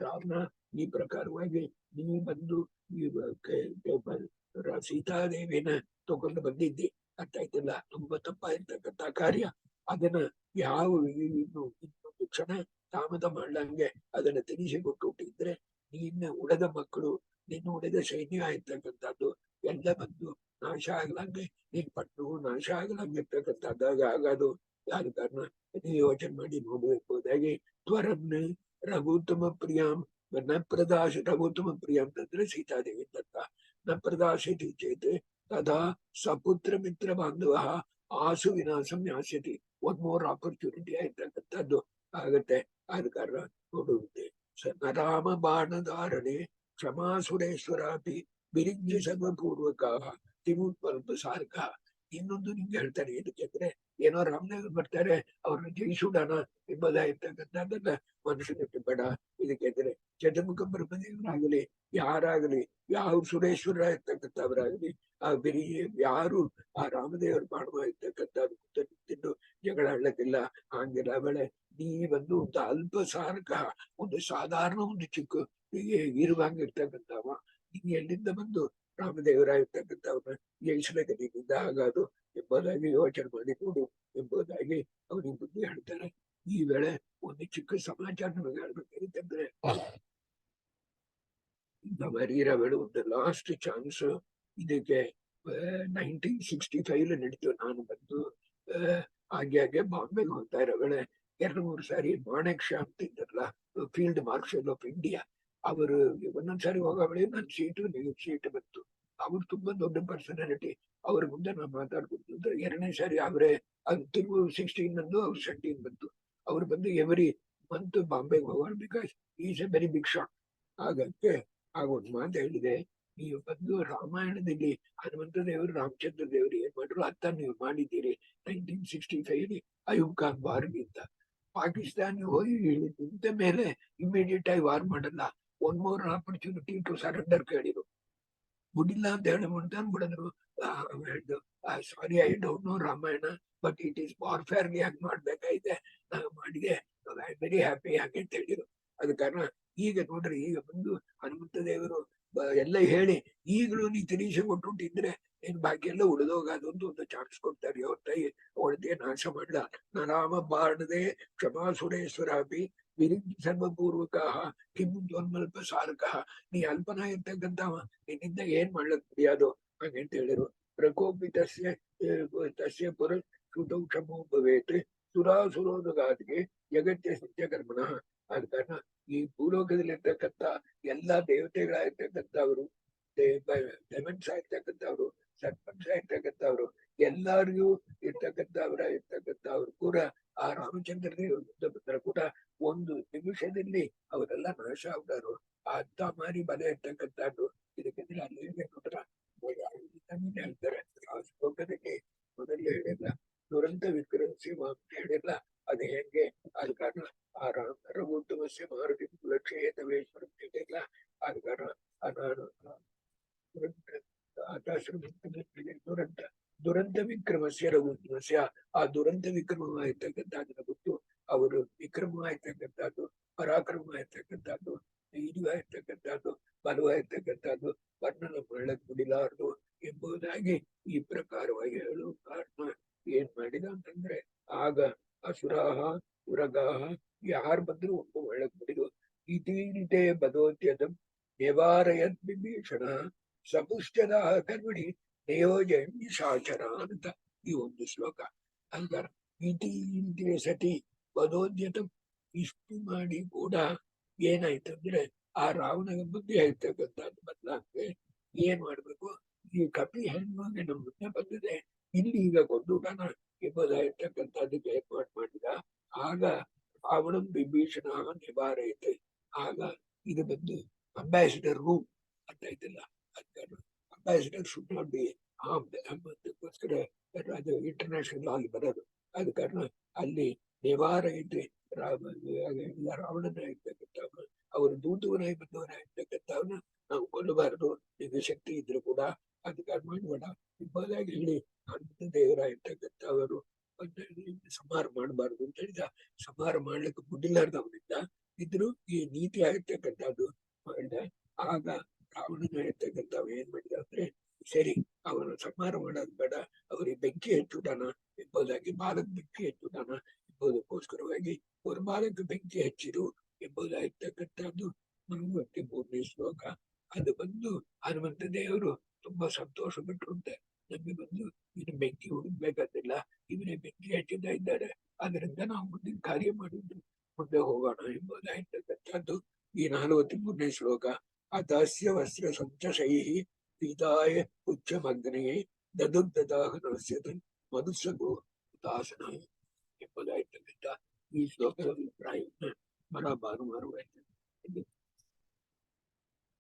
ರಾವಣ ಈ ಪ್ರಕಾರವಾಗಿ ನೀ ಬಂದು ಸೀತಾದೇವಿನ ತಗೊಂಡು ಬಂದಿದ್ದಿ. ಅರ್ಥ ಆಯ್ತಿಲ್ಲ? ತುಂಬಾ ತಪ್ಪಾಗಿರ್ತಕ್ಕಂಥ ಕಾರ್ಯ. ಅದನ್ನ ಯಾವ ಇನ್ನೊಂದು ಕ್ಷಣ ತಾಮದ ಮಾಡ್ಲಂಗೆ ಅದನ್ನ ತಿಳಿಸಿಕೊಟ್ಟಿದ್ರೆ ನಿನ್ನ ಉಳಿದ ಮಕ್ಕಳು ನಿನ್ನ ಉಳಿದ ಸೈನ್ಯ ಆಗಿರ್ತಕ್ಕಂಥದ್ದು ಎಲ್ಲ ಬಂದು ನಾಶ ಆಗ್ಲಂಗೆ ನಿನ್ ಪಟ್ಟು ನಾಶ ಆಗ್ಲಂಗಿರ್ತಕ್ಕಂಥದ್ದಾಗ ಆಗೋದು. ಯಾರ ಕಾರಣ ನೀವು ಯೋಚನೆ ಮಾಡಿ ನೋಡ್ಬೇಕು. ತ್ವರನ್ ರಘುತ್ತಮ ಪ್ರಿಯಾಂ ನ ಪ್ರದಾಶ. ರಘುತ್ತಮ ಪ್ರಿಯ ಅಂತಂದ್ರೆ ಸೀತಾದೇವಿ ಅಂತ. ನ ಪ್ರದಾಶತಿ ಚೇತ್ ತದಾ ಸಪುತ್ರ ಮಿತ್ರ ಬಾಂಧವ ಆಸು ವಿನಾಶಂ ಯಾಸ್ಯತಿ. ಒಂದ್ ಮೋರ್ ಆಪರ್ಚುನಿಟಿ ಆಯ್ತಕ್ಕಂಥದ್ದು ಆಗತ್ತೆ. ಆದ ಕಾರಣ ನೋಡುತ್ತೆ ನರಾಮ ಬಾಣಧಾರಣೆ ಕ್ಷಮಾಸುರೇಶ್ವರಾಪಿ ವಿರಿಜ್ಯ ಸರ್ವಪೂರ್ವಕ ತಿಮುತ್ವಲ್ಪ ಸಾರ್ಕ. ಇನ್ನೊಂದು ನಿಂಗೆ ಹೇಳ್ತಾರೆ, ಇದಕ್ಕೆ ಏನೋ ರಾಮನಗರ ಬರ್ತಾರೆ ಅವ್ರನ್ನ ಜಯಿಸುಡೋಣ ಎಂಬುದಾಗಿರ್ತಕ್ಕಂಥದ್ದನ್ನ ಮನುಷ್ಯನಿಗೆ ಬೇಡ. ಇದಕ್ಕೆ ಚತುರ್ಮುಖ ಬ್ರಹ್ಮದೇವರಾಗಲಿ ಯಾರಾಗಲಿ ಯಾವ ಸುರೇಶ್ವರ ಇರ್ತಕ್ಕಂಥವರಾಗಲಿ ಆ ಬಿರಿ ಯಾರು ಆ ರಾಮದೇವರು ಮಾಡುವ ಇರ್ತಕ್ಕಂಥ ತಿಂದು ಜಗಳ ಆಡ್ಲಕ್ಕಿಲ್ಲ. ಹಂಗಿಲ್ಲ ಬೆಳೆ ನೀ ಬಂದು ಒಂದು ಅಲ್ಪ ಸಾರಕ ಒಂದು ಸಾಧಾರಣ ಒಂದು ಚಿಕ್ಕ ಇರುವಂಗಿರ್ತಕ್ಕಂಥವ ನೀನ್ ಎಲ್ಲಿಂದ ಬಂದು ರಾಮದೇವರಾಗಿರ್ತಕ್ಕಂಥವ್ರನ್ನ ಜಯಿಸಲಿಕ್ಕೆ ನಿನ್ನಿಂದ ಆಗೋದು ಎಂಬುದಾಗಿ ಯೋಚನೆ ಮಾಡಿ ನೋಡು ಎಂಬುದಾಗಿ ಅವನಿಗೆ ಬುದ್ಧಿ ಹೇಳ್ತಾರೆ. ಈ ವೇಳೆ ಒಂದು ಚಿಕ್ಕ ಸಮಾಚಾರ ನಮಗೆ ಹೇಳ್ಬೇಕಂತಂದ್ರೆ, ಬರೀರ ವೇಳೆ ಒಂದು ಲಾಸ್ಟ್ ಚಾನ್ಸ್ ಇದಕ್ಕೆ 1965 ನಡೀತು. ನಾನು ಬಂದು ಹಾಗೆ ಬಾಂಬೆಗೆ ಹೋಗ್ತಾ ಇರೋ ವೇಳೆ 2-3 ಸಾರಿ ಮಾಣೆಕ್ ಶಾ ಅಂತ ಇದ್ದಾರಲ್ಲ, ಫೀಲ್ಡ್ ಮಾರ್ಷಲ್ ಆಫ್ ಇಂಡಿಯಾ, ಅವರು ಒಂದೊಂದ್ಸಾರಿ ಹೋಗೋ ವೇಳೆ ನನ್ನ ಸೀಟ್ ಬಂತು. ಅವ್ರು ತುಂಬಾ ದೊಡ್ಡ ಪರ್ಸನಾಲಿಟಿ. ಅವ್ರ ಮುಂದೆ ನಾನು ಮಾತಾಡ್ಕೊಡ್ತಿದ್ರೆ 2ನೇ ಸಾರಿ ಅವರೇ ಅದು ತಿರುಗು 16 ಬಂದು ಅವ್ರು 17 ಬಂತು. ಅವ್ರು ಬಂದು ಎವ್ರಿ ಮಂತ್ ಬಾಂಬೆಗೆ ಹೋಗೋಣ, because is a very big shot. ಹಾಗಂತೆ ಆಗ ಒಂದು ಮಾತು ಹೇಳಿದೆ, ನೀವು ಬಂದು ರಾಮಾಯಣದಲ್ಲಿ ಹನುಮಂತ ದೇವರು ರಾಮಚಂದ್ರ ದೇವರು ಏನ್ ಮಾಡ್ರು ಅತ್ತ ನೀವು ಮಾಡಿದ್ದೀರಿ 1965 ಅಯೂಬ್ ಖಾನ್ ವಾರ್ಗಿಂತ. ಪಾಕಿಸ್ತಾನ ಹೋಗಿ ನಿಂತ ಮೇಲೆ ಇಮಿಡಿಯೇಟ್ ಆಗಿ ವಾರ್ ಮಾಡಲ್ಲ, 1 more ಆಪರ್ಚುನಿಟಿ ಟು ಸರೆಂಡರ್ ಕೇಳಿರು. ಬಿಡಿಲ್ಲ ಅಂತ ಹೇಳಿ ಮುಂತಾನ್ ಬಿಡಿದ್ರು. Sorry I don't know Ramayana, but it is ವಾರ್ಫೇರ್ಗೆ ಹಂಗ್ ಮಾಡ್ಬೇಕಾಗಿದೆ, ನಾನು ಮಾಡಿದೆ, ಐ ವೆರಿ ಹ್ಯಾಪಿ ಹಾಗೆ ಅಂತ ಹೇಳಿದ್ರು. ಅದ ಕಾರಣ ಈಗ ನೋಡ್ರಿ, ಈಗ ಬಂದು ಹನುಮಂತ ದೇವರು ಎಲ್ಲ ಹೇಳಿ ಈಗಲೂ ನೀ ತಿರೀಶ ಕೊಟ್ಟುಂಟಿದ್ರೆ ಏನ್ ಬಾಕಿ ಎಲ್ಲ ಉಳಿದೋಗಾದು ಅಂತ ಒಂದು ಚಾನ್ಸ್ ಕೊಡ್ತಾರೆ. ಹೊತ್ತಾಗಿ ಅವಳದೇ ನಾಶ ಮಾಡ್ಲ ನರಾಮ ಬಾಣದೆ ಕ್ಷಮಾಸುರೇಶ್ವರಾಪಿ ವಿರಿಜ್ ಸರ್ವಪೂರ್ವಕ ಕಿಮ್ಮಲ್ಪ ಸಾರಕ. ನೀ ಅಲ್ಪನ ಇರ್ತಕ್ಕಂಥವ, ನಿನ್ನಿಂದ ಏನ್ ಮಾಡ್ಲಕ್ முடியாது ಹಾಗಂತ ಹೇಳಿರು. ಪ್ರಕೋಪಿತಸ್ಯ ತಸ್ಯ ಪುರ ಸುತೌ ಕ್ಷಮೋ ಭವೇತ್ ಸುರಾಸುರೋದಗಾದಿಗೆ ಜಗತ್ಯ ಸತ್ಯಕರ್ಮಣ. ಆದ ಕಾರಣ ಈ ಭೂಲೋಕದಲ್ಲಿರ್ತಕ್ಕಂಥ ಎಲ್ಲಾ ದೇವತೆಗಳಾಗಿರ್ತಕ್ಕಂಥವ್ರು, ಡೆಮನ್ಸ್ ಆಗಿರ್ತಕ್ಕಂಥವ್ರು, ಸರ್ಪಂಚ್ ಆಗಿರ್ತಕ್ಕಂಥವ್ರು, ಎಲ್ಲರಿಗೂ ಇರ್ತಕ್ಕಂಥವ್ರು ಕೂಡ ಆ ರಾಮಚಂದ್ರ ದೇವರು ಕೂಡ ಒಂದು ನಿಮಿಷದಲ್ಲಿ ಅವರೆಲ್ಲ ನಾಶ ಆಗ್ತಾರು. ಅಂತ ಮಾರಿ ಬಲ ಇರ್ತಕ್ಕಂಥದ್ದು. ಇದಕ್ಕೆಂದ್ರೆ ಅಲ್ಲಿ ನೋಡ್ರ ಹೇಳ್ತಾರೆ ಆ ಶ್ಲೋಕದಲ್ಲಿ ಮೊದಲು ಹೇಳಿಲ್ಲ, ದುರಂತ ವಿಕ್ರಮಸಿ ಅಂತ ಹೇಳಿಲ್ಲ. ಅದು ಹೆಂಗೆ ಆದ ಕಾರಣ ಆ ರಘುತ್ತಮಸ್ಯ ಮಾರುತಿ ಕುಲಕ್ಷೇತವೇಶ್ವರ ಹೇಳಿಲ್ಲ. ಆದ ಕಾರಣ ದುರಂತ ವಿಕ್ರಮಸ್ಯ ರಘುತ್ತಮಸ್ಯ, ಆ ದುರಂತ ವಿಕ್ರಮವಾಗಿರ್ತಕ್ಕಂಥದ್ದನ್ನ ಗೊತ್ತು. ಅವರು ವಿಕ್ರಮವಾಗಿರ್ತಕ್ಕಂಥದ್ದು, ಪರಾಕ್ರಮವಾಗಿರ್ತಕ್ಕಂಥದ್ದು, ಇದುವಾಗಿರ್ತಕ್ಕಂಥದ್ದು, ಬಲವಾಗಿರ್ತಕ್ಕಂಥದ್ದು, ವರ್ಣನ ಮಾಡಕ್ ಬಿಡಿಲಾರದು ಎಂಬುದಾಗಿ ಈ ಪ್ರಕಾರವಾಗಿ ಹೇಳುವ ಕಾರಣ ಏನ್ ಮಾಡಿದ ಅಂತಂದ್ರೆ, ಆಗ ಅಸುರಾಹ ಉರಗಾಹ ಯಾರು ಬಂದ್ರು ಒಬ್ಬ ಒಳಗ್ ಬಿಡಿದು ಇತೀರಿತೆ ಬದೋತ್ಯದಂ ನಿವಾರಯದ್ ವಿಭೀಷಣ ಸಪುಷ್ಟ್ಯದ ಕರ್ಮಣಿ ನಿಯೋಜಯ ಶಾಚರ ಅಂತ ಈ ಒಂದು ಶ್ಲೋಕ. ಅಂತರ ಇತೀರಿತೆ ಸತಿ ಬದೋದ್ಯತಂ, ಇಷ್ಟು ಮಾಡಿ ಕೂಡ ಏನಾಯ್ತಂದ್ರೆ ಆ ರಾವಣನ ಬುದ್ಧಿ ಆಯ್ತಕ್ಕಂಥದ್ದು ಬದಲಾಗ್ತದೆ. ಏನ್ ಮಾಡ್ಬೇಕು, ಈ ಕಪಿ ಹೆಣ್ಮಗ ನಮ್ಮ ಮುಂದೆ ಬಂದಿದೆ, ಇಲ್ಲಿ ಈಗ ಕೊಂದುಡೋಣ ಎಂಬುದಾಗಿರ್ತಕ್ಕಂಥದ್ದಕ್ಕೆ ಏರ್ಪಾಡು ಮಾಡಿದ. ಆಗ ರಾವಣಂ ವಿಭೀಷಣ ನಿವಾರೈತೆ. ಆಗ ಇದು ಬಂದು ಅಂಬಾಸಿಡರ್ ರೂಮ್ ಅಂತ ಐತಿಲ್ಲ, ಅಂಬಾಸಿಡರ್ ಶುಡ್ ನಾಟ್ ಬಿ ಅದಕ್ಕೋಸ್ಕರ ಅದು ಇಂಟರ್ನ್ಯಾಷನಲ್ ಅಲ್ಲಿ ಬರೋದು. ಆದ ಕಾರಣ ಅಲ್ಲಿ ನಿವಾರೈತೆ ರಾವಣನ ಇರ್ತಕ್ಕಂಥವ್ನ, ಅವರು ದೂತವನಾಗಿ ಬಂದವನಾಗಿರ್ತಕ್ಕಂಥವ್ನ ನಾವು ಕೊಲ್ಲಬಾರದು, ನಿಮಗೆ ಶಕ್ತಿ ಇದ್ರು ಕೂಡ ಅದಕ್ಕೆ ಮಾಡಬೇಡ ಎಂಬುದಾಗಿ ಹೇಳಿ ಹನುಮಂತ ದೇವರಾಗಿರ್ತಕ್ಕಂಥವರು ಸಂಹಾರ ಮಾಡಬಾರ್ದು ಅಂತ ಹೇಳಿದ. ಸಂಹಾರ ಮಾಡ್ಲಿಕ್ಕೆ ಬುದ್ಧಿಲಾರ್ದವನಿಂದ ಇದ್ರು ಈ ನೀತಿ ಆಗಿರ್ತಕ್ಕಂಥದ್ದು ಮಾಡಿದ. ಆಗ ರಾವಣನ ಇರ್ತಕ್ಕಂಥವ್ ಏನ್ ಮಾಡಿದ ಅಂದ್ರೆ, ಸರಿ ಅವನು ಸಂಹಾರ ಮಾಡೋದು ಬೇಡ, ಅವರಿಗೆ ಬೆಂಕಿ ಹಚ್ಚುಟಾನ ಎಂಬುದಾಗಿ, ಬಾಲಕ್ ಬೆಂಕಿ ಹಚ್ಚುಟಾನ ಎಂಬುದಕ್ಕೋಸ್ಕರವಾಗಿ ಅವ್ರ ಬಾಲಕ್ಕೆ ಬೆಂಕಿ ಹಚ್ಚಿರು ಎಂಬುದಾಗಿರ್ತಕ್ಕಂಥದ್ದು 43ನೇ ಶ್ಲೋಕ. ಅದು ಬಂದು ಹನುಮಂತ ದೇವರು ತುಂಬಾ ಸಂತೋಷ ಪಟ್ಟರುಂತೆ. ನಮಗೆ ಬಂದು ಇನ್ನು ಬೆಂಕಿ ಹುಡುಕ್ಬೇಕಾದಿಲ್ಲ, ಇವನೇ ಬೆಂಕಿ ಹಚ್ಚಿದ ಇದ್ದಾರೆ, ಅದರಿಂದ ನಾವು ಮುಂದಿನ ಕಾರ್ಯ ಮಾಡಿದ್ದು ಮುಂದೆ ಹೋಗೋಣ ಎಂಬುದಾಗಿರ್ತಕ್ಕಂಥದ್ದು ಈ 43ನೇ ಶ್ಲೋಕ. ಅತಸ್ಯ ವಸ್ತ್ರ ಸಂಚಶೈ ಪೀತಾಯ ಉಚ್ಚಮಗ್ನೇ ದದುಗ್ಧದಾಹನಸ್ಯತೆ ಮಧುಸಗೋ ದಾಸನ ಎಂಬುದಾಗಿರ್ತಕ್ಕಂಥ ಈ ಶ್ಲೋಕದ ಅಭಿಪ್ರಾಯವನ್ನು ಬರಬಾರು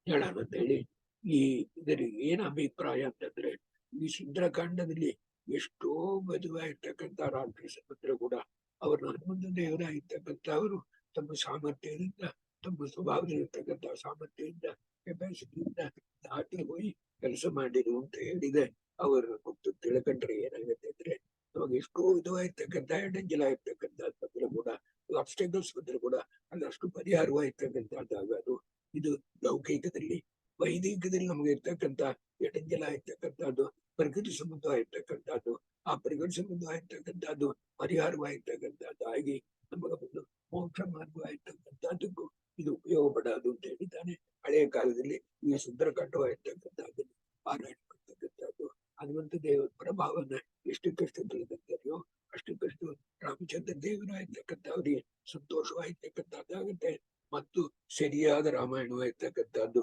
ಹೇಳೋಣ ಅಂತ ಹೇಳಿ ಈ ಇದರಿಗೆ ಏನ್ ಅಭಿಪ್ರಾಯ ಅಂತಂದ್ರೆ ಈ ಸುಂದರಕಾಂಡದಲ್ಲಿ ಎಷ್ಟೋ ಮದುವಾಗಿರ್ತಕ್ಕಂಥ ರಾಕ್ಷಸರು ಕೂಡ ಅವರು ಹನುಮಂತ ದೇವರಾಗಿರ್ತಕ್ಕಂಥ ಅವರು ತಮ್ಮ ಸಾಮರ್ಥ್ಯದಿಂದ ತಮ್ಮ ಸ್ವಭಾವದಲ್ಲಿರ್ತಕ್ಕಂಥ ಸಾಮರ್ಥ್ಯದಿಂದ ಕೆಪಾಸಿಟಿಯಿಂದ ದಾಟಿ ಹೋಗಿ ಕೆಲಸ ಮಾಡಿರು ಅಂತ ಹೇಳಿದೆ. ಅವರು ಮತ್ತು ತಿಳ್ಕೊಂಡ್ರೆ ಏನಾಗುತ್ತೆ ಅಂದ್ರೆ ನಮಗೆ ಎಷ್ಟೋ ವಿಧವಾಗಿರ್ತಕ್ಕಂಥ ಎಡಂಜಲ ಇರ್ತಕ್ಕಂಥ ತೊಂದರೆ ಕೂಡ ಆಬ್ಸ್ಟೆಕಲ್ಸ್ ಬಂದ್ರೆ ಕೂಡ ಅದಷ್ಟು ಪರಿಹಾರವಾಗಿರ್ತಕ್ಕಂಥದ್ದಾಗದು. ಇದು ಲೌಕಿಕದಲ್ಲಿ. ವೈದಿಕದಲ್ಲಿ ನಮಗೆ ಇರ್ತಕ್ಕಂಥ ಎಡಂಜಲ ಇರ್ತಕ್ಕಂಥದ್ದು ಪ್ರಕೃತಿ ಸಂಬಂಧವಾಗಿರ್ತಕ್ಕಂಥದ್ದು. ಆ ಪ್ರಕೃತಿ ಸಂಬಂಧವಾಗಿರ್ತಕ್ಕಂಥದ್ದು ಪರಿಹಾರವಾಗಿರ್ತಕ್ಕಂಥದ್ದಾಗಿ ನಮಗೆ ಒಂದು ಮೋಕ್ಷ ಮಾರ್ಗವಾಗಿರ್ತಕ್ಕಂಥದ್ದಕ್ಕೂ ಇದು ಉಪಯೋಗ ಪಡೋದು ಅಂತ ಹೇಳಿದ್ದಾನೆ. ಹಳೆಯ ಕಾಲದಲ್ಲಿ ಈ ಸುಂದರಕಾಂಡವಾಗಿರ್ತಕ್ಕಂಥದ್ದು ಪಾರಾಯಣ ಮಾಡ್ತಕ್ಕಂಥದ್ದು ಹನುಮಂತ ದೇವರ ಪ್ರಭಾವನ ಎಷ್ಟಕ್ಕಷ್ಟು ತಿಳಿದಂತೆಯೋ ಅಷ್ಟಕ್ಕಷ್ಟು ರಾಮಚಂದ್ರ ದೇವರಾಗಿರ್ತಕ್ಕಂಥ ಅವರಿಗೆ ಸಂತೋಷವಾಗಿರ್ತಕ್ಕಂಥದ್ದಾಗುತ್ತೆ ಮತ್ತು ಸರಿಯಾದ ರಾಮಾಯಣವಾಗಿರ್ತಕ್ಕಂಥದ್ದು.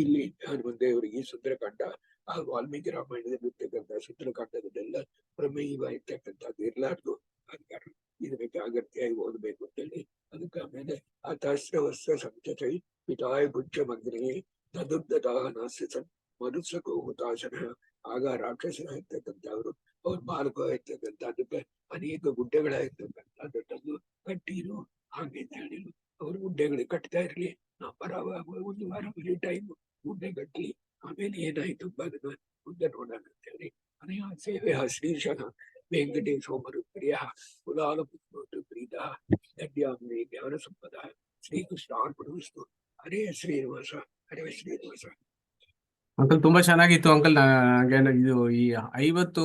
ಇಲ್ಲಿ ಹನುಮಂತ ದೇವರಿಗೆ ಈ ಸುಂದರಕಾಂಡ ಆ ವಾಲ್ಮೀಕಿ ರಾಮಾಯಣದಲ್ಲಿ ಇರ್ತಕ್ಕಂಥ ಸುಂದರಕಾಂಡದಲ್ಲೆಲ್ಲ ಪ್ರಮೇಯವಾಗಿರ್ತಕ್ಕಂಥದ್ದು ಇರ್ಲಾರ್ದು ಅಧಿಕಾರ ಇದಕ್ಕೆ ಅಗತ್ಯವಾಗಿ ಓದಬೇಕು ಅಂತೇಳಿ ಅದಕ್ಕೆ ಆಮೇಲೆ ಆತಾಶ್ರವಸ್ವ ಸಂಚೈ ಪಿತಾಯ ಗುಜ್ಜ ಮಗ್ನೇ ತದುರ್ಧದಾಹನಾಸ್ಯ ಮರುಸಕೋ ಹುತಾಶನ. ಆಗ ರಾಕ್ಷಸರಾಗಿರ್ತಕ್ಕಂಥವ್ರು ಅವ್ರ ಬಾಲಕವಾಗಿರ್ತಕ್ಕಂಥದ್ದಕ್ಕೆ ಅನೇಕ ಗುಡ್ಡೆಗಳಾಗಿರ್ತಕ್ಕಂಥದ್ದು ಕಟ್ಟಿರು ಹಾಗೆ ಹೇಳಿರು. ಅವ್ರು ಗುಡ್ಡೆಗಳಿಗೆ ಕಟ್ತಾ ಇರ್ಲಿ, ನಾವು ಪರವಾಗುವ 1 ವಾರ ಬರೀ ಟೈಮ್ ಗುಡ್ಡೆ ಕಟ್ಲಿ, ಆಮೇಲೆ ಏನಾಯ್ತು ಅದನ್ನ ಮುಂದೆ ನೋಡೋಣ ಅಂತ ಹೇಳಿ ಅನೇಕ ಸೇವೆ ಶ್ರೀಶನ ವೆಂಕಟೇಶೋಮರು ಪ್ರಿಯ ಕುಲಾಲ ಪುತ್ರ ಪ್ರೀತ ದಡ್ಯಾಮಿ ಜ್ಞಾನ ಸಂಪದ ಶ್ರೀಕೃಷ್ಣ ಅರ್ಪಣಿಸ್ತು. ಹರೇ ಶ್ರೀನಿವಾಸ, ಹರೇ ಶ್ರೀನಿವಾಸ. ಅಂಕಲ್ ತುಂಬಾ ಚೆನ್ನಾಗಿತ್ತು ಅಂಕಲ್. ಇದು ಈ 50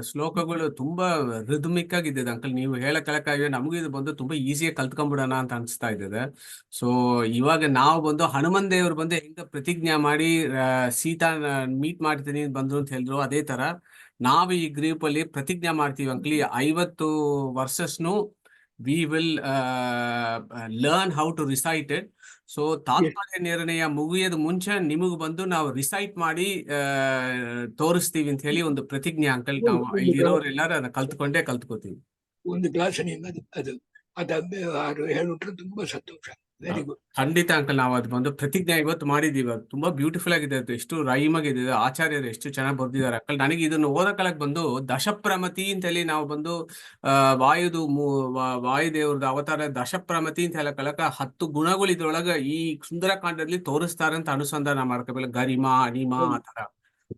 ಶ್ಲೋಕಗಳು ತುಂಬಾ ರಿದಮಿಕ್ ಆಗಿದೆ ಅಂಕಲ್. ನೀವು ಹೇಳಕ್ಕಾಗಿ ನಮಗೂ ಇದು ಬಂದು ತುಂಬಾ ಈಸಿಯಾಗಿ ಕಲ್ತ್ಕೊಂಡ್ಬಿಡೋಣ ಅಂತ ಅನ್ಸ್ತಾ ಇದೆ. ಸೊ ಇವಾಗ ನಾವು ಬಂದು ಹನುಮನ್ ದೇವ್ರು ಬಂದು ಹೆಂಗ ಪ್ರತಿಜ್ಞೆ ಮಾಡಿ ಸೀತಾ ಮೀಟ್ ಮಾಡ್ತೀನಿ ಬಂದ್ರು ಅಂತ ಹೇಳಿದ್ರು, ಅದೇ ತರ ನಾವು ಈ ಗ್ರೂಪ್ ಅಲ್ಲಿ ಪ್ರತಿಜ್ಞೆ ಮಾಡ್ತೀವಿ ಅಂಕಲ್. 50 ವರ್ಸಸ್ನು we will learn how to recite it. So ತಾತ್ಪರ್ಯ ನಿರ್ಣಯ ಮುಗಿಯೋದು ಮುಂಚೆ ನಿಮಗ್ ಬಂದು ನಾವು ರಿಸೈಟ್ ಮಾಡಿ ತೋರಿಸ್ತೀವಿ ಅಂತ ಹೇಳಿ ಒಂದು ಪ್ರತಿಜ್ಞೆ ಅಂಕಲ್. ನಾವು ಇಲ್ಲಿರೋರೆಲ್ಲರೂ ಅದನ್ನ ಕಲ್ತ್ಕೋತೀವಿ. ಒಂದು ಕ್ಲಾಸ್ ಅದು ಹೇಳ್ಬಿಟ್ರೆ ತುಂಬಾ ಸಂತೋಷ. Very good. ಖಂಡಿತ ಅಂಕಲ್, ನಾವು ಅದು ಬಂದು ಪ್ರತಿಜ್ಞೆ ಇವತ್ತು ಮಾಡಿದೀವಿ. ಅದು ತುಂಬಾ ಬ್ಯೂಟಿಫುಲ್ ಆಗಿದೆ. ಅದು ಎಷ್ಟು ರೈಮ್ ಆಗಿದೆ, ಆಚಾರ್ಯರು ಎಷ್ಟು ಚೆನ್ನಾಗಿ ಬರ್ದಿದ್ದಾರೆ ಅಂಕಲ್. ನನಗೆ ಇದನ್ನು ಓದಕಾಲಕ್ಕೆ ಬಂದು ದಶಪ್ರಮತಿ ಅಂತ ಹೇಳಿ ನಾವು ಬಂದು ವಾಯುದೇವ್ರದ ಅವತಾರ ದಶಪ್ರಮತಿ ಅಂತ ಹೇಳಕಾಲಕ್ಕ 10 ಗುಣಗಳು ಇದ್ರೊಳಗ ಈ ಸುಂದರಕಾಂಡದಲ್ಲಿ ತೋರಿಸ್ತಾರೆ ಅಂತ ಅನುಸಂಧಾನ ಮಾಡ್ಕೋಬೇಕು. ಗರಿಮಾ ಅನಿಮಾ ಆ ತರ.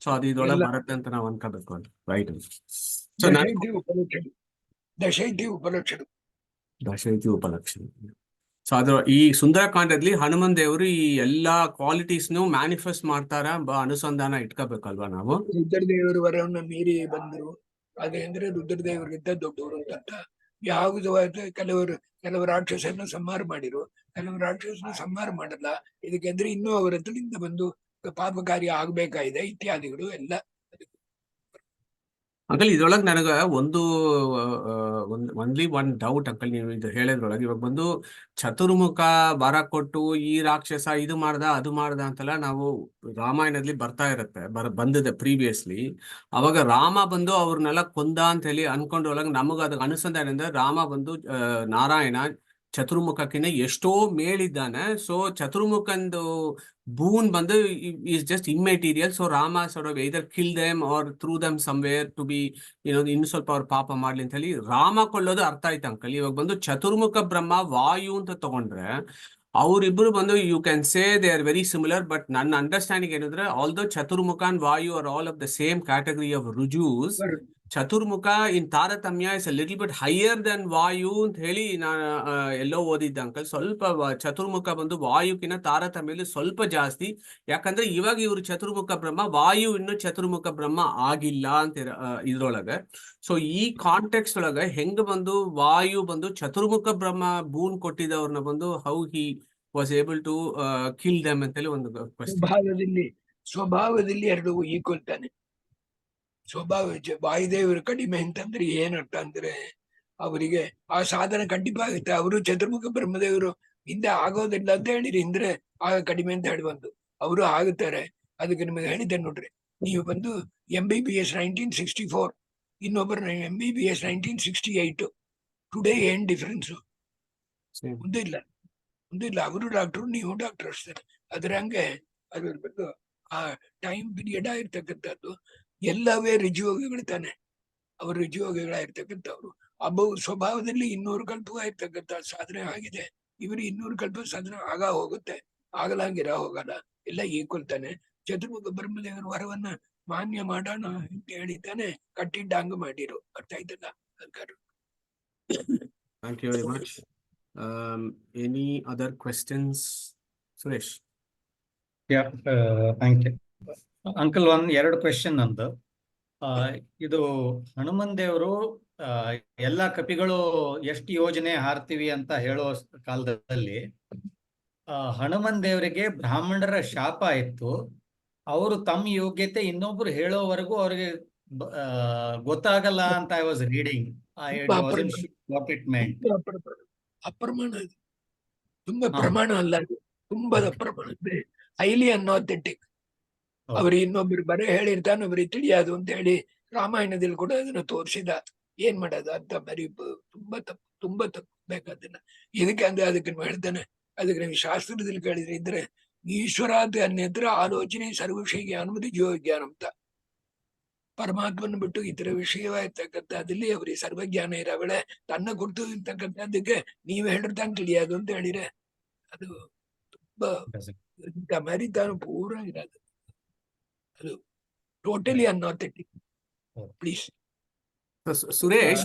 ಸೊ ಅದು ಇದ್ರೊಳಗೆ ಬರುತ್ತೆ ಅಂತ ನಾವು ಅನ್ಕೋಬೇಕು ರೈಟ್. ಸೊ ದಶೈತಿ ಉಪಲಕ್ಷಣ. ಸೊ ಅದ್ರ ಈ ಸುಂದರಕಾಂಡದಲ್ಲಿ ಹನುಮನ್ ದೇವರು ಈ ಎಲ್ಲಾ ಕ್ವಾಲಿಟೀಸ್ನು ಮ್ಯಾನಿಫೆಸ್ಟ್ ಮಾಡ್ತಾರ ಅನುಸಂಧಾನ ಇಟ್ಕೋಬೇಕಲ್ವಾ ನಾವು. ರುದ್ರದೇವರ ವರವನ್ನ ಮೀರಿ ಬಂದ್ರು. ಅದೇಂದ್ರೆ ರುದ್ರದೇವರಿಗಿಂತ ದೊಡ್ಡವರು ಅಂತ ಯಾವುದಾಯ್ತು. ಕೆಲವು ರಾಕ್ಷಸನ್ನ ಸಂಹಾರ ಮಾಡಿರು, ಕೆಲವು ರಾಕ್ಷಸನ ಸಂಹಾರ ಮಾಡಲ್ಲ. ಇದಕ್ಕೆಂದ್ರೆ ಇನ್ನೂ ಅವರ ಹತ್ರದಿಂದ ಬಂದು ಪಾಪ ಕಾರ್ಯ ಆಗ್ಬೇಕಾಗಿದೆ ಇತ್ಯಾದಿಗಳು ಎಲ್ಲ. ಅಂಕಲ್ ಇದ್ರೊಳಗೆ ನನಗೆ ಒನ್ಲಿ ಒನ್ ಡೌಟ್ ಅಂಕಲ್. ನೀವು ಇದು ಹೇಳಿದ್ರೊಳಗೆ ಇವಾಗ ಬಂದು ಚತುರ್ಮುಖ ಬರ ಕೊಟ್ಟು ಈ ರಾಕ್ಷಸ ಇದು ಮಾಡ್ದ ಅದು ಮಾಡ್ದ ಅಂತೆಲ್ಲ ನಾವು ರಾಮಾಯಣದಲ್ಲಿ ಬರ್ತಾ ಇರತ್ತೆ, ಬಂದಿದೆ ಪ್ರೀವಿಯಸ್ಲಿ. ಅವಾಗ ರಾಮ ಬಂದು ಅವ್ರನ್ನೆಲ್ಲ ಕೊಂದ ಅಂತ ಹೇಳಿ ಅನ್ಕೊಂಡ್ರೊಳಗೆ ನಮಗ ಅದಕ್ಕೆ ಅನುಸಂಧಾನದಿಂದ ರಾಮ ಬಂದು ನಾರಾಯಣ ಚತುರ್ಮುಖಕ್ಕಿಂತ ಎಷ್ಟೋ ಮೇಲಿದ್ದಾನೆ. ಸೊ ಚತುರ್ಮುಖಂದು ಬೂನ್ ಬಂದು is just immaterial. So Rama sort of either kill them or threw them somewhere to be ಇನ್ನು ಸ್ವಲ್ಪ ಅವ್ರ ಪಾಪ ಮಾಡ್ಲಿ ಅಂತ ಹೇಳಿ ರಾಮ ಕೊಳ್ಳೋದು ಅರ್ಥ ಆಯ್ತು ಅಂಕಲ್. ಇವಾಗ ಬಂದು ಚತುರ್ಮುಖ ಬ್ರಹ್ಮ ವಾಯು ಅಂತ ತಗೊಂಡ್ರೆ ಅವರಿಬ್ರು ಬಂದು you can say they are very similar. But ನನ್ನ ಅಂಡರ್ಸ್ಟ್ಯಾಂಡಿಂಗ್ ಏನಂದ್ರೆ although Chaturmukha and Vayu are all of the same category of ರುಜೂಸ್. ಚತುರ್ಮುಖ ಇನ್ ತಾರತಮ್ಯ is a little bit higher than Vayu ಅಂತ ಹೇಳಿ ನಾನು ಎಲ್ಲೋ ಓದಿದ್ದೆ ಅಂಕಲ್. ಸ್ವಲ್ಪ ಚತುರ್ಮುಖ ಬಂದು ವಾಯುಕಿನ ತಾರತಮ್ಯದಲ್ಲಿ ಸ್ವಲ್ಪ ಜಾಸ್ತಿ. ಯಾಕಂದ್ರೆ ಇವಾಗ ಇವ್ರು ಚತುರ್ಮುಖ ಬ್ರಹ್ಮ, ವಾಯು ಇನ್ನು ಚತುರ್ಮುಖ ಬ್ರಹ್ಮ ಆಗಿಲ್ಲ ಅಂತ ಇದ್ರೊಳಗೆ. ಸೊ ಈ ಕಾಂಟೆಕ್ಸ್ಟ್ ಒಳಗೆ ಹೆಂಗ ಬಂದು ವಾಯು ಬಂದು ಚತುರ್ಮುಖ ಬ್ರಹ್ಮ ಬೂನ್ ಕೊಟ್ಟಿದ್ದವ್ರನ್ನ ಬಂದು how he was able to kill them ಅಂತ ಹೇಳಿ ಒಂದು ಸ್ವಭಾವದಲ್ಲಿ ಎರಡು ಈಕ್ವಲ್ ತಾನೆ. ಸ್ವಭಾವ ವಾಯುದೇವರು ಕಡಿಮೆ ಅಂತಂದ್ರೆ ಏನರ್ಥ ಅಂದ್ರೆ ಅವರಿಗೆ ಆ ಸಾಧನ ಖಂಡಿತ ಆಗುತ್ತೆ. ಅವರು ಚತುರ್ಮುಖ ಬ್ರಹ್ಮದೇವರು ಹಿಂದೆ ಆಗೋದಿಲ್ಲ ಅಂತ ಹೇಳಿರಿ, ಅಂದ್ರೆ ಆಗ ಕಡಿಮೆ ಅಂತ ಹೇಳಿ ಬಂದು ಅವರು ಆಗುತ್ತಾರೆ. ಅದಕ್ಕೆ ನಿಮಗೆ ಹೇಳಿದ್ದೆ ನೋಡ್ರಿ, ನೀವು ಬಂದು MBBS 1964, ಇನ್ನೊಬ್ಬರು MBBS 1968. ಟುಡೇ ಏನ್ ಡಿಫ್ರೆನ್ಸ್? Same. ಮುಂದಿಲ್ಲ, ಅವರು ಡಾಕ್ಟರ್, ನೀವು ಡಾಕ್ಟರ್ ಅಷ್ಟೇ. ಅದ್ರ ಹಂಗೆ ಅದ್ರ ಬಂದು ಆ ಟೈಮ್ ಪೀರಿಯಡ್ ಆಗಿರ್ತಕ್ಕಂಥದ್ದು ಎಲ್ಲವೇ ರುಜುವಾಗಿಗಳು ತಾನೆ. ಅವರು ರುಜುವಾಗಿಗಳಾಗಿರ್ತಕ್ಕಂಥವ್ರು ಒಬ್ಬ ಸ್ವಭಾವದಲ್ಲಿ 200 ಕಲ್ಪವಾಗಿರ್ತಕ್ಕಂಥ ಸಾಧನೆ ಆಗಿದೆ. ಇವರು 200 ಕಲ್ಪ ಸಾಧನೆ ಹೋಗುತ್ತೆ, ಆಗಲಾಗಿರ ಹೋಗಲ್ಲ, ಎಲ್ಲ ಈಕ್ವಲ್ ತಾನೆ. ಚತುರ್ಮುಖ ಬ್ರಹ್ಮದೇವರ ವರವನ್ನ ಮಾನ್ಯ ಮಾಡೋಣ ಅಂತ ಹೇಳಿದ್ದಾನೆ, ಕಟ್ಟಿದ್ದಂಗ ಮಾಡಿರು. ಅರ್ಥ ಆಯ್ತಲ್ಲ ಸರ್ಕಾರ? Thank you very much. Any other questions? Suresh? Yeah, thank you. Uncle, ಎರಡು ಕ್ವೆಶನ್ ನಂದು. ಇದು ಹನುಮನ್ ದೇವರು ಎಲ್ಲ ಕಪಿಗಳು ಎಷ್ಟು ಯೋಜನೆ ಹಾರ್ತೀವಿ ಅಂತ ಹೇಳೋ ಕಾಲದಲ್ಲಿ ಹನುಮನ್ ದೇವರಿಗೆ ಬ್ರಾಹ್ಮಣರ ಶಾಪ ಇತ್ತು. ಅವರು ತಮ್ಮ ಯೋಗ್ಯತೆ ಇನ್ನೊಬ್ರು ಹೇಳೋವರೆಗೂ ಅವ್ರಿಗೆ ಗೊತ್ತಾಗಲ್ಲ ಅಂತ ಐ ವಾಸ್ ರೀಡಿಂಗ್. ಅಪ್ರಮಾಣ, ತುಂಬಾ ಪ್ರಮಾಣ ಅಲ್ಲ, ತುಂಬದ ಪ್ರಮಾಣ, ಹೈಲಿ ಅನ್ಆಥೆಂಟಿಕ್. ಅವ್ರು ಇನ್ನೊಬ್ರು ಬರೀ ಹೇಳಿರ್ತಾನೆ, ಅವ್ರಿಗೆ ತಿಳಿಯೋದು ಅಂತ ಹೇಳಿ ರಾಮಾಯಣದಲ್ಲಿ ಕೂಡ ಅದನ್ನ ತೋರಿಸಿದ. ಏನ್ ಮಾಡೋದು ಅಂತ ಬರೀ ತುಂಬಾ ತಪ್ಪು ಬೇಕಾದನ್ನ. ಇದಕ್ಕೆ ಅಂದ್ರೆ ಅದಕ್ಕೆ ಹೇಳ್ತಾನೆ, ಅದಕ್ಕೆ ನೀವು ಶಾಸ್ತ್ರದಲ್ಲಿ ಕೇಳಿದ್ರೆ ಇದ್ರೆ ಈಶ್ವರಾದ ಅನ್ಯತ್ರ ಆಲೋಚನೆ ಸರ್ವವಿಷಯ ಜ್ಞಾನ ಜೀವಜ್ಞಾನ ಅಂತ. ಪರಮಾತ್ಮನ ಬಿಟ್ಟು ಇತರ ವಿಷಯವಾಗಿರ್ತಕ್ಕಂಥದ್ದಲ್ಲಿ ಅವ್ರಿಗೆ ಸರ್ವಜ್ಞಾನ ಇರೋವಳೆ, ತನ್ನ ಕುರಿತು ಇರ್ತಕ್ಕಂಥದ್ದಕ್ಕೆ ನೀವ್ ಹೇಳಿರ್ತಾನೆ ತಿಳಿಯೋದು ಅಂತ ಹೇಳಿದ್ರೆ ಅದು ತುಂಬಾ ಮರಿತಾನು ಪೂರ ಇರೋದು. ಅದು ಟೋಟಲಿ ಅನ್ಆಥೆಂಟಿಕ್. ಪ್ಲೀಸ್ ಸುರೇಶ್,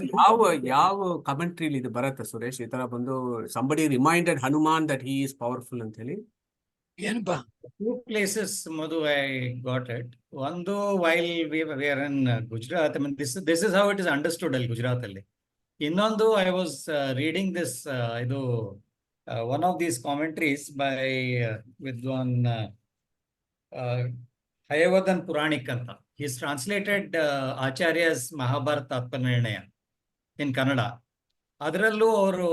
ಯಾವ ಕಮೆಂಟ್ರಿಲಿ ಇದು ಬರುತ್ತೆ ಸುರೇಶ್? ಈ ತರ ಬಂದು somebody reminded Hanuman that he is powerful ಅಂತ ಹೇಳಿ. ಏನಪ್ಪಾ? 2 places, Madhu, I got it. One, while we were in Gujarat, I mean, this is how it is understood in Gujarat alli. Innondu, I was reading this, one of these commentaries by Vidwan Hayavardhan Puranik anta. He's translated Acharya's Mahabharata Tatpanirnaya in Kannada. ಅದರಲ್ಲೂ ಅವರು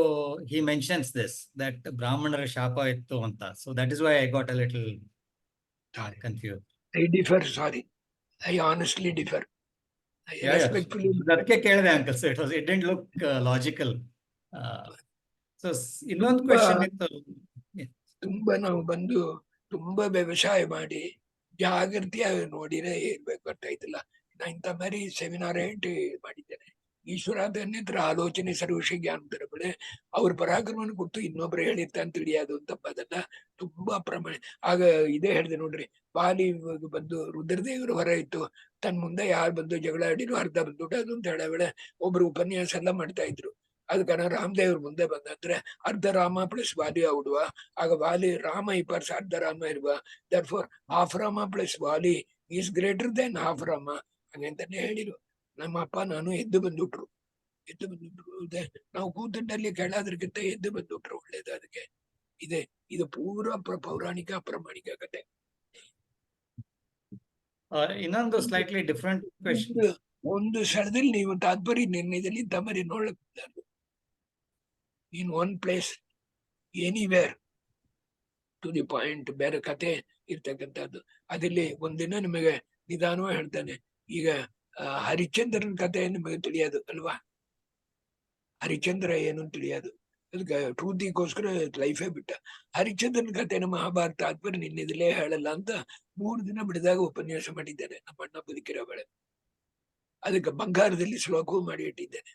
he mentions this, that ಬ್ರಾಹ್ಮಣರ ಶಾಪ ಇತ್ತು ಅಂತ. So that is why I got a little confused. I differ, sorry. I honestly differ. I respectfully. ಅದಕ್ಕೆ ಕೇಳಿದೆ uncle. So it didn't look logical. So ಇನ್ನೊಂದು question ಇತ್ತು. ತುಂಬಾ ನಾವು ಬಂದು ತುಂಬಾ ವ್ಯವಸಾಯ ಮಾಡಿ ಜಾಗೃತಿಯಾಗಿ ನೋಡಿದ್ರೆ ಇರ್ಬೇಕು, ಗೊತ್ತಾಯ್ತಿಲ್ಲ. ನಾ ಇಂಥ ಮರಿ ಸೆಮಿನಾರ್ 8 ಮಾಡಿದ್ದೇನೆ. ಈಶ್ವರಾಧನ್ಯತ್ರ ಆಲೋಚನೆ ಸರ್ವವಿಷಯ ಜ್ಞಾನ ಬಳೆ ಅವ್ರ ಪರಾಕ್ರಮನ ಕೊಟ್ಟು ಇನ್ನೊಬ್ರು ಹೇಳಿರ್ತಾನೆ ತಿಳಿಯೋದು ಅಂತ ಅದನ್ನ ತುಂಬಾ ಪ್ರಮಾಣ. ಆಗ ಇದೇ ಹೇಳಿದೆ ನೋಡ್ರಿ, ಬಾಲಿ ಬಂದು ರುದ್ರದೇವರ ಹೊರ ಇತ್ತು, ತನ್ ಮುಂದೆ ಯಾರು ಬಂದು ಜಗಳ ಆಡಿದ್ರು ಅರ್ಧ ಬಂದ್ಬಿಟ್ಟು ಅಂತ ಹೇಳವೇಳೆ ಒಬ್ರು ಉಪನ್ಯಾಸ ಎಲ್ಲ ಮಾಡ್ತಾ ಇದ್ರು. ಅದಕ್ಕೆ ರಾಮದೇವ್ರ ಮುಂದೆ ಬಂದಂದ್ರೆ ಅರ್ಧ ರಾಮ ಪ್ಲಸ್ ವಾಲಿ ಆಡುವ, ಆಗ ವಾಲಿ ರಾಮ ಇಪ್ಪರ್ಸ್ ಅರ್ಧ ರಾಮ ಇರುವ, therefore half Rama plus Vali is greater than half Rama ಹಂಗಂತಾನೆ ಹೇಳಿರು. ನಮ್ಮ ಅಪ್ಪ ನಾನು ಎದ್ದು ಬಂದ್ಬಿಟ್ರು. ನಾವು ಕೂತಂಡಲ್ಲಿ ಕೆಳಾದ್ರಕ್ಕಿಂತ ಎದ್ದು ಬಂದ್ಬಿಟ್ರು ಒಳ್ಳೇದು. ಅದಕ್ಕೆ ಇದು ಪೂರ ಪೌರಾಣಿಕ ಅಪ್ರಾಮಾಣಿಕ ಕತೆ. ಇನ್ನೊಂದು ಸ್ಲೈಟ್ಲಿ ಡಿಫರೆಂಟ್ ಕ್ವೆಶ್ಚನ್. ಒಂದು ಸ್ಥಳದಲ್ಲಿ ನೀವು ತಾತ್ಪರ್ಯ ನಿರ್ಣಯದಲ್ಲಿ ತಮರಿ ನೋಡಕ್ in one place anywhere to the point ಬೇರೆ ಕತೆ ಇರ್ತಕ್ಕಂಥದ್ದು. ಅದಲ್ಲಿ ಒಂದಿನ ನಿಮಗೆ ನಿಧಾನವಾಗಿ ಹೇಳ್ತಾನೆ. ಈಗ ಹರಿಶ್ಚಂದ್ರನ ಕತೆ ನಿಮಗೆ ತಿಳಿಯೋದು ಅಲ್ವಾ? ಹರಿಶ್ಚಂದ್ರ ಏನು ತಿಳಿಯೋದು, ಅದಕ್ಕೆ ಟ್ರೂತಿಗೋಸ್ಕರ ಲೈಫೇ ಬಿಟ್ಟ. ಹರಿಶ್ಚಂದ್ರನ ಕಥೆನ ಮಹಾಭಾರತ ತಾತ್ಪರ್ಯ ನಿನ್ನೆದಲ್ಲೇ ಹೇಳಲ್ಲ ಅಂತ 3 ದಿನ ಬಿಡಿದಾಗ ಉಪನ್ಯಾಸ ಮಾಡಿದ್ದೇನೆ ನಮ್ಮ ಅಣ್ಣ ಬದುಕಿರೋ ಬೆಳೆ. ಅದಕ್ಕೆ ಬಂಗಾರದಲ್ಲಿ ಶ್ಲೋಕವೂ ಮಾಡಿ ಇಟ್ಟಿದ್ದೇನೆ.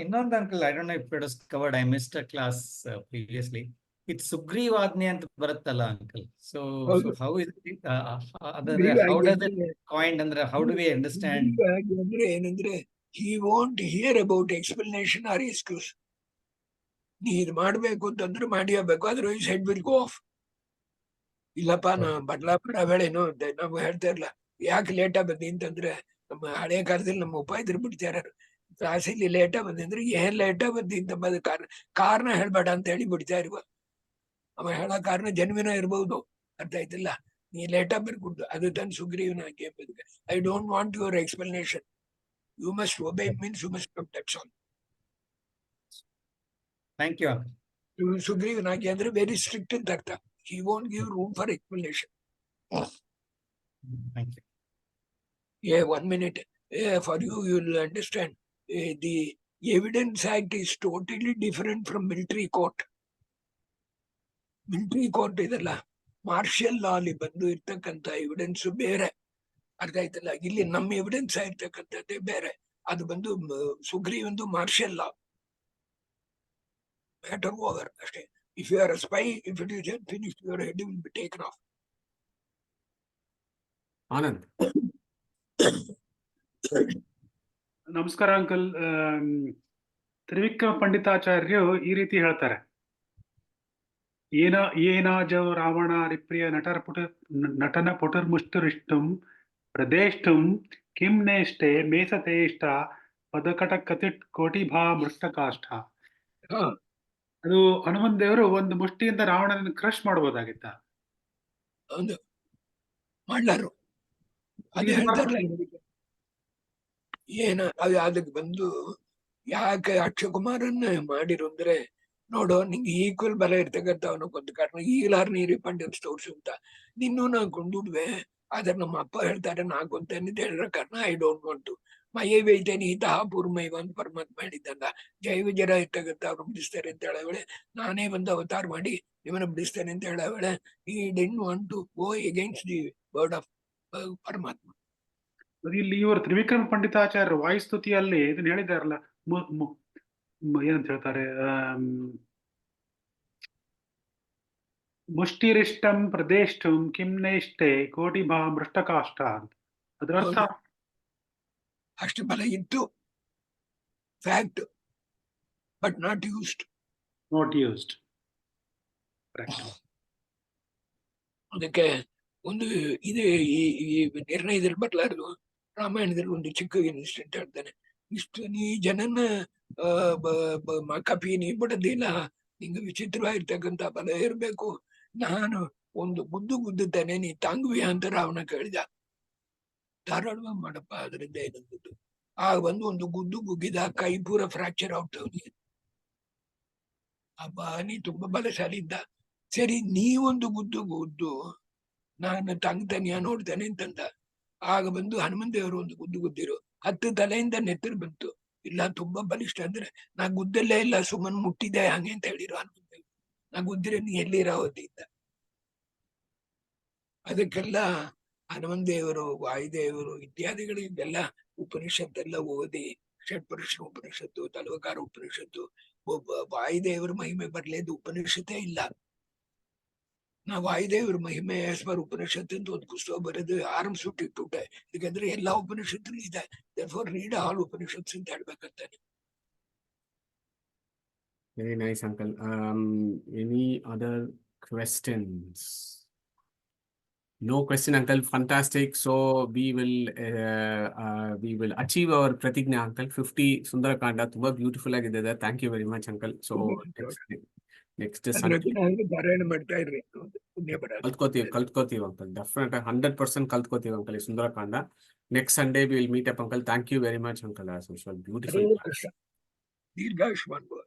ಇನ್ನೊಂದು uncle, I don't no if it was covered, I missed a class previously. It's ಸುಗ್ರೀವಾಜ್ಞೆ ಅಂತ ಬರುತ್ತಲ್ಲ uncle. So how is it, how does it coined ಅಂದ್ರೆ how do we understand? ಅಂದ್ರೆ ಏನಂದ್ರೆ he won't hear about explanation or excuse. ನೀ ಇದು ಮಾಡ್ಬೇಕು ಅಂತಂದ್ರೆ ಮಾಡಿಯಬೇಕು, otherwise head will go off. ಇಲ್ಲಪ್ಪ ನಾ ಬಡ್ಲಾಪಡ ಬೇಡೇನು ನಾವು ಹೇಳ್ತಾ ಇರ್ಲ. ಯಾಕೆ ಲೇಟಾ ಬಂದಿ ಅಂತಂದ್ರೆ ನಮ್ಮ ಹಳೆ ಕಾಲದಲ್ಲಿ ನಮ್ಮ ಉಪಾಯದ್ರು ಬಿಡ್ತಾರ, ಕ್ಲಾಸಲ್ಲಿ ಲೇಟಾ ಬಂದಿ ಅಂದ್ರೆ ಏನ್ ಲೇಟಾ ಬಂದಿ ಅಂತ ಕಾರಣ ಹೇಳ್ಬೇಡ ಅಂತ ಹೇಳಿ ಬಿಡ್ತಾ ಇರುವ. ಅವ ಹೇಳೋ ಕಾರಣ ಜನ್ವಿನ ಇರ್ಬಹುದು, ಅರ್ಥ ಆಯ್ತಿಲ್ಲ. ನೀ ಲೇಟಾ ಬರ್ಕೊಡ್ತು, ಅದು ತನ್ನ ಸುಗ್ರೀವನ ಕೇಳಿದ್ಕೆ I don't want your explanation, you must obey means you must that's all. Thank you. ಸುಗ್ರೀವನಾಗಿ ಅಂದ್ರೆ ವೆರಿ ಸ್ಟ್ರಿಕ್ಟ್ ಅಂತ ಅರ್ಥ. He won't give room for explanation. Thank you. Yeah, 1 minute. For you, you'll understand. The Evidence Act is totally different from military court. Military court ಇದಲ್ಲ, martial ಲಾ ಅಲ್ಲಿ ಬಂದು ಇರ್ತಕ್ಕಂಥ evidence ಬೇರೆ. ಅರ್ಥ ಆಯ್ತಲ್ಲ? ಇಲ್ಲಿ ನಮ್ಮ ಎವಿಡೆನ್ಸ್ ಆಗಿರ್ತಕ್ಕಂಥದ್ದೇ ಬೇರೆ. ಅದು ಬಂದು ಸುಗ್ರೀವಂದು ಮಾರ್ಷಿಯಲ್ ಲಾ. ಮ್ಯಾಟರ್ ಓವರ್ ಅಷ್ಟೇ. If you are a spy, if it is finished, your head will be taken off. Anand. ನಮಸ್ಕಾರ ಅಂಕಲ್. ತ್ರಿವಿಕ್ರಮ ಪಂಡಿತಾಚಾರ್ಯರು ಈ ರೀತಿ ಹೇಳ್ತಾರೆ, ಏನಾಜೋ ರಾವಣ ರಿಪ್ರಿಯ ನಟನ ಪುಟರ್ಮುಷ್ಟರಿಷ್ಟಂ ಪ್ರದೇಷ್ಟಂ ಕಿಂ ನೇಷ್ಟೆ ಮೇಸತೇಷ್ಟ ಪದಕಟ ಕತಿಟ್ ಕೋಟಿಭಾ ಮೃಷ್ಟಕಾಷ್ಠ. ಅದು ಹನುಮಂತ ದೇವರು ಒಂದು ಮುಷ್ಟಿಯಿಂದ ರಾವಣನ ಕ್ರಶ್ ಮಾಡಬಹುದಾಗಿತ್ತ? ಒಂದು ಮಾಡ್ಲಾರು. ಅದು ಹೇಳ್ತಾರಲ್ಲ, ಅದಕ್ಕೆ ಬಂದು ಯಾಕೆ ಅಕ್ಷಯ್ ಕುಮಾರನ್ನ ಮಾಡಿರು ಅಂದ್ರೆ, ನೋಡು ನಿಂಗೆ ಈಕ್ವಲ್ ಬಲ ಇರ್ತಕ್ಕಂಥ ಅವನು ಕೊಂದು ಕಾರಣ ಈಗಲಾರು ನೀ ರಿಪಂಡೆನ್ಸ್ ತೋರಿಸು ಅಂತ. ನಿನ್ನೂ ನಾ ಕೊಂಡುಡ್ವೆ, ಆದ್ರೆ ನಮ್ಮ ಅಪ್ಪ ಹೇಳ್ತಾರೆ ನಾ ಕೊಂತೇನೆ ಹೇಳಿರೋ ಕಾರಣ ಐ ಡೋಂಟ್ ವಾಂಟ್ ಟು. ಮಯೇ ವೈತೇನಿ ಇಂತಹ ಪೂರ್ವಮೈವ ಅಂತ ಪರಮಾತ್ಮ ಹೇಳಿದ್ದಂಗ. ಜೈವ ಜರ ಇರ್ತಕ್ಕಂಥ ಅವ್ರು ಬಿಡಿಸ್ತಾರೆ ಅಂತ ಹೇಳವಳೆ, ನಾನೇ ಬಂದು ಅವತಾರ ಮಾಡಿ ನಿಮ್ಮನ್ನ ಬಿಡಿಸ್ತೇನೆ ಅಂತ ಹೇಳವಳೆ. ಈ didn't want to go against the word of Paramatma. ಇಲ್ಲಿ ಇವರು ತ್ರಿವಿಕ್ರಮ ಪಂಡಿತಾಚಾರ್ಯ ವಾಯುಸ್ತುತಿಯಲ್ಲಿ ಇದನ್ನ ಹೇಳಿದಾರಲ್ಲ, ಏನಂತ ಹೇಳ್ತಾರೆ, ಮುಷ್ಟಿರಿಷ್ಟಂ ಪ್ರದೇಷ್ಟಂ ಕಿಮ್ನೇಷ್ಟೆ ಕೋಟಿಭಾ ಮೃಷ್ಟಕಾಷ್ಠ ಅಂತ. ಅದರ ಅರ್ಥ ಅಷ್ಟು ಬಲ ಇತ್ತು, ಫ್ಯಾಕ್ಟ್, ಬಟ್ ನಾಟ್ ಯೂಸ್ಡ್. ಅದಕ್ಕೆ ಒಂದು ಇದೆ ಈ ನಿರ್ಣಯದಲ್ಲಿ ಬರ್ಲಾರ್ದು. ರಾಮಾಯಣದಲ್ಲಿ ಒಂದು ಚಿಕ್ಕ ಇನ್ಸಿಡೆಂಟ್ ಹೇಳ್ತಾನೆ. ಇಷ್ಟು ನೀ ಜನನ ಕಪಿ ನೀ ಬಿಡದಿಲ್ಲ, ನಿಂಗೆ ವಿಚಿತ್ರವಾಗಿರ್ತಕ್ಕಂಥ ಬಲ ಇರ್ಬೇಕು. ನಾನು ಒಂದು ಗುದ್ದುತ್ತೇನೆ, ನೀ ತಾಂಗುವಿಯ ಅಂತ ರಾವಣ ಕೇಳಿದ. ಧಾರಾಳವಾಗಿ ಮಾಡಪ್ಪ, ಅದರಿಂದ ಏನಂತದ್ದು. ಆಗ ಬಂದು ಒಂದು ಗುದ್ದಿದ, ಕೈ ಪೂರ ಫ್ರಾಕ್ಚರ್ ಔಟ್ ಅವನಿಗೆ. ಅಬ್ಬ ನೀ ತುಂಬಾ ಬಲಶಾಲಿ ಇದ್ದ. ಸರಿ, ನೀ ಒಂದು ಗುದ್ದು ನಾನು ತಂಗ್ತಾನಿಯ ನೋಡ್ತೇನೆ ಅಂತಂದ. ಆಗ ಬಂದು ಹನುಮಂತ ದೇವರು ಒಂದು ಗುದ್ದಿರು, 10 ತಲೆಯಿಂದ ನೆತ್ತರು ಬಂತು. ಇಲ್ಲ ತುಂಬಾ ಬಲಿಷ್ಠ ಅಂದ್ರೆ, ನಾ ಗುದ್ದಲ್ಲೇ ಇಲ್ಲ, ಸುಮ್ಮನೆ ಮುಟ್ಟಿದ್ದೆ ಹಂಗೆ ಅಂತ ಹೇಳಿರು ಹನುಮಂತ ದೇವರು. ನಾ ಗುದ್ದಿರೆ ನೀ ಎಲ್ಲಿರಾವತ್ತಿದ್ದ. ಅದಕ್ಕೆಲ್ಲ ಹನುಮಂತ ದೇವರು, ವಾಯುದೇವರು ಇತ್ಯಾದಿಗಳಿಗೆಲ್ಲ ಉಪನಿಷತ್ತೆಲ್ಲ ಓದಿ, ಷಟ್ಪುರುಷ ಉಪನಿಷತ್ತು, ತಲವಕಾರ ಉಪನಿಷತ್ತು, ವಾಯುದೇವರ ಮಹಿಮೆ ಬರ್ಲೇದು ಉಪನಿಷತ್ತೇ ಇಲ್ಲ. ನಾ ವಾಯುದೇವರ ಮಹಿಮೆ ಎಸ್ಪರ್ ಉಪನಿಷತ್ತು ಅಂತ ಒಂದು ಪುಸ್ತಕ ಬರೆದು ಆರಂಭಿಸ್ಬಿಟ್ಟಿಟ್ಟುಂಟೆ. ಯಾಕಂದ್ರೆ ಎಲ್ಲಾ ಉಪನಿಷತ್ತು ಇದೆ, therefore read all ಉಪನಿಷತ್ಸ್ ಅಂತ ಹೇಳ್ಬೇಕಂತಾನೆ. Very nice, uncle. Any other questions? No question, uncle. Fantastic. So we will achieve our pratigna, uncle. 50 Sundarakanda. ತುಂಬಾ ಬ್ಯೂಟಿಫುಲ್ ಆಗಿದೆ. Thank you very much, uncle. So next Sunday ಪಾರಾಯಣ ಮಾಡ್ತಾ ಇರ್ರಿ, ಪುಣ್ಯ ಬರ. ಕಲ್ತ್ಕೋತೀವಿ ಅಂಕಲ್. ಡೆಫಿನೆಟ್ 100% ಕಲ್ತ್ಕೋತೀವಿ ಅಂಕಲ್ ಈ Sundarakanda. Next Sunday we will meet up uncle. Thank you very much uncle. As usual beautiful. ದೀರ್ಘಾಯುಷ್ಮಾನ್ ಭವ.